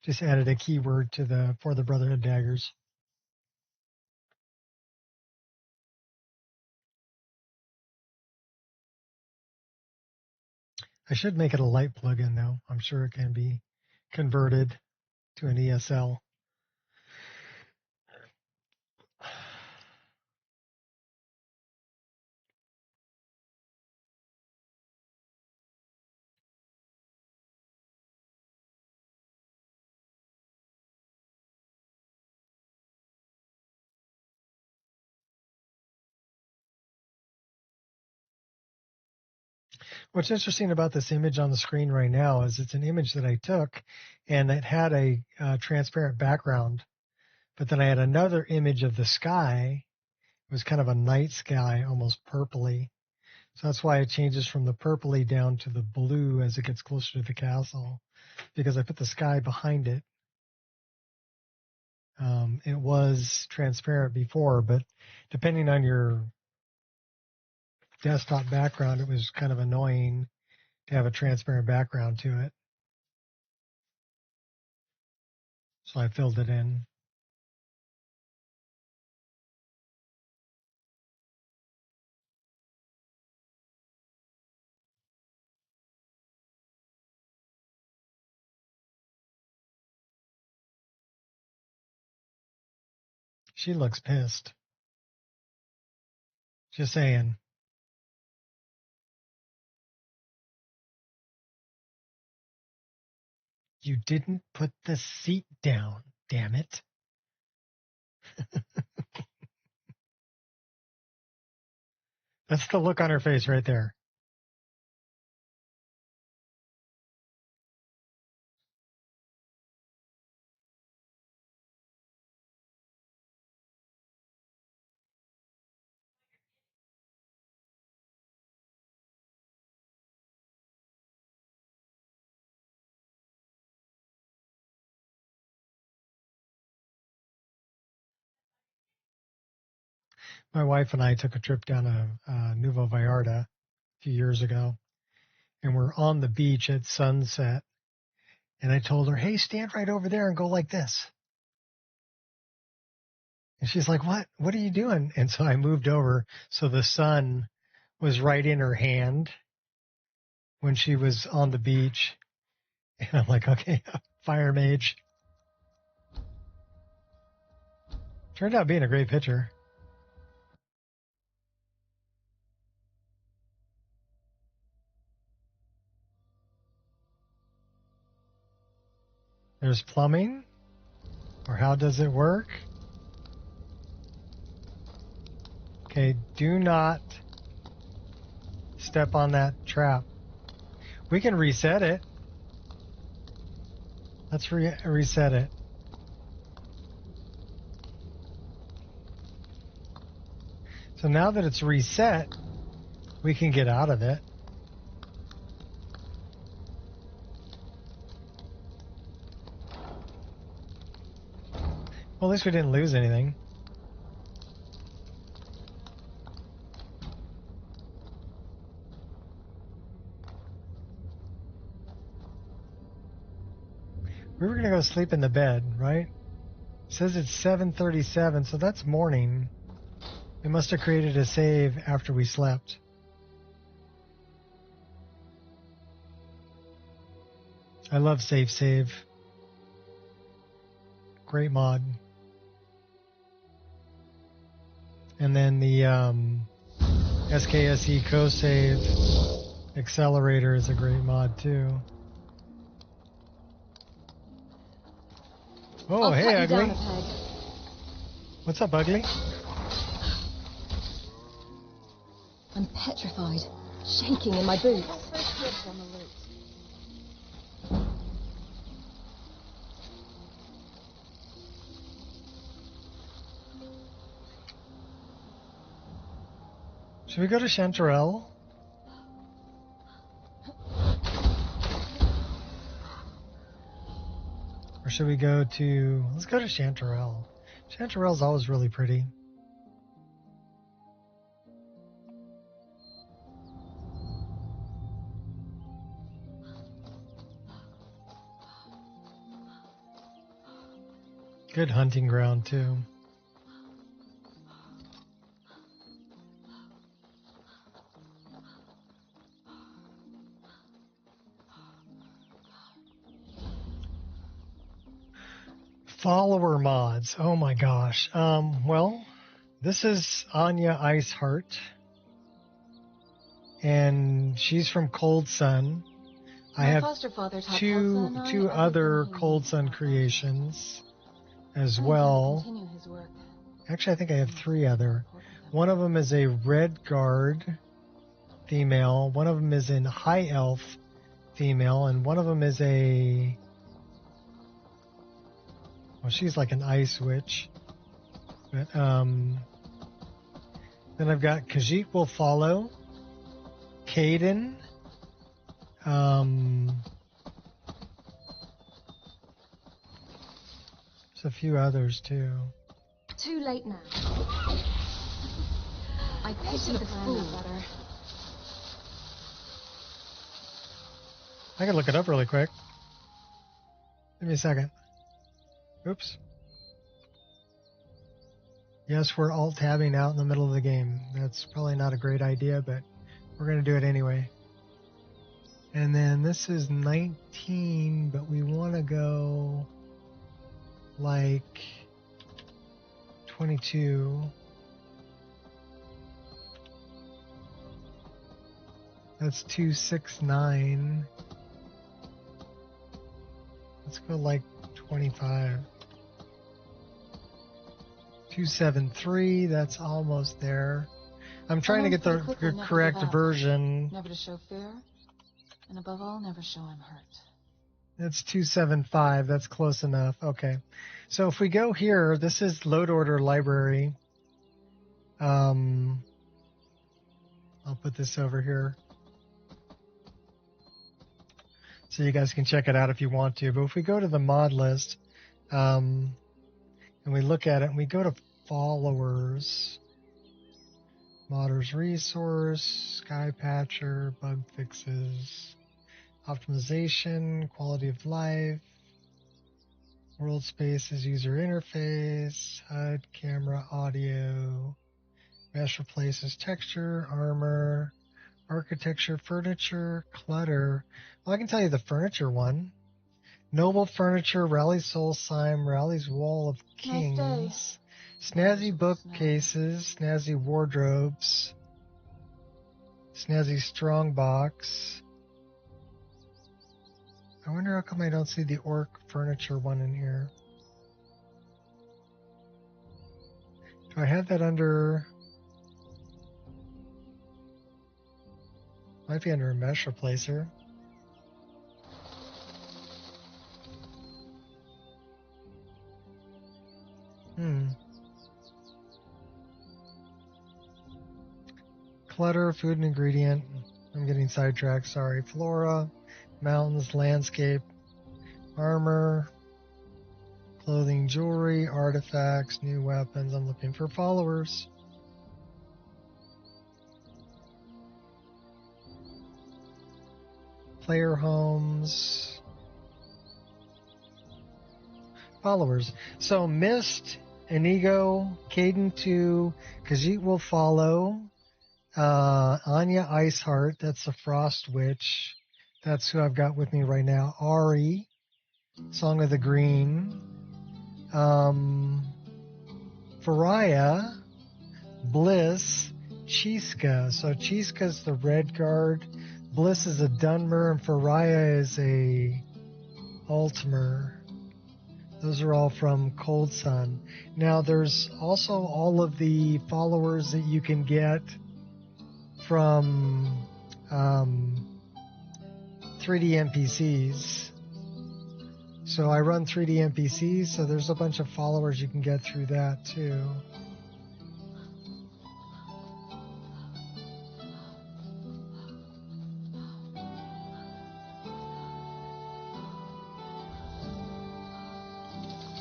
Just added a keyword to for the Brotherhood daggers. I should make it a light plugin though. I'm sure it can be converted to an ESL. What's interesting about this image on the screen right now is it's an image that I took, and it had a transparent background. But then I had another image of the sky. It was kind of a night sky, almost purpley. So that's why it changes from the purpley down to the blue as it gets closer to the castle, because I put the sky behind it. It was transparent before, but depending on your desktop background, it was kind of annoying to have a transparent background to it. So I filled it in. She looks pissed. Just saying. You didn't put the seat down, damn it. That's the look on her face right there. My wife and I took a trip down to Nuevo Vallarta a few years ago, and we're on the beach at sunset. And I told her, hey, stand right over there and go like this. And she's like, what? What are you doing? And so I moved over so the sun was right in her hand when she was on the beach. And I'm like, okay, fire mage. Turned out being a great picture. There's plumbing, or how does it work? Okay, do not step on that trap. We can reset it. Let's reset it. So now that it's reset, we can get out of it. Well, at least we didn't lose anything. We were going to go sleep in the bed, right? It says it's 7:37, so that's morning. We must have created a save after we slept. I love save. Great mod. And then the SKSE co-save accelerator is a great mod too. Oh, I'll hey, cut you Ugly. down a peg. What's up, Ugly? I'm petrified, shaking in my boots. Should we go to Chanterelle? Or should we go to... Let's go to Chanterelle. Chanterelle's always really pretty. Good hunting ground, too. Follower mods. Oh my gosh. Well, this is Anya Iceheart. And she's from Cold Sun. I have two other Cold Sun creations as well. Actually, I think I have three other. One of them is a Red Guard female. One of them is in high elf female, and one of them is a... Well, she's like an ice witch. But, then I've got Khajiit will follow. Caden. There's a few others, too. Too late now. I pity the fool. I can look it up really quick. Give me a second. Oops. Yes, we're alt-tabbing out in the middle of the game. That's probably not a great idea, but we're going to do it anyway. And then this is 19, but we want to go like 22. That's 269. Let's go like 25. 273, that's almost there. I'm trying to get the correct version. Never to show fear, and above all, never show I'm hurt. That's 275, that's close enough. Okay. So if we go here, this is load order library. I'll put this over here, so you guys can check it out if you want to. But if we go to the mod list, and we look at it, and we go to followers, modders resource, sky patcher, bug fixes, optimization, quality of life, world spaces, user interface, HUD, camera, audio, mesh replaces texture, armor, architecture, furniture, clutter. Well, I can tell you the furniture one. Noble furniture, Rally's Soul Sign, Rally's Wall of Kings, Nice snazzy bookcases, snazzy wardrobes, snazzy strongbox. I wonder how come I don't see the orc furniture one in here. Do I have that under... Might be under a mesh replacer. Clutter, food and ingredient. I'm getting sidetracked, sorry. Flora, mountains, landscape, armor, clothing, jewelry, artifacts, new weapons. I'm looking for followers. Player homes. Followers. So Mist, Inigo, Caden 2, Khajiit will follow. Anya Iceheart, that's the Frost Witch. That's who I've got with me right now. Ari, Song of the Green. Faria, Bliss, Chiska. So Chiska's the red guard. Bliss is a Dunmer, and Faria is a Altmer. Those are all from Cold Sun. Now, there's also all of the followers that you can get from 3D NPCs. So I run 3D NPCs, so there's a bunch of followers you can get through that too.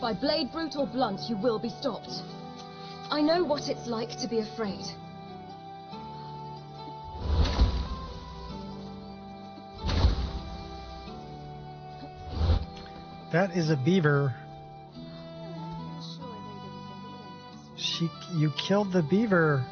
By blade, brute, or blunt, you will be stopped. I know what it's like to be afraid. That is a beaver. You killed the beaver.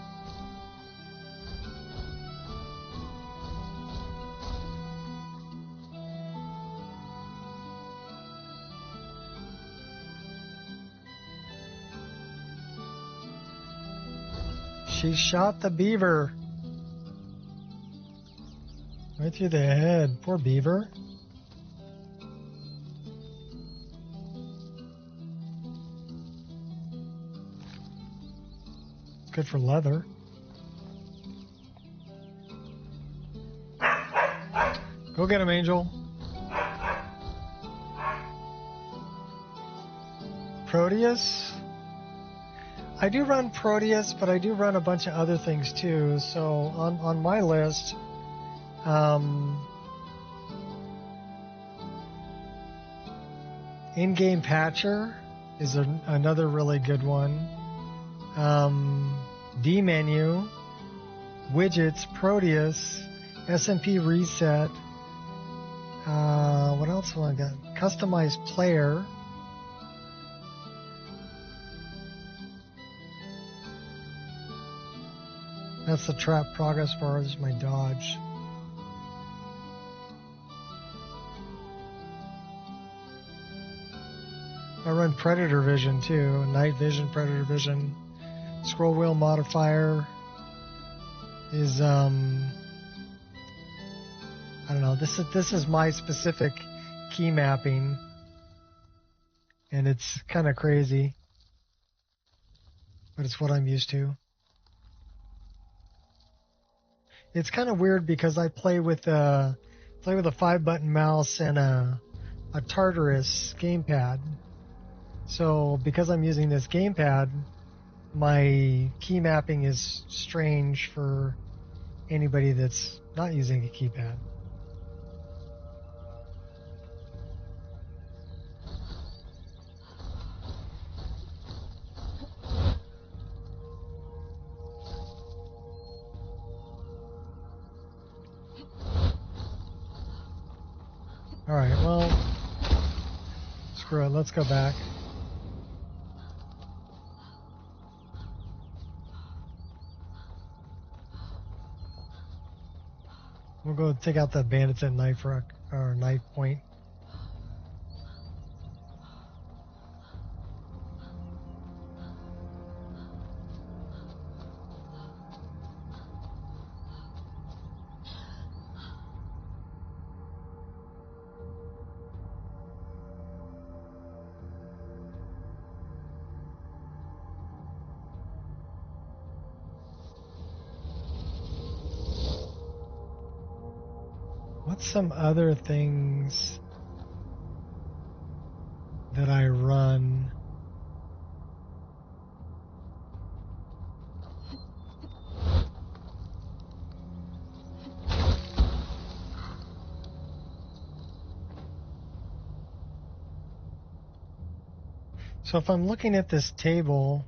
She shot the beaver. Right through the head. Poor beaver. It's good for leather. Go get him, Angel. Proteus? I do run Proteus, but I do run a bunch of other things too. So on my list, in-game patcher is another really good one. D-menu, widgets, Proteus, SMP reset. What else have I got? Customized player. That's the trap progress bar. This is my dodge. I run Predator Vision too. Night Vision, Predator Vision. Scroll wheel modifier is I don't know. This is my specific key mapping, and it's kind of crazy, but it's what I'm used to. It's kind of weird because I play with a 5-button mouse and a Tartarus gamepad. So because I'm using this gamepad, my key mapping is strange for anybody that's not using a keypad. All right, well, screw it. Let's go back. We'll go take out the bandits at knife point. What's some other things that I run? So if I'm looking at this table,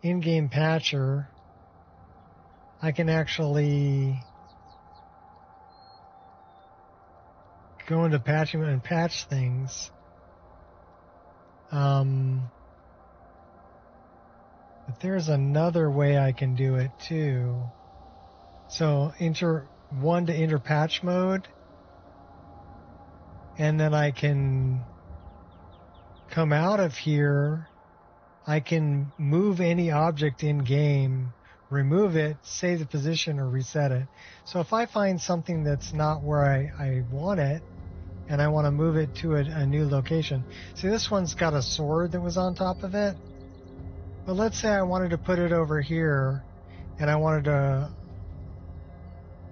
in-game patcher, I can actually go into patching and patch things. But there's another way I can do it too. So enter patch mode, and then I can come out of here. I can move any object in game, remove it, save the position, or reset it. So if I find something that's not where I want it, and I want to move it to a new location. See, this one's got a sword that was on top of it. But let's say I wanted to put it over here, and I wanted to...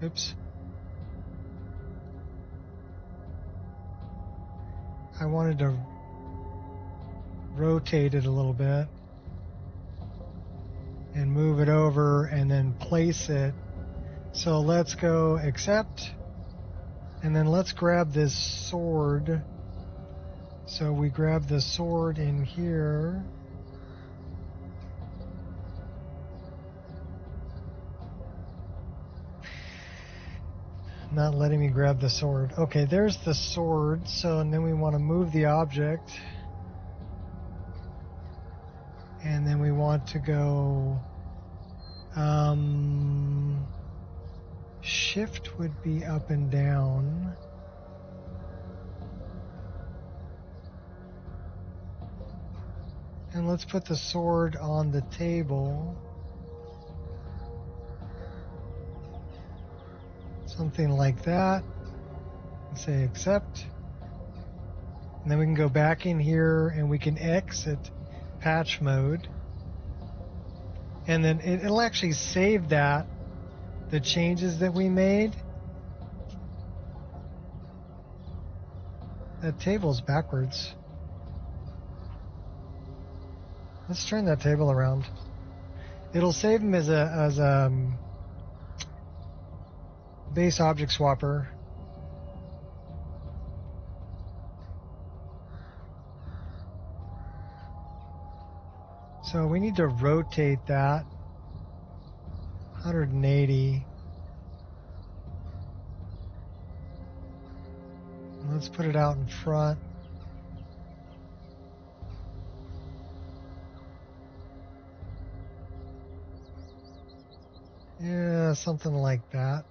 Oops. I wanted to rotate it a little bit and move it over and then place it. So let's go accept, and then let's grab this sword. So we grab the sword in here. Not letting me grab the sword. Okay, there's the sword. So, and then we want to move the object. And then we want to go... shift would be up and down. And let's put the sword on the table. Something like that. And say accept. And then we can go back in here and we can exit patch mode. And then it'll actually save that, the changes that we made. That table's backwards. Let's turn that table around. It'll save them as a base object swapper. So we need to rotate that 180. Let's put it out in front. Yeah, something like that.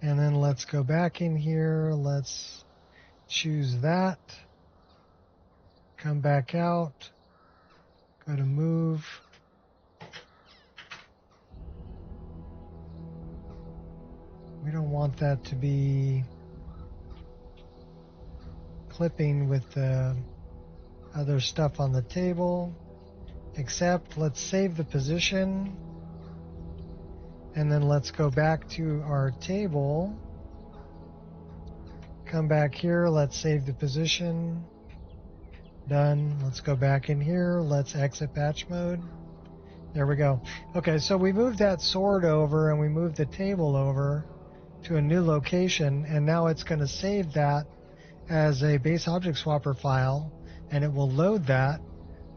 And then let's go back in here. Let's choose that. Come back out. Go to move. We don't want that to be clipping with the other stuff on the table. Except let's save the position. And then let's go back to our table. Come back here. Let's save the position. Done. Let's go back in here. Let's exit batch mode. There we go. Okay, so we moved that sword over and we moved the table over to a new location, and now it's going to save that as a base object swapper file, and it will load that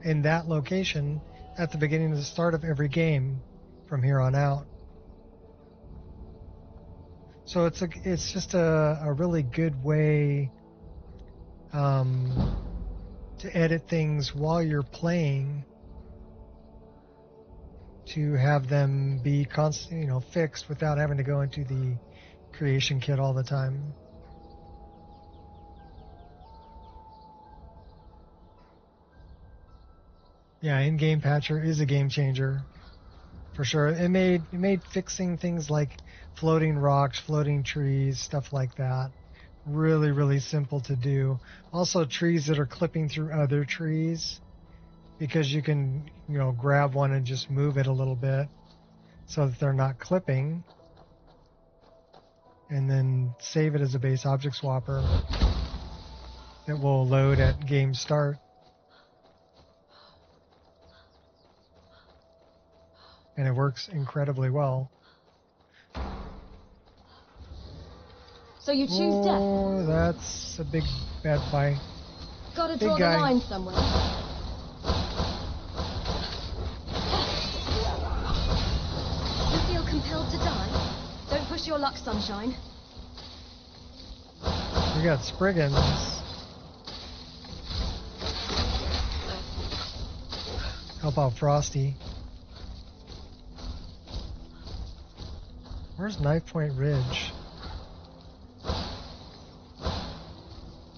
in that location at the beginning of the start of every game from here on out. So it's just a really good way to edit things while you're playing, to have them be fixed without having to go into the creation kit all the time. Yeah, in-game patcher is a game changer for sure. It made fixing things like floating rocks, floating trees, stuff like that really, really simple to do. Also, trees that are clipping through other trees, because you can, grab one and just move it a little bit so that they're not clipping, and then save it as a base object swapper that will load at game start. And it works incredibly well. So you choose death? Oh, that's a big bad guy. Gotta draw the line somewhere. You feel compelled to die? Don't push your luck, sunshine. We got Spriggans. Help out Frosty. Where's Knife Point Ridge?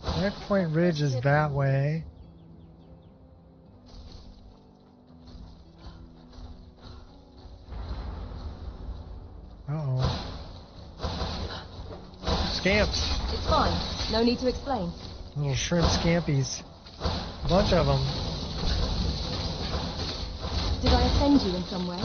Knife Point Ridge is that way. Uh-oh. Scamps. It's fine. No need to explain. Little shrimp scampies. A bunch of them. Did I offend you in some way?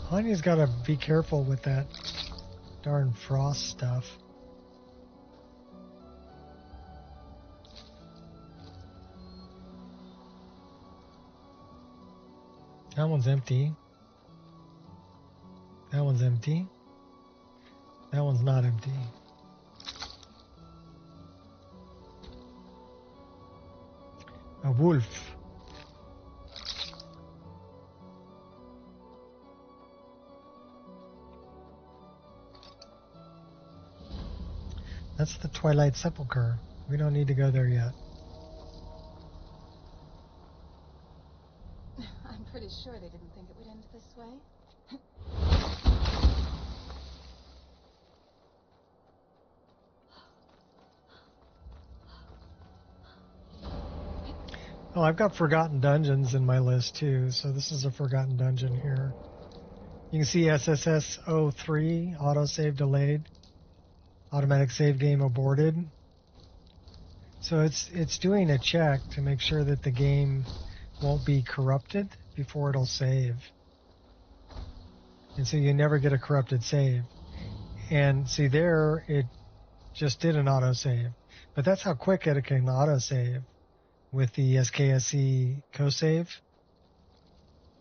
Honey's got to be careful with that darn frost stuff. That one's empty. That one's empty. That one's not empty. A wolf. That's the Twilight Sepulchre. We don't need to go there yet. I'm pretty sure they didn't think it would end this way. Oh, I've got Forgotten Dungeons in my list too, so this is a Forgotten Dungeon here. You can see SSS03, autosave delayed, automatic save game aborted. So it's doing a check to make sure that the game won't be corrupted before it'll save. And so you never get a corrupted save. And see there, it just did an autosave. But that's how quick it can autosave with the SKSE cosave.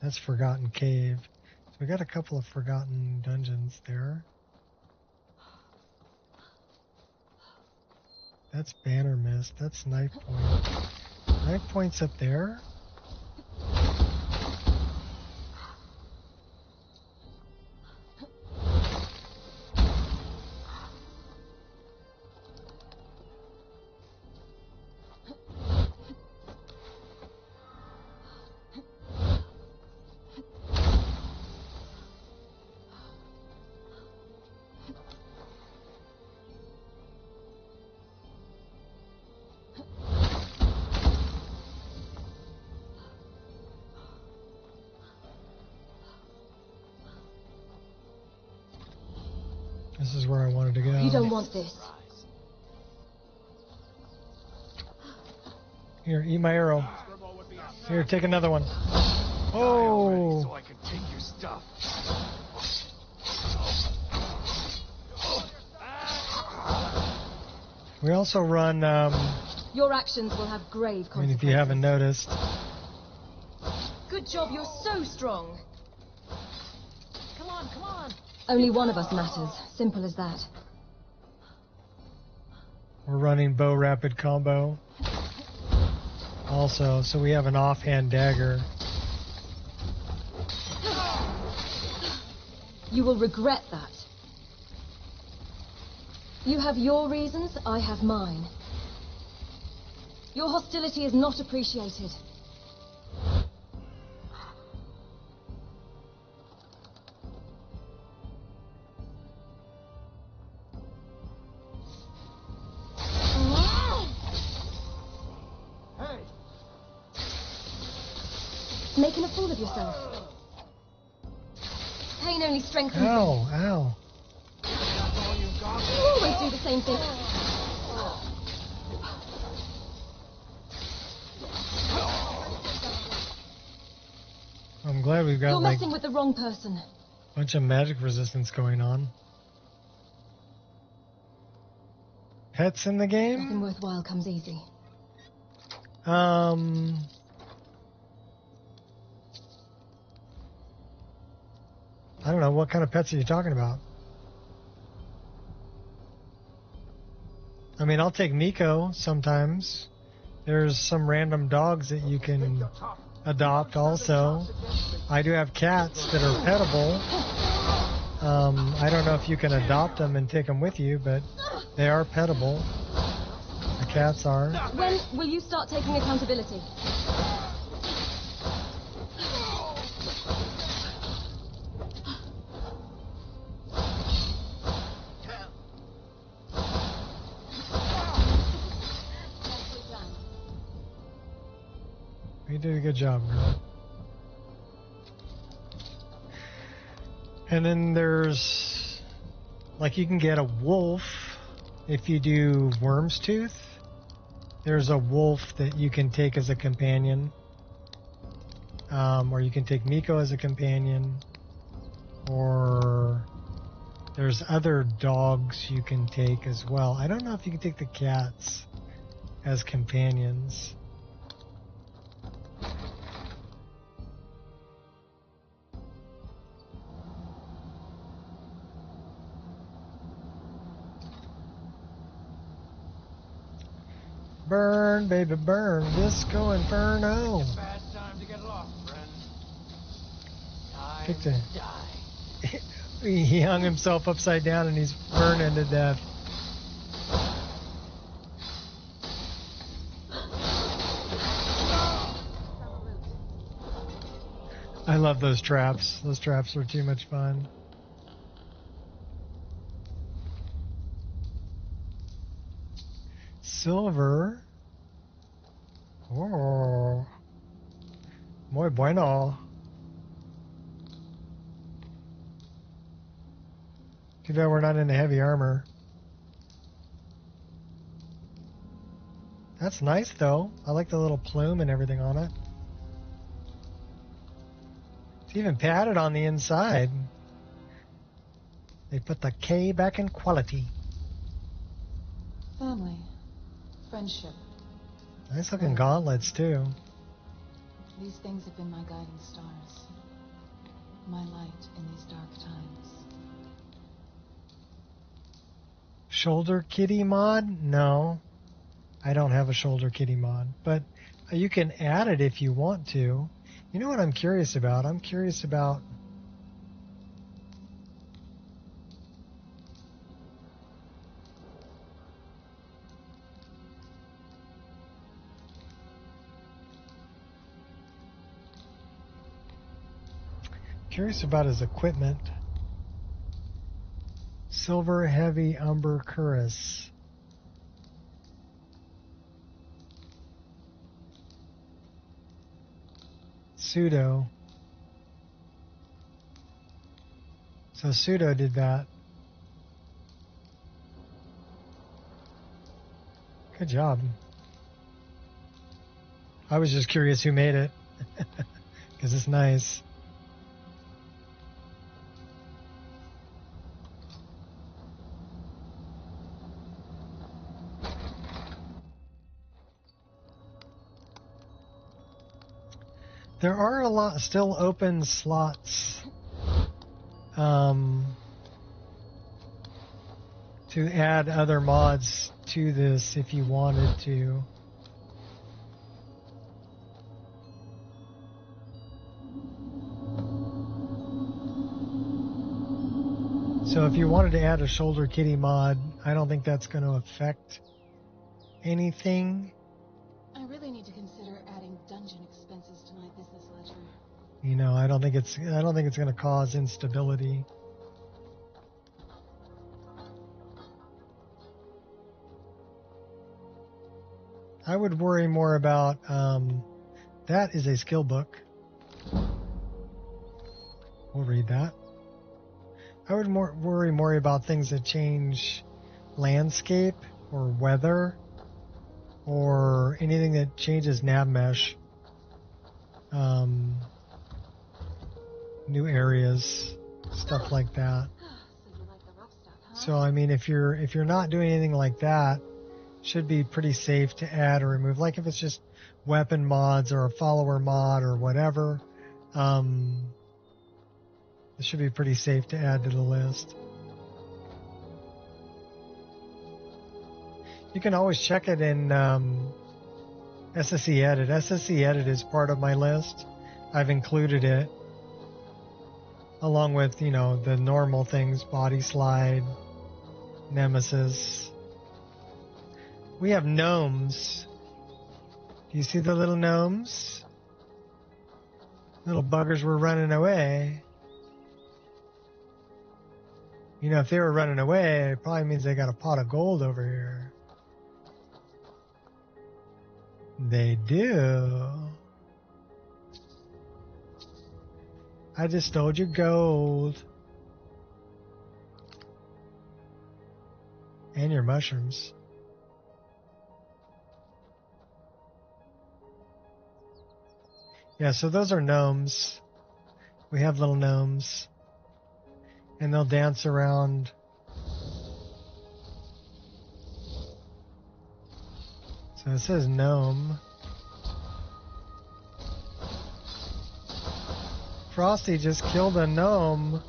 That's Forgotten Cave. So we got a couple of forgotten dungeons there. That's Banner Mist. That's Knife Point. Knife Point's up there. This is where I wanted to go. You don't want this. Here, eat my arrow. Here, take another one. Oh! So I can take your stuff. We also run, Your actions will have grave I consequences. mean, if you haven't noticed, Good job, you're so strong. Come on, come on. Only one of us matters. Simple as that. we're running bow rapid combo. Also, so we have an offhand dagger. You will regret that. You have your reasons, I have mine. Your hostility is not appreciated. Hey! Making a fool of yourself. Pain only strengthens me. Ow, ow. You always do the same thing. I'm glad we've got You're like messing with the wrong person. a bunch of magic resistance going on. Pets in the game? Nothing worthwhile comes easy. I don't know, what kind of pets are you talking about? I mean, I'll take Nico sometimes. There's some random dogs that you can adopt also. I do have cats that are pettable. I don't know if you can adopt them and take them with you, but they are pettable. The cats are. When will you start taking accountability? You did a good job, girl. And then there's, like, you can get a wolf if you do Worm's Tooth. There's a wolf that you can take as a companion. Or you can take Nico as a companion. Or there's other dogs you can take as well. I don't know if you can take the cats as companions. Burn, baby, burn. Disco Inferno. Fast time to get lost, friend. Picked a- He hung himself upside down and he's burning to death. I love those traps. Those traps were too much fun. Silver. Oh. Muy bueno. Too bad we're not into heavy armor. That's nice, though. I like the little plume and everything on it. It's even padded on the inside. They put the K back in quality. Family. Friendship. Nice looking gauntlets, too. These things have been my guiding stars. My light in these dark times. Shoulder kitty mod? No. I don't have a shoulder kitty mod. But you can add it if you want to. You know what I'm curious about? I'm curious about... Curious about his equipment. Silver Heavy Umber Cuirass. Pseudo. So Pseudo did that. Good job. I was just curious who made it. Because it's nice. There are a lot still open slots to add other mods to this if you wanted to. So if you wanted to add a shoulder kitty mod, I don't think that's going to affect anything. I really need to consider adding dungeon expenses to my business ledger. You know, I don't think it's going to cause instability. I would worry more about that is a skill book. We'll read that. I would worry more about things that change landscape or weather or anything that changes nav mesh. New areas, stuff like that. So I mean, if you're not doing anything like that, should be pretty safe to add or remove. Like if it's just weapon mods or a follower mod or whatever, it should be pretty safe to add to the list. You can always check it in SSE Edit. SSE Edit is part of my list. I've included it along with, you know, the normal things, Body Slide, Nemesis. We have gnomes. Do you see the little gnomes? Little buggers were running away. You know, if they were running away, it probably means they got a pot of gold over here. They do. I just stole your gold. And your mushrooms. Yeah, so those are gnomes. We have little gnomes. And they'll dance around. So it says gnome. Frosty just killed a gnome.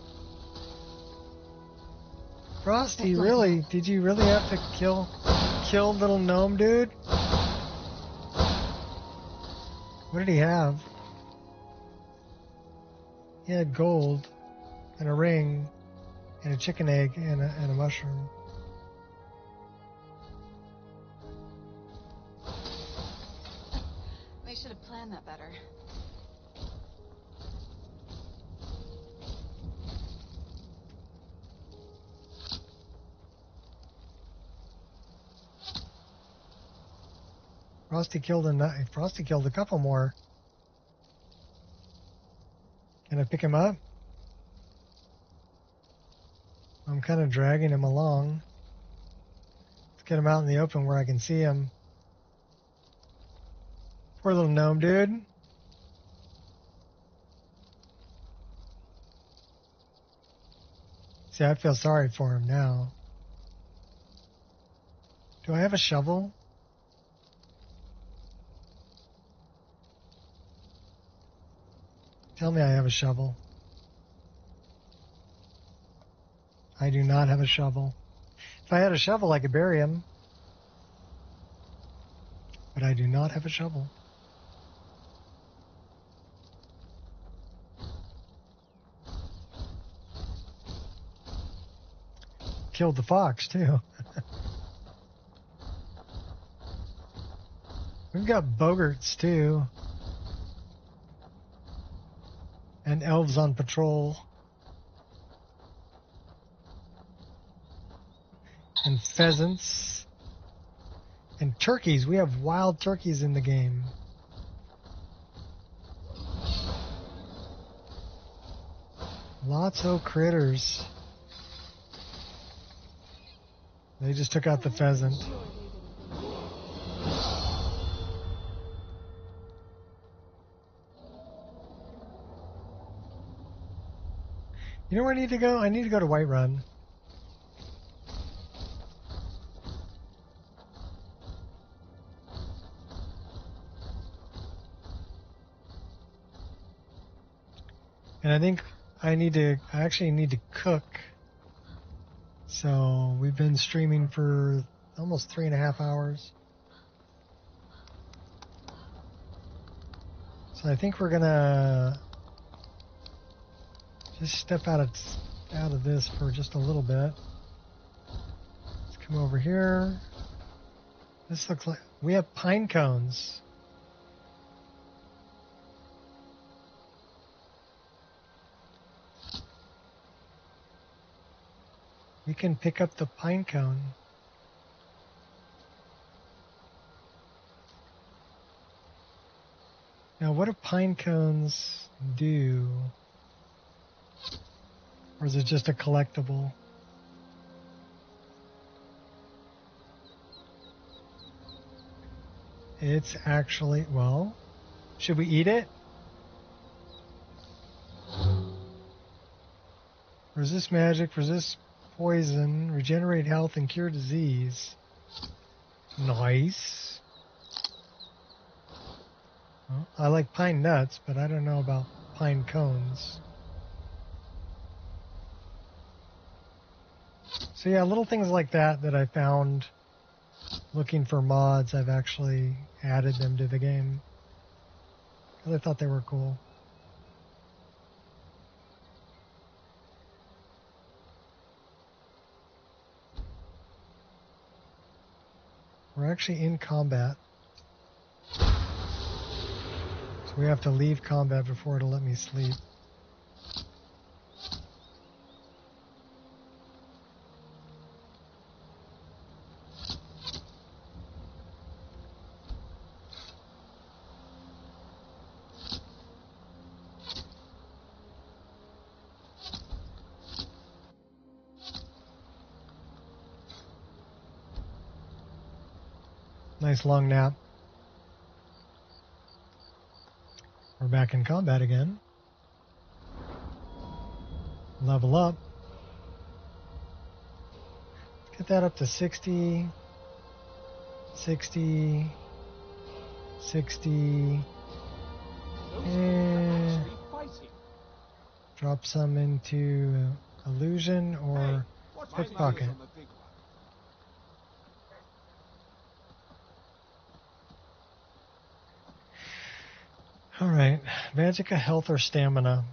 Frosty, really? Did you really have to kill little gnome dude? What did he have? He had gold and a ring and a chicken egg and a mushroom. They should have planned that better. Frosty killed a couple more. Can I pick him up? I'm kind of dragging him along. Let's get him out in the open where I can see him. Poor little gnome dude. See, I feel sorry for him now. Do I have a shovel? Tell me I have a shovel. I do not have a shovel. If I had a shovel, I could bury him. But I do not have a shovel. Killed the fox, too. We've got bogarts, too. And elves on patrol. And pheasants. And turkeys. We have wild turkeys in the game. Lots of critters. They just took out the pheasant. You know where I need to go? I need to go to Whiterun. And I think I actually need to cook. So we've been streaming for almost 3.5 hours. So I think we're gonna just step out of this for just a little bit. Let's come over here. This looks like we have pine cones. We can pick up the pine cone. Now, what do pine cones do? Or is it just a collectible? It's actually, well, should we eat it? Resist magic, resist poison, regenerate health, and cure disease. Nice. Well, I like pine nuts, but I don't know about pine cones. So yeah, little things like that I found looking for mods, I've actually added them to the game. Because I thought they were cool. We're actually in combat. So we have to leave combat before it'll let me sleep. Nice long nap. We're back in combat again. Level up. Let's get that up to 60, 60, 60, and drop some into illusion or pickpocket. Alright, Magicka, health or stamina?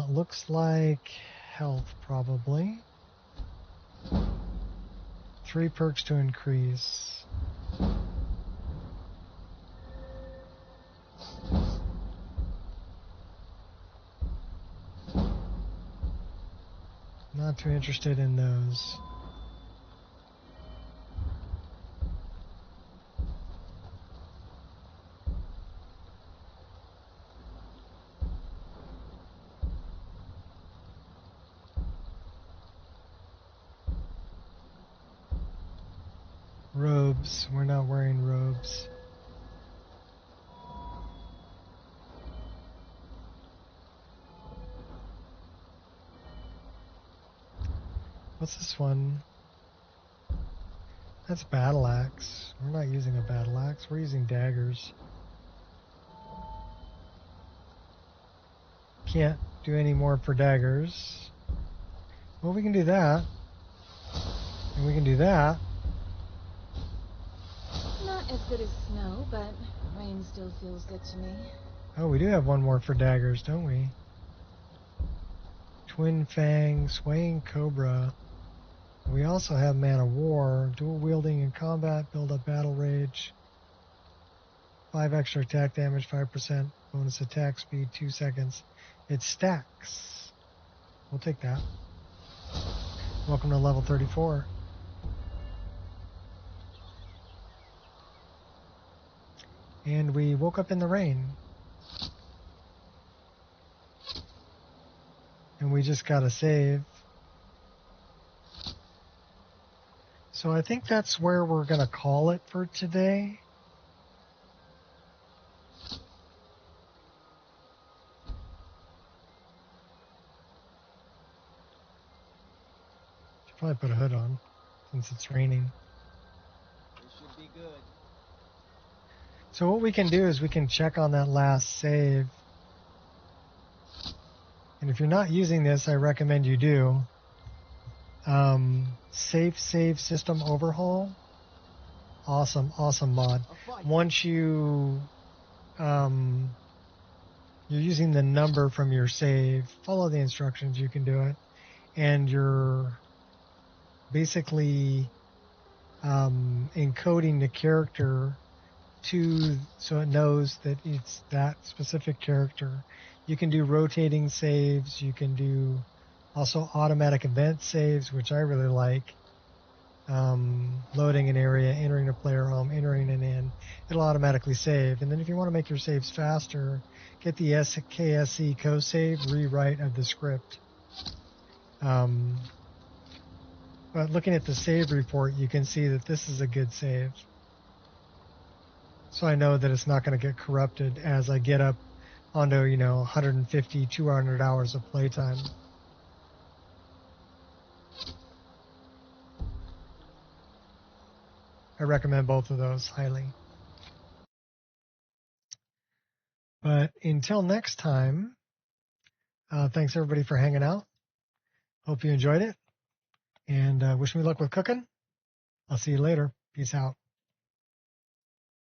Looks like health, probably. 3 perks to increase. Not too interested in those. Robes. We're not wearing robes. What's this one? That's battle axe. We're not using a battle axe. We're using daggers. Can't do any more for daggers. Well, we can do that. And we can do that. Not as good as snow, but rain still feels good to me. Oh, we do have one more for daggers, don't we? Twin Fang, Swaying Cobra. We also have Man of War, dual wielding in combat, build up battle rage. 5 extra attack damage, 5% bonus attack speed, 2 seconds. It stacks. We'll take that. Welcome to level 34. And we woke up in the rain. And we just got to save. So I think that's where we're going to call it for today. Should probably put a hood on since it's raining. This should be good. So what we can do is we can check on that last save. And if you're not using this, I recommend you do. Safe save system overhaul. Awesome mod. Once you're using the number from your save, follow the instructions, you can do it. And you're basically encoding the character so it knows that it's that specific character. You can do rotating saves. You can do also automatic event saves, which I really like. Loading an area, entering a player home, entering an inn. It'll automatically save. And then if you want to make your saves faster, get the SKSE co-save rewrite of the script. But looking at the save report, you can see that this is a good save. So I know that it's not going to get corrupted as I get up onto, 150, 200 hours of playtime. I recommend both of those highly. But until next time, thanks everybody for hanging out. Hope you enjoyed it. And wish me luck with cooking. I'll see you later. Peace out.